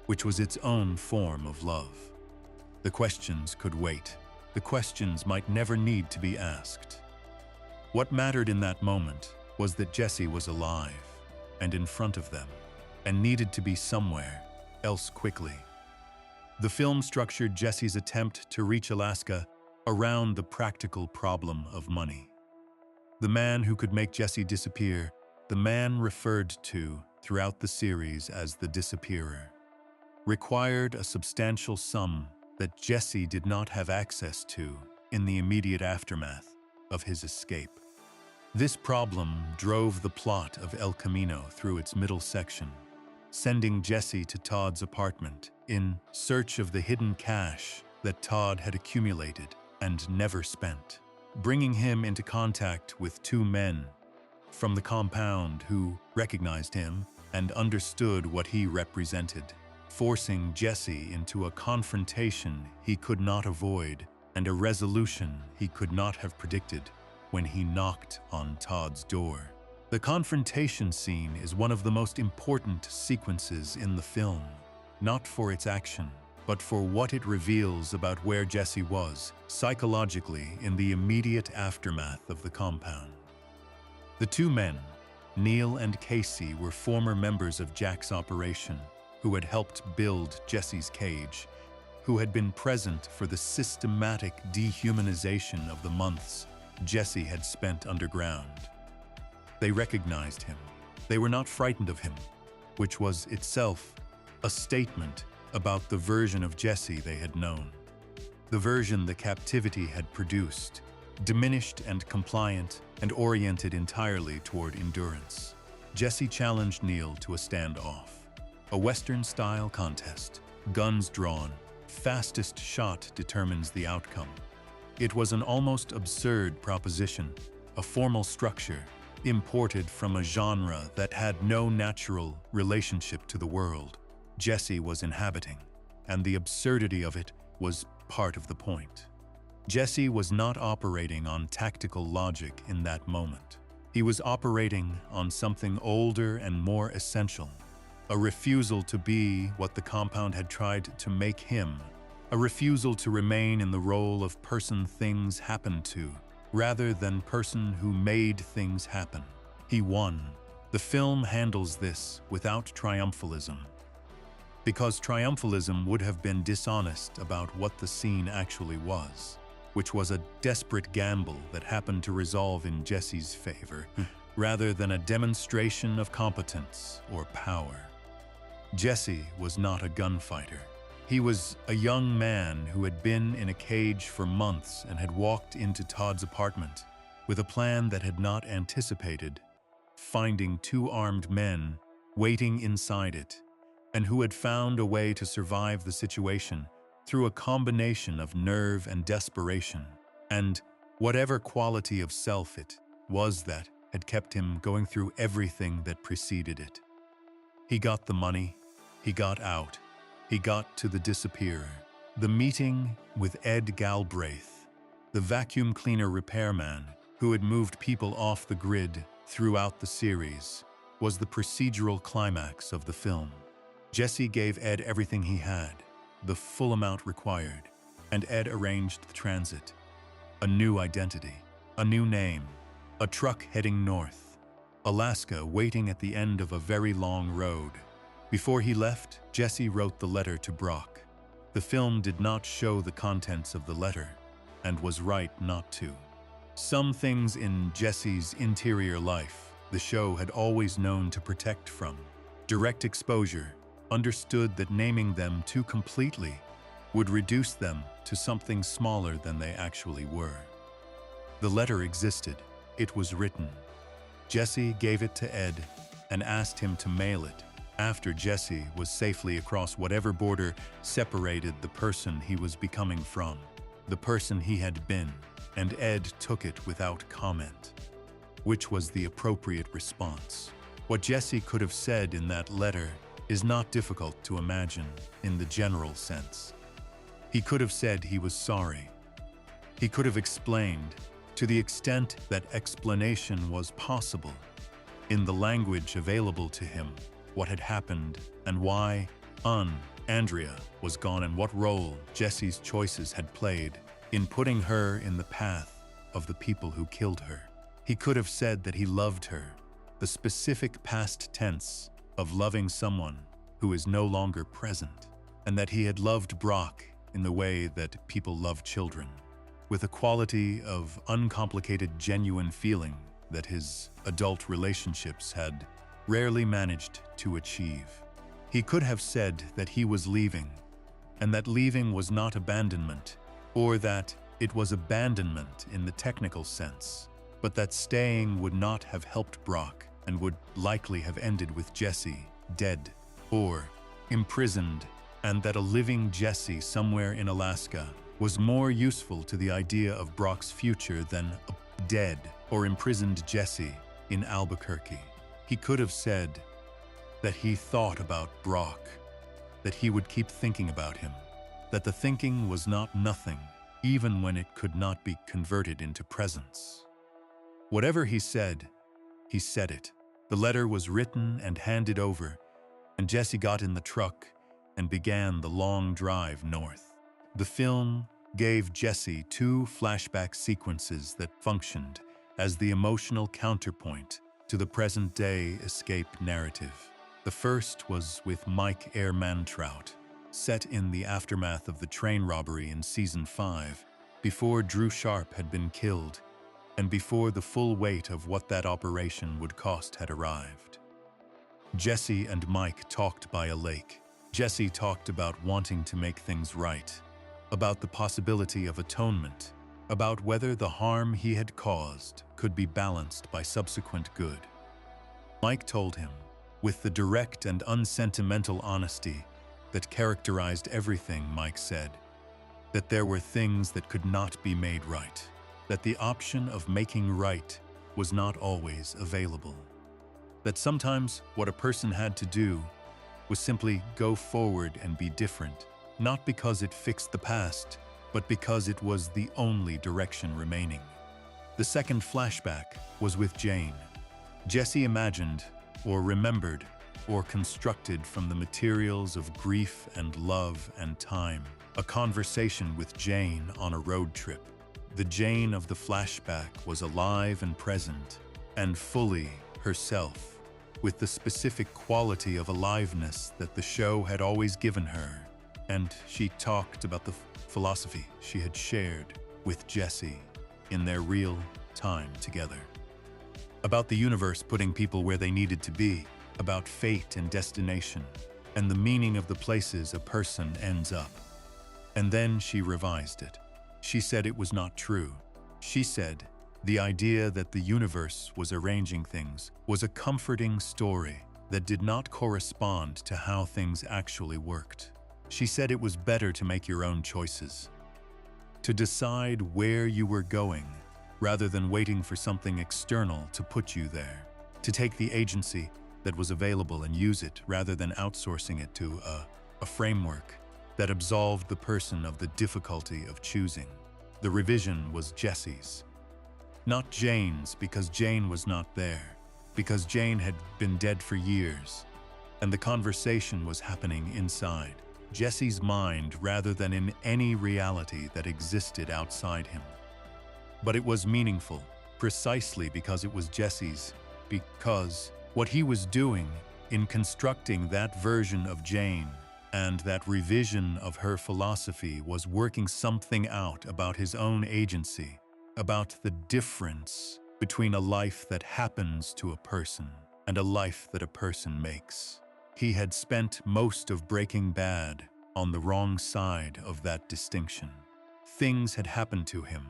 which was its own form of love. The questions could wait. The questions might never need to be asked. What mattered in that moment was that Jesse was alive and in front of them, and needed to be somewhere else quickly. The film structured Jesse's attempt to reach Alaska around the practical problem of money. The man who could make Jesse disappear, the man referred to throughout the series as the disappearer, required a substantial sum that Jesse did not have access to in the immediate aftermath of his escape. This problem drove the plot of El Camino through its middle section, sending Jesse to Todd's apartment in search of the hidden cash that Todd had accumulated and never spent, bringing him into contact with two men from the compound who recognized him and understood what he represented, forcing Jesse into a confrontation he could not avoid and a resolution he could not have predicted when he knocked on Todd's door. The confrontation scene is one of the most important sequences in the film, not for its action, but for what it reveals about where Jesse was psychologically in the immediate aftermath of the compound. The two men, Neil and Casey, were former members of Jack's operation who had helped build Jesse's cage, who had been present for the systematic dehumanization of the months Jesse had spent underground. They recognized him. They were not frightened of him, which was itself a statement about the version of Jesse they had known. The version the captivity had produced, diminished and compliant and oriented entirely toward endurance. Jesse challenged Neil to a standoff, a Western-style contest, guns drawn, fastest shot determines the outcome. It was an almost absurd proposition, a formal structure imported from a genre that had no natural relationship to the world Jesse was inhabiting, and the absurdity of it was part of the point. Jesse was not operating on tactical logic in that moment. He was operating on something older and more essential, a refusal to be what the compound had tried to make him, a refusal to remain in the role of person things happened to, rather than person who made things happen. He won. The film handles this without triumphalism, because triumphalism would have been dishonest about what the scene actually was, which was a desperate gamble that happened to resolve in Jesse's favor, rather than a demonstration of competence or power. Jesse was not a gunfighter. He was a young man who had been in a cage for months and had walked into Todd's apartment with a plan that had not anticipated finding two armed men waiting inside it, and who had found a way to survive the situation through a combination of nerve and desperation, and whatever quality of self it was that had kept him going through everything that preceded it. He got the money, he got out, he got to the disappearer. The meeting with Ed Galbraith, the vacuum cleaner repairman who had moved people off the grid throughout the series, was the procedural climax of the film. Jesse gave Ed everything he had, the full amount required, and Ed arranged the transit. A new identity, a new name, a truck heading north, Alaska waiting at the end of a very long road. Before he left, Jesse wrote the letter to Brock. The film did not show the contents of the letter, and was right not to. Some things in Jesse's interior life, the show had always known to protect from. Direct exposure, understood that naming them too completely would reduce them to something smaller than they actually were. The letter existed. It was written. Jesse gave it to Ed and asked him to mail it, after Jesse was safely across whatever border separated the person he was becoming from, the person he had been, and Ed took it without comment, which was the appropriate response. What Jesse could have said in that letter is not difficult to imagine in the general sense. He could have said he was sorry. He could have explained, to the extent that explanation was possible, in the language available to him, what had happened and why Andrea was gone and what role Jesse's choices had played in putting her in the path of the people who killed her. He could have said that he loved her, the specific past tense of loving someone who is no longer present, and that he had loved Brock in the way that people love children, with a quality of uncomplicated, genuine feeling that his adult relationships had rarely managed to achieve. He could have said that he was leaving, and that leaving was not abandonment, or that it was abandonment in the technical sense, but that staying would not have helped Brock and would likely have ended with Jesse dead or imprisoned, and that a living Jesse somewhere in Alaska was more useful to the idea of Brock's future than a dead or imprisoned Jesse in Albuquerque. He could have said that he thought about Brock, that he would keep thinking about him, that the thinking was not nothing, even when it could not be converted into presence. Whatever he said it. The letter was written and handed over, and Jesse got in the truck and began the long drive north. The film gave Jesse two flashback sequences that functioned as the emotional counterpoint to the present-day escape narrative. The first was with Mike Air Mantrout, set in the aftermath of the train robbery in Season 5, before Drew Sharp had been killed, and before the full weight of what that operation would cost had arrived. Jesse and Mike talked by a lake. Jesse talked about wanting to make things right, about the possibility of atonement, about whether the harm he had caused could be balanced by subsequent good. Mike told him, with the direct and unsentimental honesty that characterized everything Mike said, that there were things that could not be made right, that the option of making right was not always available, that sometimes what a person had to do was simply go forward and be different, not because it fixed the past, but because it was the only direction remaining. The second flashback was with Jane. Jesse imagined, or remembered, or constructed from the materials of grief and love and time, a conversation with Jane on a road trip. The Jane of the flashback was alive and present, and fully herself, with the specific quality of aliveness that the show had always given her, and she talked about the philosophy she had shared with Jesse in their real time together. About the universe putting people where they needed to be, about fate and destination, and the meaning of the places a person ends up. And then she revised it. She said it was not true. She said the idea that the universe was arranging things was a comforting story that did not correspond to how things actually worked. She said it was better to make your own choices, to decide where you were going, rather than waiting for something external to put you there, to take the agency that was available and use it rather than outsourcing it to a framework that absolved the person of the difficulty of choosing. The revision was Jesse's, not Jane's, because Jane was not there, because Jane had been dead for years, and the conversation was happening inside Jesse's mind rather than in any reality that existed outside him. But it was meaningful, precisely because it was Jesse's, because what he was doing in constructing that version of Jane and that revision of her philosophy was working something out about his own agency, about the difference between a life that happens to a person and a life that a person makes. He had spent most of Breaking Bad on the wrong side of that distinction. Things had happened to him,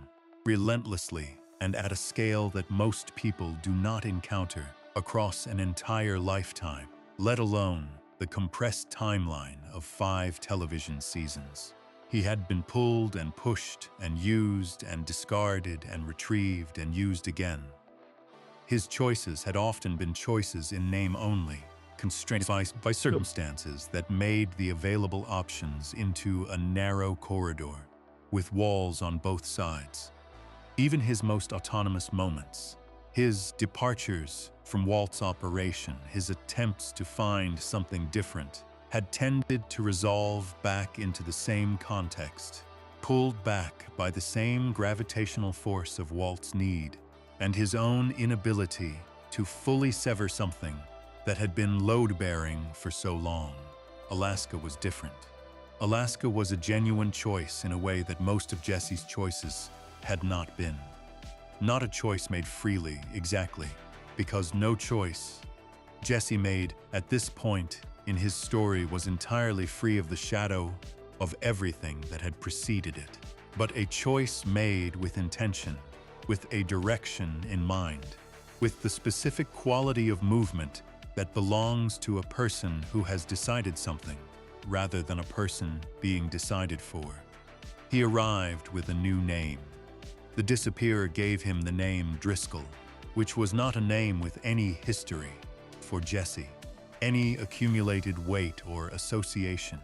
relentlessly and at a scale that most people do not encounter across an entire lifetime. let alone the compressed timeline of 5 television seasons. He had been pulled and pushed and used and discarded and retrieved and used again. His choices had often been choices in name only, constrained by circumstances that made the available options into a narrow corridor, with walls on both sides. Even his most autonomous moments, his departures from Walt's operation, his attempts to find something different, had tended to resolve back into the same context, pulled back by the same gravitational force of Walt's need and his own inability to fully sever something that had been load-bearing for so long. Alaska was different. Alaska was a genuine choice in a way that most of Jesse's choices had not been. Not a choice made freely, exactly, because no choice Jesse made at this point in his story was entirely free of the shadow of everything that had preceded it, but a choice made with intention, with a direction in mind, with the specific quality of movement that belongs to a person who has decided something, rather than a person being decided for. He arrived with a new name. The disappearer gave him the name Driscoll, which was not a name with any history for Jesse, any accumulated weight or association,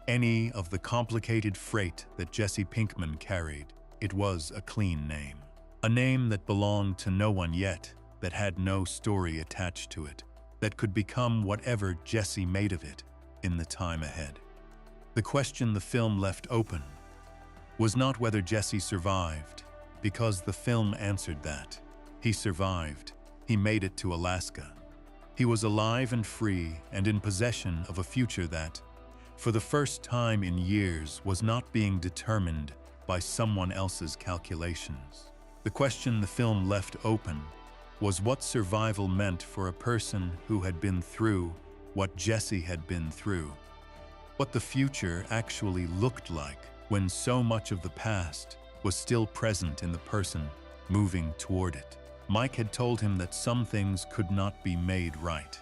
any of the complicated freight that Jesse Pinkman carried. It was a clean name. A name that belonged to no one yet, that had no story attached to it, that could become whatever Jesse made of it in the time ahead. The question the film left open was not whether Jesse survived, because the film answered that. He survived. He made it to Alaska. He was alive and free and in possession of a future that, for the first time in years, was not being determined by someone else's calculations. The question the film left open was what survival meant for a person who had been through what Jesse had been through. What the future actually looked like when so much of the past was still present in the person moving toward it. Mike had told him that some things could not be made right.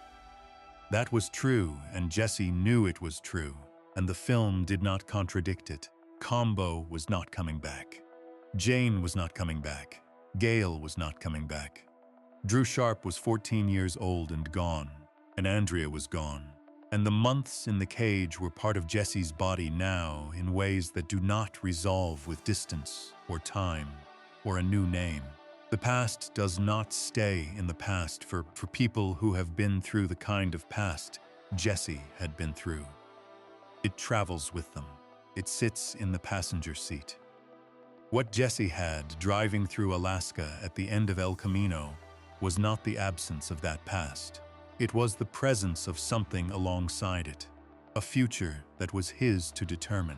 That was true, and Jesse knew it was true, and the film did not contradict it. Combo was not coming back. Jane was not coming back. Gail was not coming back. Drew Sharp was 14 years old and gone, and Andrea was gone. And the months in the cage were part of Jesse's body now in ways that do not resolve with distance or time or a new name. The past does not stay in the past for people who have been through the kind of past Jesse had been through. It travels with them. It sits in the passenger seat. What Jesse had driving through Alaska at the end of El Camino was not the absence of that past. It was the presence of something alongside it, a future that was his to determine,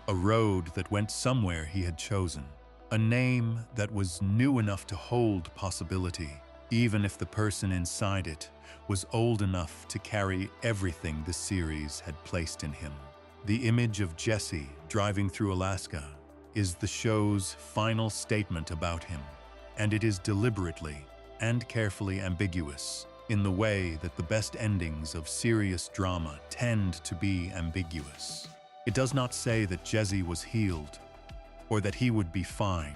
a road that went somewhere he had chosen, a name that was new enough to hold possibility, even if the person inside it was old enough to carry everything the series had placed in him. The image of Jesse driving through Alaska is the show's final statement about him, and it is deliberately and carefully ambiguous in the way that the best endings of serious drama tend to be ambiguous. It does not say that Jesse was healed, or that he would be fine,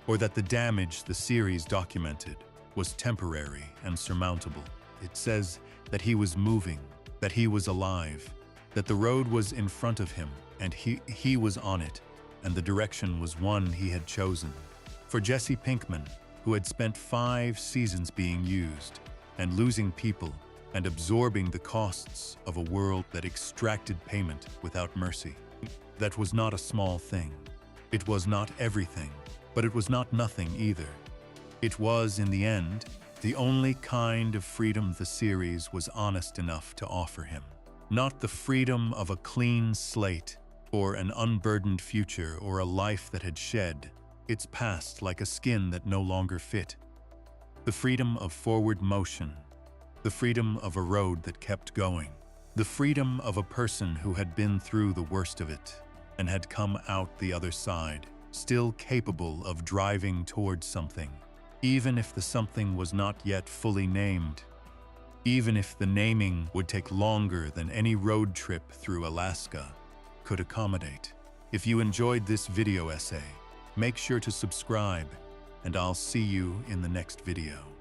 or that the damage the series documented was temporary and surmountable. It says that he was moving, that he was alive, that the road was in front of him, and he was on it, and the direction was one he had chosen. For Jesse Pinkman, who had spent 5 seasons being used, and losing people, and absorbing the costs of a world that extracted payment without mercy. That was not a small thing. It was not everything, but it was not nothing either. It was, in the end, the only kind of freedom the series was honest enough to offer him. Not the freedom of a clean slate, or an unburdened future, or a life that had shed its past like a skin that no longer fit. The freedom of forward motion, the freedom of a road that kept going, the freedom of a person who had been through the worst of it and had come out the other side, still capable of driving towards something, even if the something was not yet fully named. even if the naming would take longer than any road trip through Alaska could accommodate. If you enjoyed this video essay, make sure to subscribe, and I'll see you in the next video.